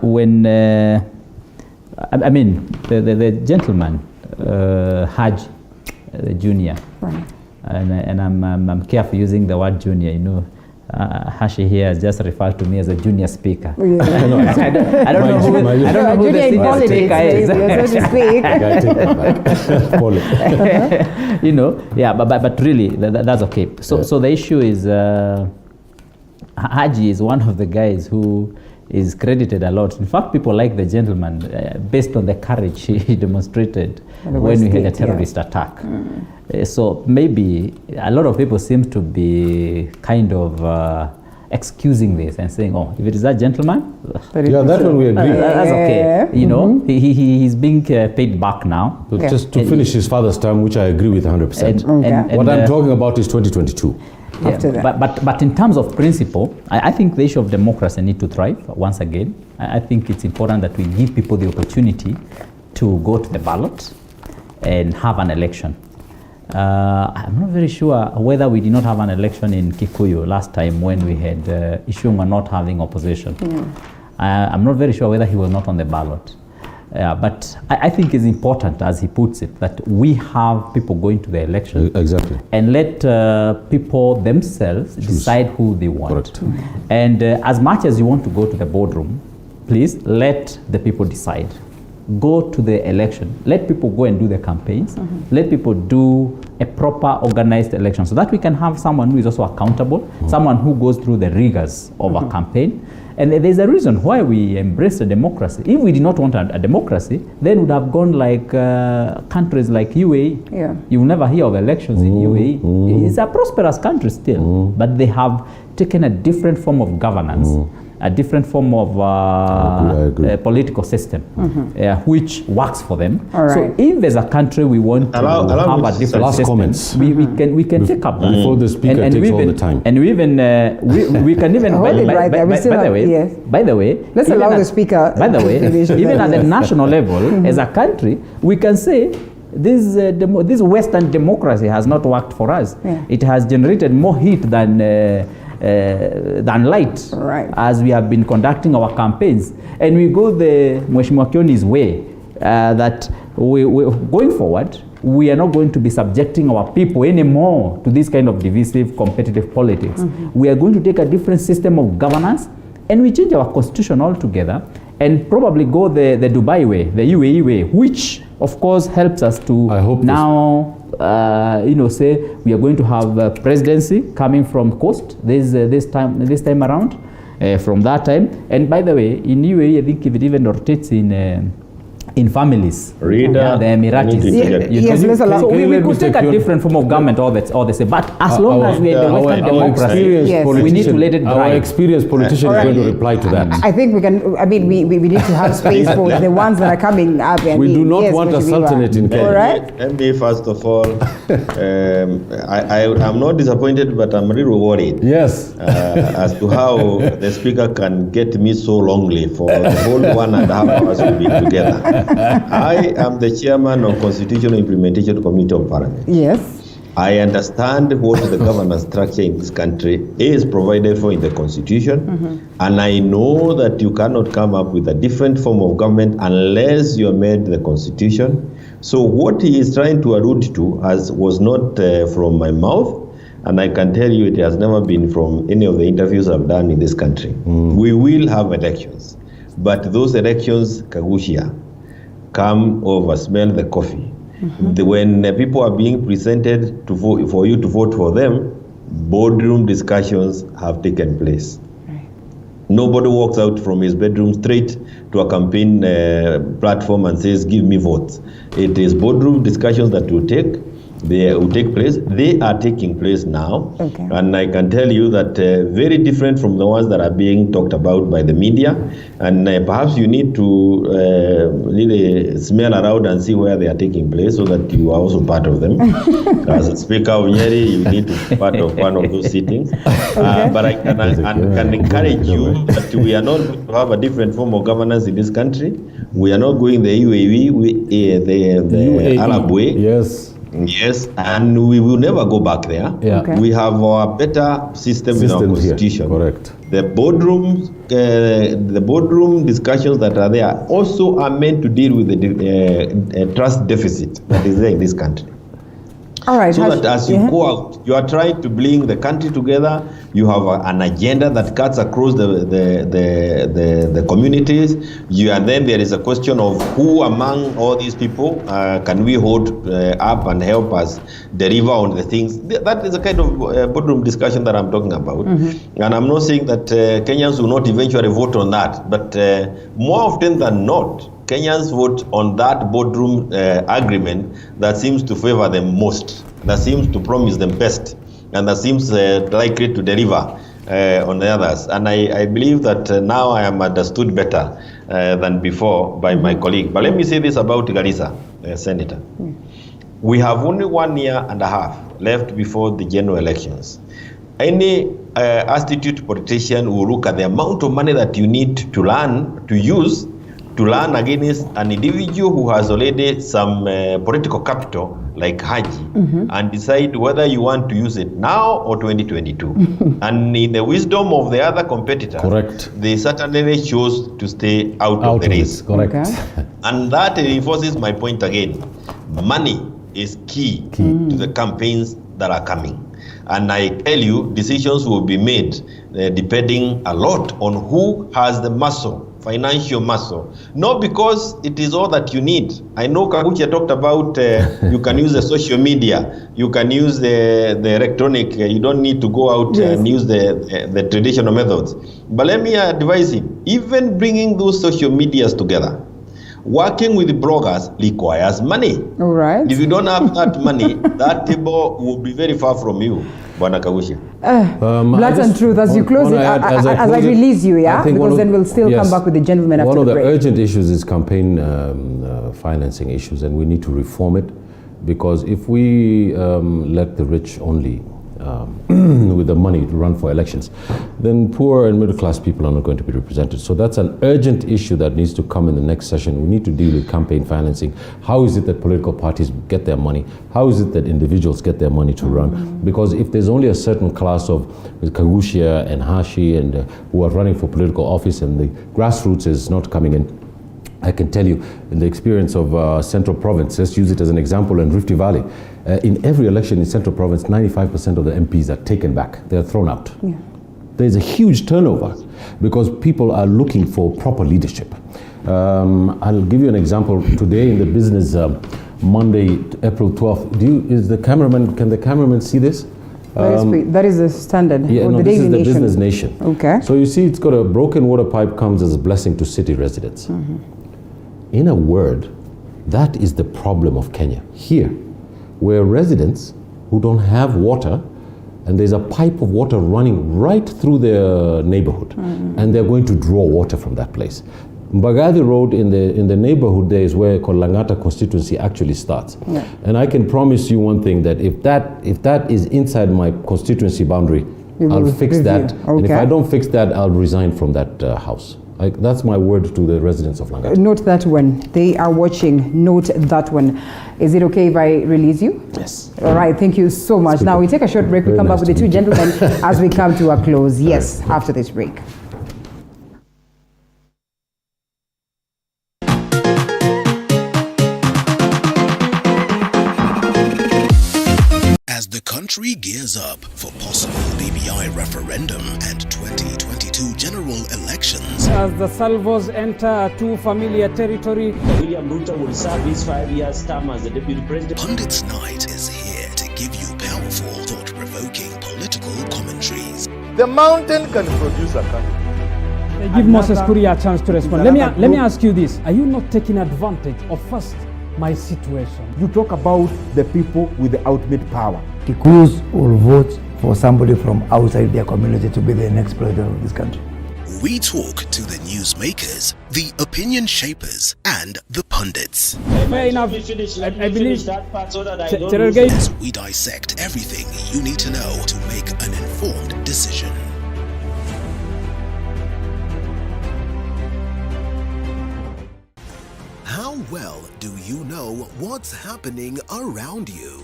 Speaker 17: When I mean the gentleman Haji, the junior,
Speaker 2: right.
Speaker 17: And I'm careful using the word junior. You know, Hashi here has just referred to me as a junior speaker.
Speaker 2: Yeah.
Speaker 17: I don't know who the senior speaker is. You know, yeah, but really that's okay. So the issue is Haji is one of the guys who is credited a lot. In fact, people like the gentleman based on the courage he demonstrated when we had a terrorist attack. So maybe a lot of people seem to be kind of excusing this and saying, oh, if it is that gentleman,
Speaker 16: that one we agree.
Speaker 17: That's okay. You know, he's being paid back now.
Speaker 16: But just to finish his father's term, which I agree with 100%. What I'm talking about is 2022.
Speaker 17: Yeah, but in terms of principle, I think the issue of democracy need to thrive once again. I think it's important that we give people the opportunity to go to the ballot and have an election. I'm not very sure whether we did not have an election in Kikuyu last time when we had Ishunga not having opposition. I'm not very sure whether he was not on the ballot. But I think it's important, as he puts it, that we have people going to the election.
Speaker 16: Exactly.
Speaker 17: And let people themselves decide who they want.
Speaker 16: Correct.
Speaker 17: And as much as you want to go to the boardroom, please let the people decide. Go to the election. Let people go and do the campaigns. Let people do a proper organized election so that we can have someone who is also accountable, someone who goes through the rigors of a campaign. And there's a reason why we embrace a democracy. If we did not want a democracy, then would have gone like countries like UAE.
Speaker 2: Yeah.
Speaker 17: You will never hear of elections in UAE. It's a prosperous country still, but they have taken a different form of governance. a different form of political system which works for them. So if as a country we want to have a different system, we can take up that.
Speaker 16: Before the speaker takes all the time.
Speaker 17: And we even we can even by the way,
Speaker 2: let's allow the speaker.
Speaker 17: By the way, even at the national level, as a country, we can say this Western democracy has not worked for us. It has generated more heat than light, as we have been conducting our campaigns. And we go the Mheshimiwa Kioni's way, that we going forward, we are not going to be subjecting our people anymore to this kind of divisive competitive politics. We are going to take a different system of governance, and we change our constitution altogether, and probably go the Dubai way, the UAE way, which of course helps us to now say we are going to have a presidency coming from coast this time around, from that time. And by the way, in UAE, I think it even rotates in families. The Emiratis. So we could take a different form of government, or they say, but as long as we are in the Western democracy, we need to let it drive.
Speaker 16: Our experienced politician is going to reply to that.
Speaker 2: I think we can, we need to have space for the ones that are coming up. And
Speaker 16: we do not want a sultanate in Kenya.
Speaker 2: All right.
Speaker 18: Let me first of all, I'm not disappointed, but I'm really worried.
Speaker 16: Yes.
Speaker 18: As to how the speaker can get me so longly for the whole 1.5 hours we'll be together. I am the chairman of Constitutional Implementation Committee of Parliament.
Speaker 2: Yes.
Speaker 18: I understand what the governance structure in this country is provided for in the Constitution, and I know that you cannot come up with a different form of government unless you amend the Constitution. So what he is trying to allude to was not from my mouth, and I can tell you it has never been from any of the interviews I've done in this country. We will have elections, but those elections, Kagucia, come over, smell the coffee. When people are being presented to vote, for you to vote for them, boardroom discussions have taken place. Nobody walks out from his bedroom straight to a campaign platform and says, give me votes. It is boardroom discussions that will take place. They are taking place now. And I can tell you that very different from the ones that are being talked about by the media. And perhaps you need to really smell around and see where they are taking place so that you are also part of them. As a Speaker of Nyeri, you need to be part of one of those sittings. But I can encourage you that we are not going to have a different form of governance in this country. We are not going the UAE, the Arab way. Yes, and we will never go back there. We have a better system in our Constitution.
Speaker 16: Correct.
Speaker 18: The boardroom discussions that are there also are meant to deal with the trust deficit that is there in this country.
Speaker 2: All right.
Speaker 18: So that as you go out, you are trying to bring the country together. You have an agenda that cuts across the communities. And then there is a question of who among all these people can we hold up and help us deliver on the things. That is a kind of boardroom discussion that I'm talking about. And I'm not saying that Kenyans will not eventually vote on that, but more often than not, Kenyans vote on that boardroom agreement that seems to favor them most, that seems to promise them best, and that seems likely to deliver on the others. And I believe that now I am understood better than before by my colleague. But let me say this about Garissa, Senator. We have only 1.5 years left before the general elections. Any astute politician will look at the amount of money that you need to use to learn against an individual who has already some political capital like Haji and decide whether you want to use it now or 2022. And in the wisdom of the other competitors, they certainly chose to stay out of the race. And that reinforces my point again. Money is key to the campaigns that are coming. And I tell you, decisions will be made depending a lot on who has the muscle, financial muscle. Not because it is all that you need. I know Kagucia talked about you can use the social media, you can use the electronic, you don't need to go out and use the traditional methods. But let me advise him, even bringing those social medias together Working with bloggers requires money.
Speaker 2: All right.
Speaker 18: If you don't have that money, that table will be very far from you, Bwana Kagucia.
Speaker 2: Blood and truth, as you close it, as I release you, yeah? Because then we'll still come back with the gentleman after the break.
Speaker 16: One of the urgent issues is campaign financing issues, and we need to reform it, because if we let the rich only with the money to run for elections, then poor and middle class people are not going to be represented. So that's an urgent issue that needs to come in the next session. We need to deal with campaign financing. How is it that political parties get their money? How is it that individuals get their money to run? Because if there's only a certain class of Kagucia and Hashi and who are running for political office, and the grassroots is not coming in, I can tell you, in the experience of Central Province, let's use it as an example, in Rift Valley, in every election in Central Province, 95% of the MPs are taken back. They're thrown out. Yeah. There's a huge turnover because people are looking for proper leadership. I'll give you an example. Today in the business, Monday, April 12th, can the cameraman see this?
Speaker 2: That is the standard.
Speaker 16: Yeah, no, this is the Business Nation.
Speaker 2: Okay.
Speaker 16: So you see, it's got a broken water pipe comes as a blessing to city residents. In a word, that is the problem of Kenya. Here, where residents who don't have water, and there's a pipe of water running right through their neighborhood, and they're going to draw water from that place. Mbagathi Road in the neighborhood there is where Kolangata constituency actually starts. Yeah. And I can promise you one thing, that if that is inside my constituency boundary, I'll fix that. Okay. And if I don't fix that, I'll resign from that house. That's my word to the residents of Langata.
Speaker 2: Note that one. They are watching. Note that one. Is it okay if I release you?
Speaker 16: Yes.
Speaker 2: All right. Thank you so much. Now we take a short break. We come back with the two gentlemen as we come to a close. Yes, after this break.
Speaker 1: As the country gears up for possible BBI referendum and 2022 general elections,
Speaker 19: as the salvos enter too familiar territory,
Speaker 20: William Ruto will serve his 5-year term as the deputy president.
Speaker 1: Pundits Night is here to give you powerful, thought-provoking political commentaries.
Speaker 15: The mountain can produce a country.
Speaker 19: Give Moses Kuria a chance to respond. Let me ask you this. Are you not taking advantage of first my situation?
Speaker 22: You talk about the people with the ultimate power. Kikuyus will vote for somebody from outside their community to be the next president of this country.
Speaker 1: We talk to the newsmakers, the opinion shapers, and the pundits.
Speaker 19: Fair enough. I believe
Speaker 20: that part so that I
Speaker 1: as we dissect everything you need to know to make an informed decision. How well do you know what's happening around you?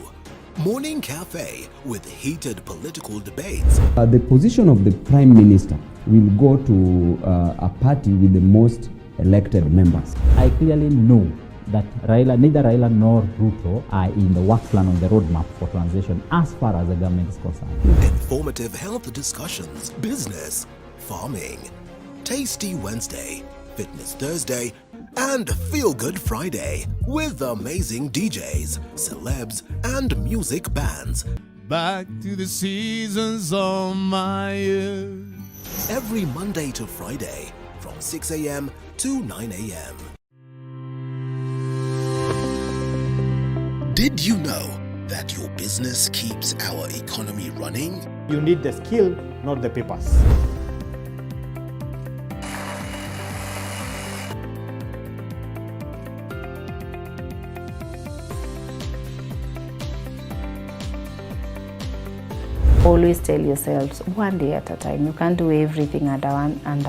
Speaker 1: Morning Cafe with heated political debates.
Speaker 23: The position of the Prime Minister will go to a party with the most elected members.
Speaker 17: I clearly know that neither Raila nor Ruto are in the work plan on the roadmap for transition as far as the government is concerned.
Speaker 1: Informative health discussions, business, farming, Tasty Wednesday, Fitness Thursday, and Feel Good Friday with amazing DJs, celebs, and music bands.
Speaker 24: Back to the seasons of my years.
Speaker 1: Every Monday to Friday from 6 a.m. to 9 a.m. Did you know that your business keeps our economy running?
Speaker 15: You need the skill, not the papers.
Speaker 25: Always tell yourselves, one day at a time. You can't do everything under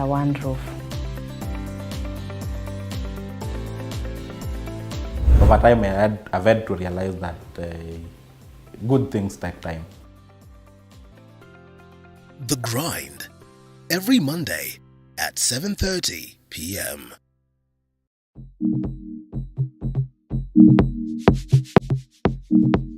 Speaker 25: one roof.
Speaker 21: Over time, I've had to realize that good things take time.
Speaker 1: The Grind, every Monday at 7:30 p.m.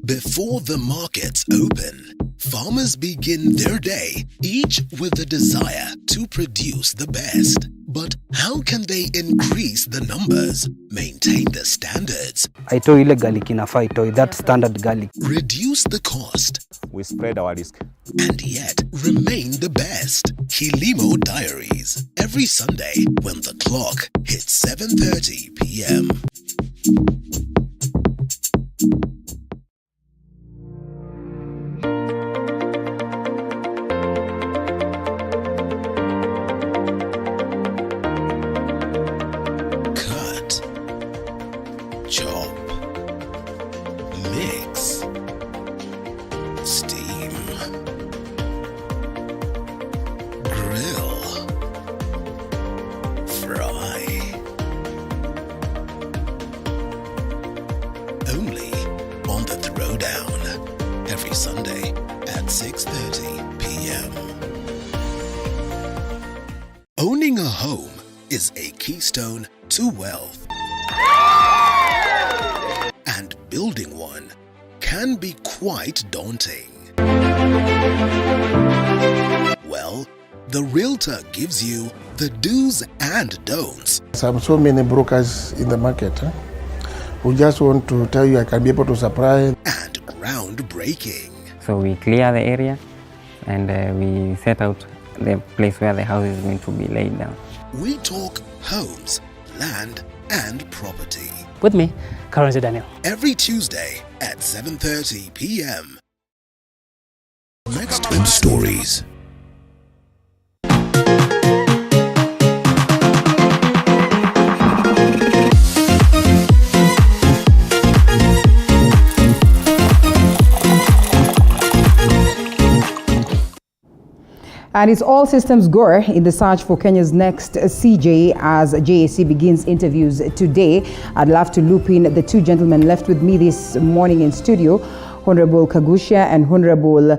Speaker 1: Before the markets open, farmers begin their day, each with a desire to produce the best. But how can they increase the numbers, maintain the standards,
Speaker 3: Aitoi ile garlic inafaa itoi, that standard garlic.
Speaker 1: reduce the cost,
Speaker 6: we spread our risk.
Speaker 1: And yet remain the best. Kilimo Diaries, every Sunday when the clock hits 7:30 p.m. Cut, chop, mix, steam, grill, fry. Only on the Throwdown, every Sunday at 6:30 p.m. Owning a home is a keystone to wealth. And building one can be quite daunting. Well, the Realtor gives you the do's and don'ts.
Speaker 15: There are so many brokers in the market who just want to tell you I can be able to supply.
Speaker 1: And groundbreaking.
Speaker 4: So we clear the area and we set out the place where the house is going to be laid down.
Speaker 1: We talk homes, land, and property.
Speaker 5: With me, Kagucia Daniel.
Speaker 1: Every Tuesday at 7:30 p.m. Next Home Stories.
Speaker 2: And it's all systems go in the search for Kenya's next CJ as JSC begins interviews today. I'd love to loop in the two gentlemen left with me this morning in studio, Honorable Kagucia and Honorable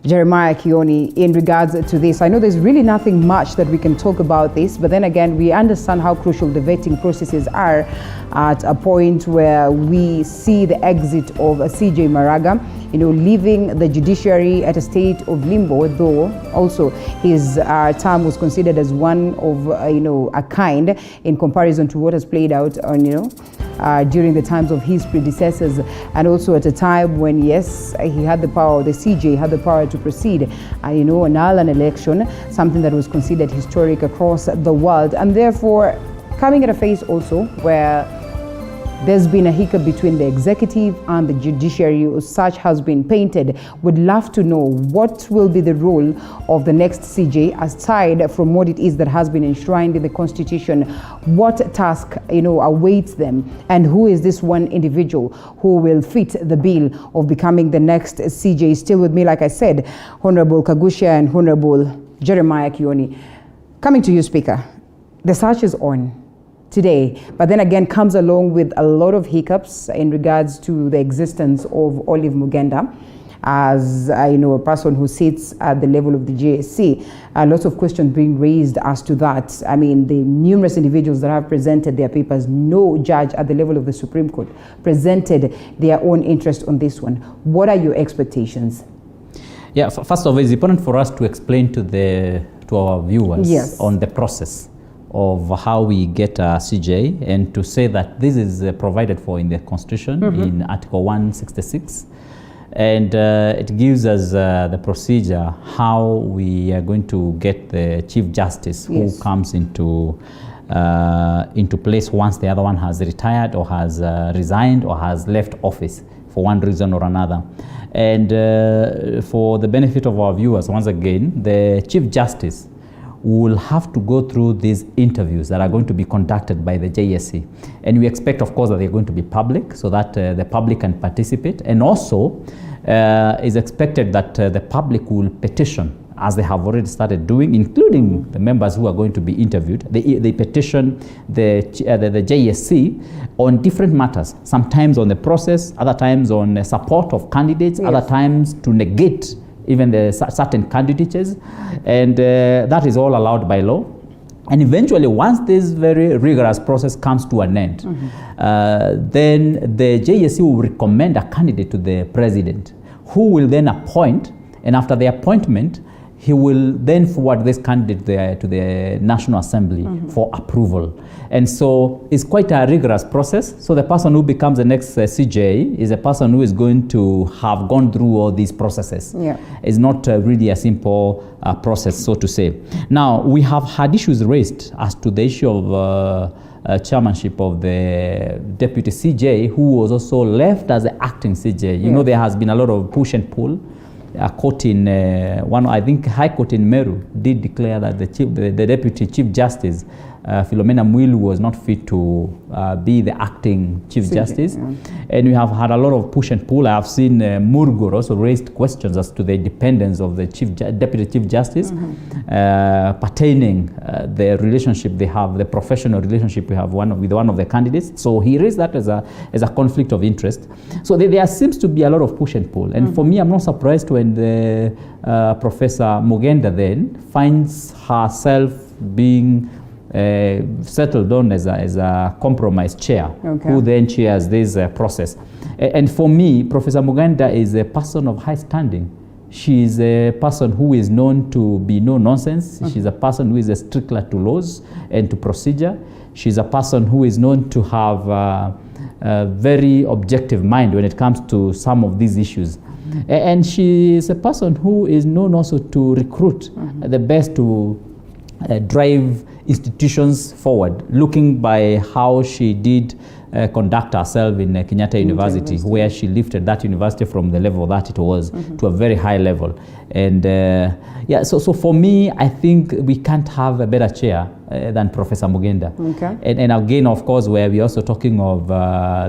Speaker 2: Jeremiah Kioni, in regards to this. I know there's really nothing much that we can talk about this, but then again, we understand how crucial the vetting processes are at a point where we see the exit of CJ Maraga, leaving the judiciary at a state of limbo, though also his term was considered as one of, a kind in comparison to what has played out on, during the times of his predecessors, and also at a time when, yes, he had the power, the CJ had the power to proceed, annul an election, something that was considered historic across the world, and therefore coming at a phase also where there's been a hiccup between the executive and the judiciary, such has been painted. Would love to know what will be the role of the next CJ, aside from what it is that has been enshrined in the Constitution. What task, awaits them, and who is this one individual who will fit the bill of becoming the next CJ? Still with me, like I said, Honorable Kagucia and Honorable Jeremiah Kioni. Coming to you, Speaker. The search is on today, but then again comes along with a lot of hiccups in regards to the existence of Olive Mugenda as a person who sits at the level of the JSC. Lots of questions being raised as to that. I mean, the numerous individuals that have presented their papers, no judge at the level of the Supreme Court presented their own interest on this one. What are your expectations?
Speaker 17: Yeah, first of all, it's important for us to explain to our viewers on the process of how we get a CJ, and to say that this is provided for in the Constitution in Article 166, and it gives us the procedure how we are going to get the Chief Justice who comes into place once the other one has retired or has resigned or has left office for one reason or another. And for the benefit of our viewers, once again, the Chief Justice will have to go through these interviews that are going to be conducted by the JSC. And we expect, of course, that they're going to be public so that the public can participate. And also, is expected that the public will petition, as they have already started doing, including the members who are going to be interviewed. They petition the JSC on different matters, sometimes on the process, other times on support of candidates, other times to negate even the certain candidates, and that is all allowed by law. And eventually, once this very rigorous process comes to an end, then the JSC will recommend a candidate to the president, who will then appoint, and after the appointment, he will then forward this candidate to the National Assembly for approval. And so it's quite a rigorous process. So the person who becomes the next CJ is a person who is going to have gone through all these processes.
Speaker 2: Yeah.
Speaker 17: It's not really a simple process, so to say. Now, we have had issues raised as to the issue of chairmanship of the deputy CJ, who was also left as the acting CJ. You know, there has been a lot of push and pull. A court in I think High Court in Meru did declare that the Deputy Chief Justice Philomena Mwilu was not fit to be the acting Chief Justice. And we have had a lot of push and pull. I have seen Murgur also raised questions as to the independence of the Deputy Chief Justice, pertaining the relationship they have, the professional relationship we have with one of the candidates. So he raised that as a conflict of interest. So there seems to be a lot of push and pull. And for me, I'm not surprised when the Professor Mugenda then finds herself being settled on as a compromise chair, who then chairs this process. And for me, Professor Mugenda is a person of high standing. She is a person who is known to be no nonsense. She's a person who is a stickler to laws and to procedure. She's a person who is known to have a very objective mind when it comes to some of these issues. And she is a person who is known also to recruit the best to drive institutions forward, looking by how she did conduct herself in Kenyatta University, where she lifted that university from the level that it was to a very high level. And so for me, I think we can't have a better chair than Professor Mugenda. And again, of course, where we're also talking of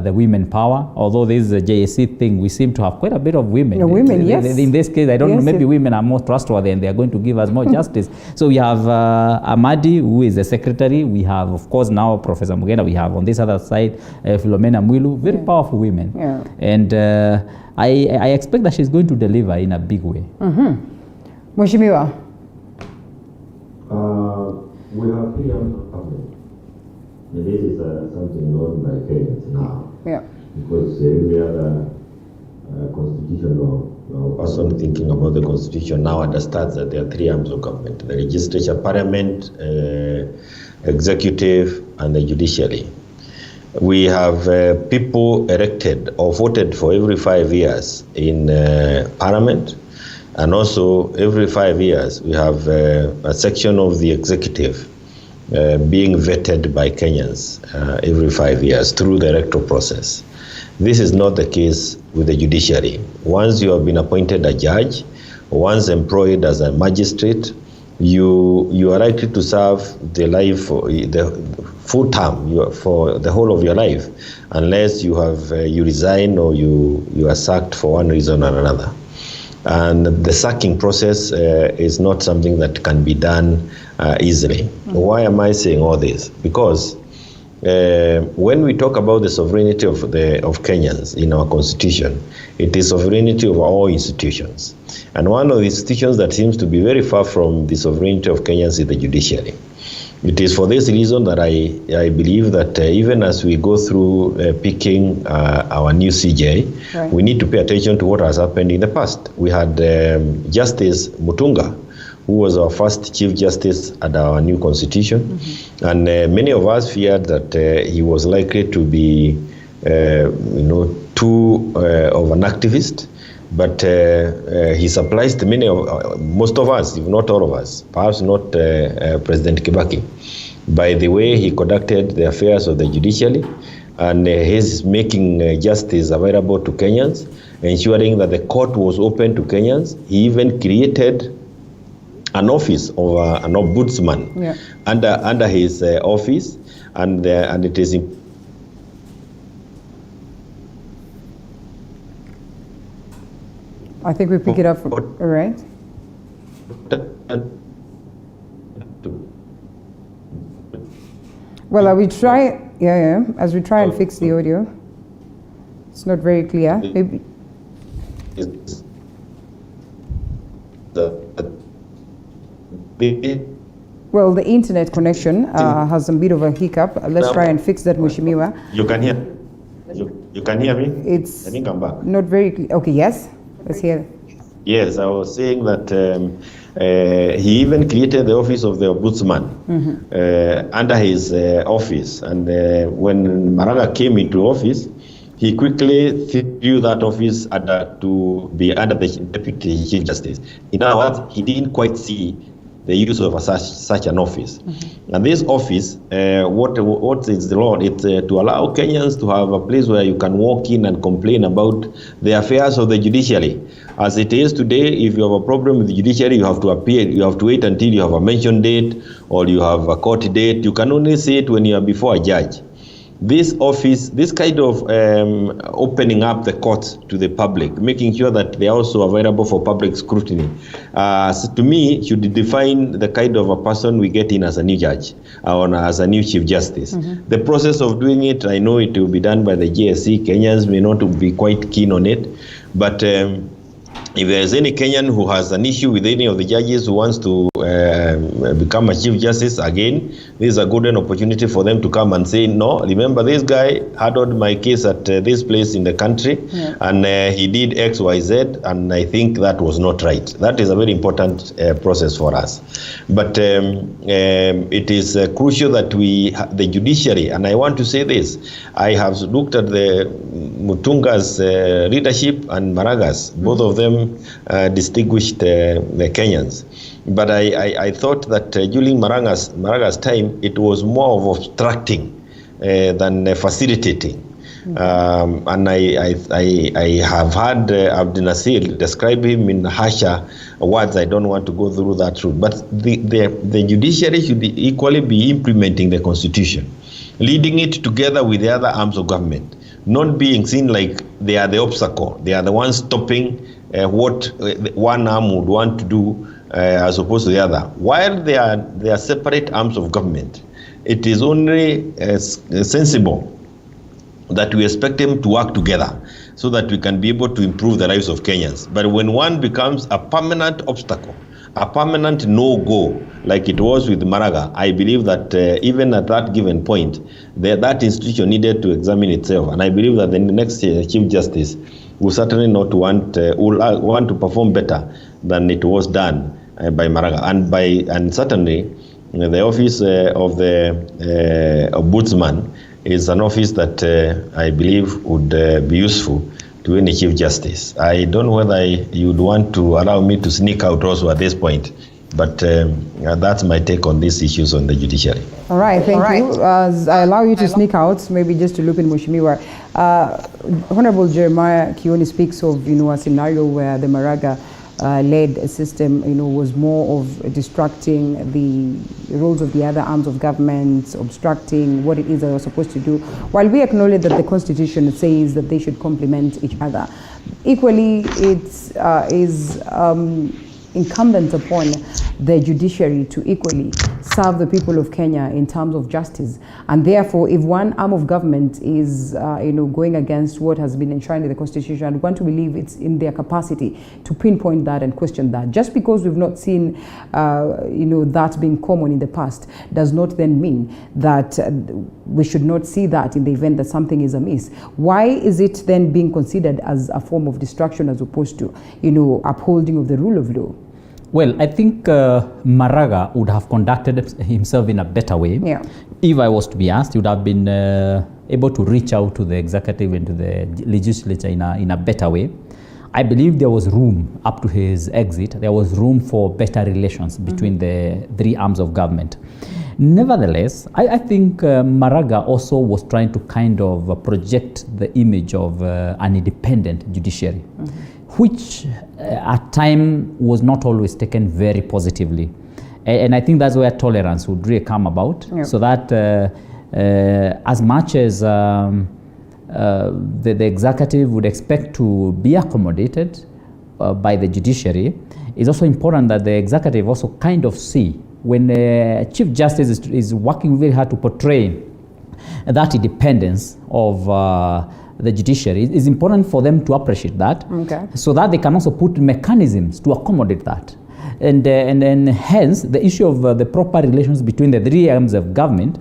Speaker 17: the women power, although this is a JSC thing, we seem to have quite a bit of women. In this case, I don't know, maybe women are more trustworthy and they are going to give us more justice. So we have Amadi, who is the secretary. We have, of course, now Professor Mugenda. We have on this other side, Philomena Mwilu, very powerful women. And I expect that she's going to deliver in a big way.
Speaker 2: Mheshimiwa.
Speaker 18: We have 3 years of government. And this is something known by Kenyans now. Because every other constitutional person thinking about the constitution now understands that there are 3 arms of government: the legislature, parliament, executive, and the judiciary. We have people elected or voted for every 5 years in parliament, and also every 5 years we have a section of the executive being vetted by Kenyans every 5 years through the electoral process. This is not the case with the judiciary. Once you have been appointed a judge, once employed as a magistrate, you are likely to serve the full term for the whole of your life, unless you resign or you are sacked for one reason or another. And the sacking process is not something that can be done easily. Why am I saying all this? Because when we talk about the sovereignty of Kenyans in our constitution, it is sovereignty of all institutions. And one of the institutions that seems to be very far from the sovereignty of Kenyans is the judiciary. It is for this reason that I believe that even as we go through picking our new CJ, we need to pay attention to what has happened in the past. We had Justice Mutunga, who was our first Chief Justice at our new constitution. And many of us feared that he was likely to be, too of an activist. But he surprised most of us, if not all of us, perhaps not President Kibaki, by the way he conducted the affairs of the judiciary, and his making justice available to Kenyans, ensuring that the court was open to Kenyans. He even created an office of an ombudsman under his office, and it is
Speaker 2: I think we pick it up, all right? Well, we try, as we try and fix the audio. It's not very clear. Maybe. Well, the internet connection has a bit of a hiccup. Let's try and fix that, Mheshimiwa.
Speaker 18: You can hear? You can hear me? I think I'm back.
Speaker 2: Not very clear. Okay, yes. Let's hear.
Speaker 18: Yes, I was saying that He even created the office of the ombudsman under his office. And when Maraga came into office, he quickly threw that office to be under the Deputy Chief Justice. In other words, he didn't quite see the use of such an office. And this office, what is the law? It's to allow Kenyans to have a place where you can walk in and complain about the affairs of the judiciary. As it is today, if you have a problem with the judiciary, you have to appear, you have to wait until you have a mention date or you have a court date. You can only say it when you are before a judge. This office, this kind of opening up the courts to the public, making sure that they are also available for public scrutiny, to me, should define the kind of a person we get in as a new judge or as a new Chief Justice. The process of doing it, I know it will be done by the GSC. Kenyans may not be quite keen on it, but if there is any Kenyan who has an issue with any of the judges who wants to become a Chief Justice, again, this is a good opportunity for them to come and say, no, remember this guy handled my case at this place in the country, and he did X, Y, Z, and I think that was not right. That is a very important process for us. But it is crucial that the judiciary, and I want to say this, I have looked at the Mutunga's leadership and Maraga's, both of them distinguished the Kenyans. But I thought that during Maraga's time, it was more of obstructing than facilitating. And I have heard Abdi Nasir describe him in harsher words. I don't want to go through that route. But the judiciary should equally be implementing the constitution, leading it together with the other arms of government, not being seen like they are the obstacle. They are the ones stopping what one arm would want to do as opposed to the other. While they are separate arms of government, it is only sensible that we expect them to work together so that we can be able to improve the lives of Kenyans. But when one becomes a permanent obstacle, a permanent no-go, like it was with Maraga, I believe that even at that given point, that institution needed to examine itself. And I believe that the next Chief Justice will certainly not want to perform better than it was done by Maraga. And certainly, the office of the Ombudsman is an office that I believe would be useful to any Chief Justice. I don't know whether you'd want to allow me to sneak out also at this point, but that's my take on these issues on the judiciary.
Speaker 2: All right, thank you. As I allow you to sneak out, maybe just to loop in Mheshimiwa, Honorable Jeremiah Kioni speaks of, a scenario where the Maraga led system, was more of distracting the roles of the other arms of government, obstructing what it is they are supposed to do. While we acknowledge that the Constitution says that they should complement each other, equally it is incumbent upon the judiciary to equally serve the people of Kenya in terms of justice. And therefore, if one arm of government is going against what has been enshrined in the Constitution, I want to believe it's in their capacity to pinpoint that and question that. Just because we've not seen that being common in the past does not then mean that we should not see that in the event that something is amiss. Why is it then being considered as a form of distraction as opposed to upholding of the rule of law?
Speaker 17: Well, I think Maraga would have conducted himself in a better way. Yeah. If I was to be asked, he would have been able to reach out to the executive and to the legislature in a better way. I believe there was room up to his exit. There was room for better relations between the three arms of government. Nevertheless, I think Maraga also was trying to kind of project the image of an independent judiciary, which at time was not always taken very positively. And I think that's where tolerance would really come about, so that as much as the executive would expect to be accommodated by the judiciary, it's also important that the executive also kind of see when the Chief Justice is working very hard to portray that independence of the judiciary, it's important for them to appreciate that, so that they can also put mechanisms to accommodate that. And hence, the issue of the proper relations between the three arms of government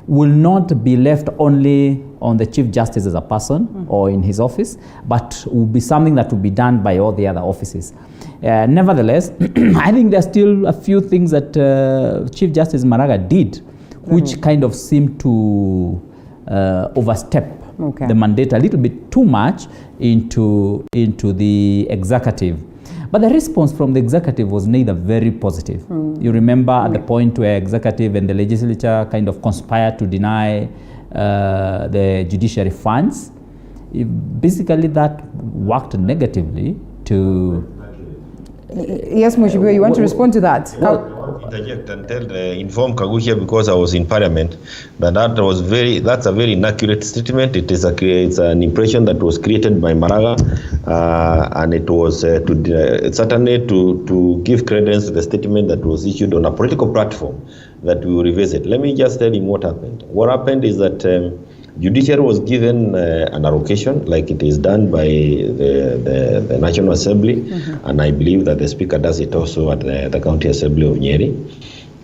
Speaker 17: will not be left only on the Chief Justice as a person or in his office, but will be something that will be done by all the other offices. Nevertheless, I think there's still a few things that Chief Justice Maraga did, which kind of seemed to overstep the mandate a little bit too much into the executive. But the response from the executive was neither very positive. You remember at the point where executive and the legislature kind of conspired to deny the judiciary funds, basically that worked negatively to...
Speaker 2: Yes, Mheshimiwa, you want to respond to that?
Speaker 18: Interject and inform Kagucia, because I was in Parliament, that that's a very inaccurate statement. It's an impression that was created by Maraga, and it was certainly to give credence to the statement that was issued on a political platform that we will revisit. Let me just tell him what happened. What happened is that judiciary was given an allocation, like it is done by the National Assembly, and I believe that the Speaker does it also at the County Assembly of Nyeri.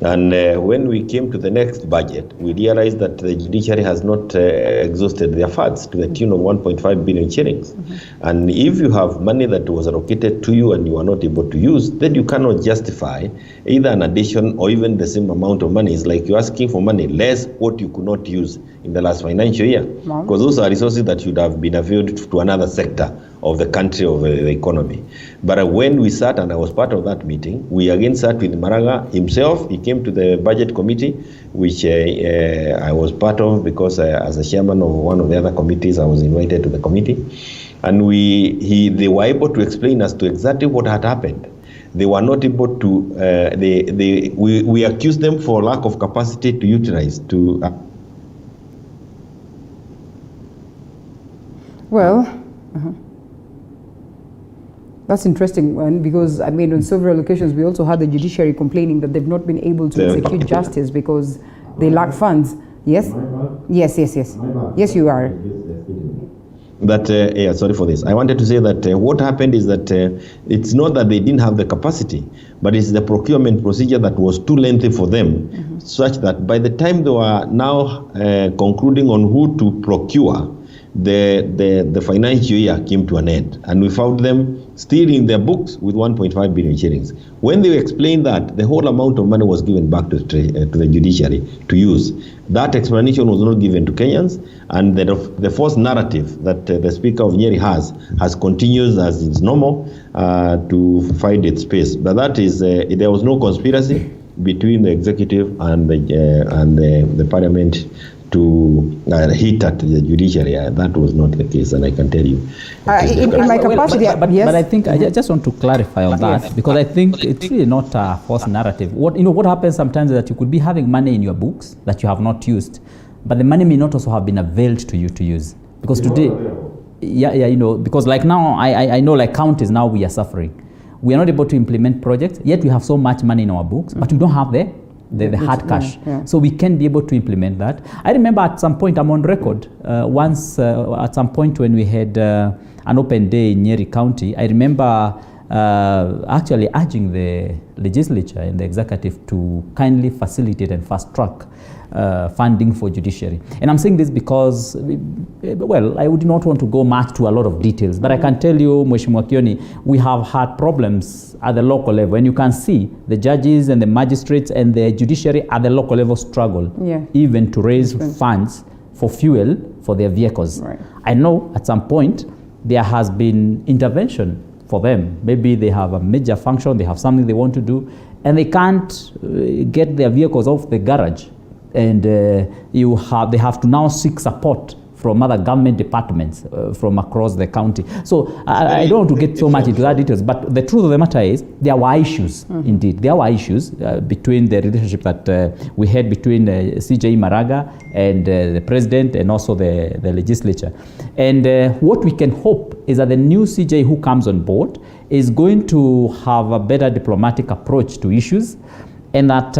Speaker 18: And when we came to the next budget, we realized that the judiciary has not exhausted their funds to the tune of 1.5 billion shillings. And if you have money that was allocated to you and you are not able to use, then you cannot justify either an addition or even the same amount of money. It's like you're asking for money less what you could not use in the last financial year. Because those are resources that should have been availed to another sector of the country, of the economy. But when we sat, and I was part of that meeting, we again sat with Maraga himself. He came to the budget committee, which I was part of, because as a chairman of one of the other committees, I was invited to the committee. And they were able to explain as to exactly what had happened. They were not able to, we accused them for lack of capacity to utilize,
Speaker 2: That's interesting one, because I mean on several occasions we also had the judiciary complaining that they've not been able to execute justice because they lack funds. Yes? Yes, you are.
Speaker 18: Sorry for this. I wanted to say that what happened is that it's not that they didn't have the capacity, but it's the procurement procedure that was too lengthy for them, such that by the time they were now concluding on who to procure, the financial year came to an end, and we found them still in their books with 1.5 billion shillings. When they explained that, the whole amount of money was given back to the judiciary to use. That explanation was not given to Kenyans, and the false narrative that the Speaker of Nyeri has continued as is normal to find its space. But that is, there was no conspiracy between the executive and the parliament to hit at the judiciary. That was not the case, and I can tell you.
Speaker 2: In my capacity,
Speaker 17: but I think I just want to clarify on that, because I think it's really not a false narrative. What happens sometimes is that you could be having money in your books that you have not used, but the money may not also have been availed to you to use. Because today, because like now, I know like counties now we are suffering. We are not able to implement projects, yet we have so much money in our books, but we don't have the hard cash. So we can be able to implement that. I remember at some point, I'm on record, once at some point when we had an open day in Nyeri County, I remember actually urging the legislature and the executive to kindly facilitate and fast track funding for judiciary. And I'm saying this because, well, I would not want to go much to a lot of details, but I can tell you, Mheshimiwa Kioni, we have had problems at the local level, and you can see the judges and the magistrates and the judiciary at the local level struggle even to raise funds for fuel for their vehicles. I know at some point there has been intervention for them. Maybe they have a major function, they have something they want to do, and they can't get their vehicles off the garage. And they have to now seek support from other government departments from across the county. So I don't want to get so much into that details, but the truth of the matter is there were issues, indeed. There were issues between the relationship that we had between CJ Maraga and the president and also the legislature. And what we can hope is that the new CJ who comes on board is going to have a better diplomatic approach to issues, and that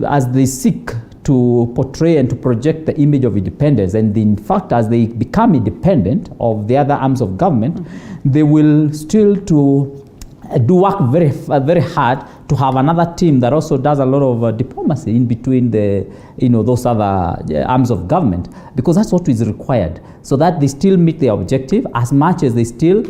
Speaker 17: as they seek to portray and to project the image of independence, and in fact as they become independent of the other arms of government, they will still to do work very hard to have another team that also does a lot of diplomacy in between the, those other arms of government, because that's what is required, so that they still meet their objective as much as they still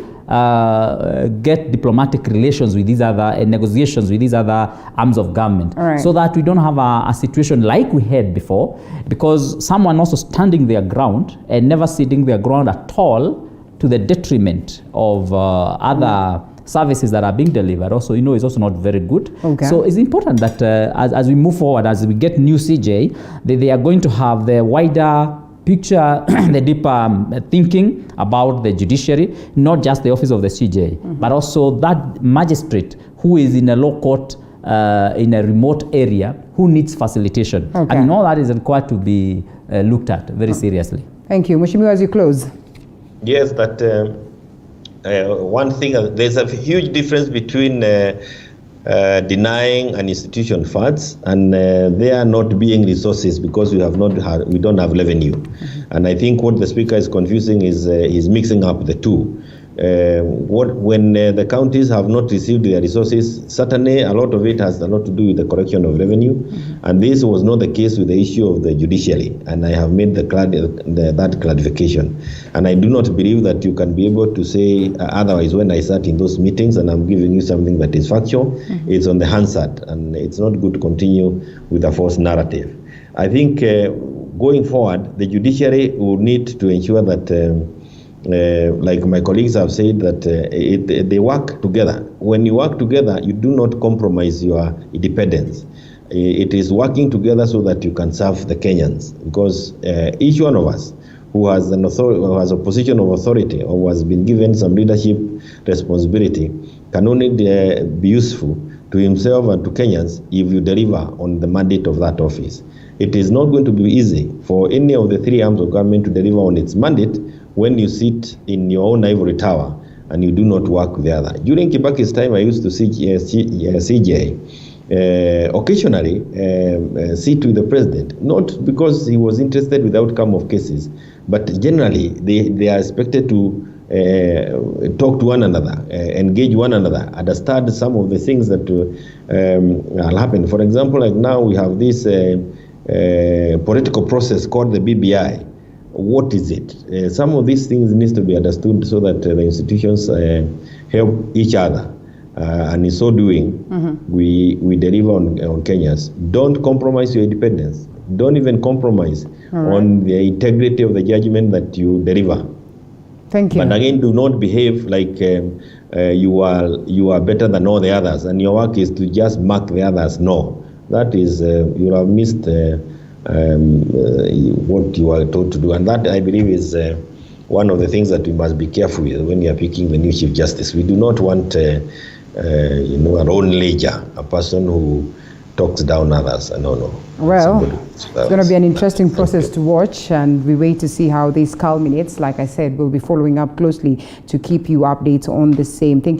Speaker 17: get diplomatic relations with these other negotiations with these other arms of government, so that we don't have a situation like we had before, because someone also standing their ground and never ceding their ground at all to the detriment of other services that are being delivered also, is also not very good. So it's important that as we move forward, as we get new CJ, they are going to have the wider picture, the deeper thinking about the judiciary, not just the office of the CJ, but also that magistrate who is in a law court in a remote area who needs facilitation. And all that is required to be looked at very seriously.
Speaker 2: Thank you. Mheshimiwa, as you close.
Speaker 18: Yes, that one thing, there's a huge difference between denying an institution funds and there not being resources because we don't have revenue. And I think what the speaker is confusing is mixing up the two. When the counties have not received their resources, certainly a lot of it has a lot to do with the correction of revenue, and this was not the case with the issue of the judiciary, and I have made that clarification. And I do not believe that you can be able to say otherwise when I sat in those meetings and I'm giving you something that is factual. It's on the Hansard, and it's not good to continue with a false narrative. I think going forward, the judiciary will need to ensure that like my colleagues have said, that they work together. When you work together, you do not compromise your independence. It is working together so that you can serve the Kenyans, because each one of us who has a position of authority or who has been given some leadership responsibility can only be useful to himself and to Kenyans if you deliver on the mandate of that office. It is not going to be easy for any of the three arms of government to deliver on its mandate when you sit in your own ivory tower and you do not work with the other. During Kibaki's time, I used to see CJ occasionally sit with the president, not because he was interested with the outcome of cases, but generally they are expected to talk to one another, engage one another, understand some of the things that will happen. For example, like now we have this political process called the BBI. What is it? Some of these things need to be understood so that the institutions help each other. And in so doing, we deliver on Kenyans. Don't compromise your independence. Don't even compromise on the integrity of the judgment that you deliver.
Speaker 2: Thank you.
Speaker 18: But again, do not behave like you are better than all the others, and your work is to just mark the others. No, that is you have missed what you are told to do, and that I believe is one of the things that we must be careful with when you are picking the new Chief Justice. We do not want our own ledger, a person who talks down others. No.
Speaker 2: Well, it's going to be an interesting process to watch, and we wait to see how this culminates. Like I said, we'll be following up closely to keep you updates on the same. Thank you.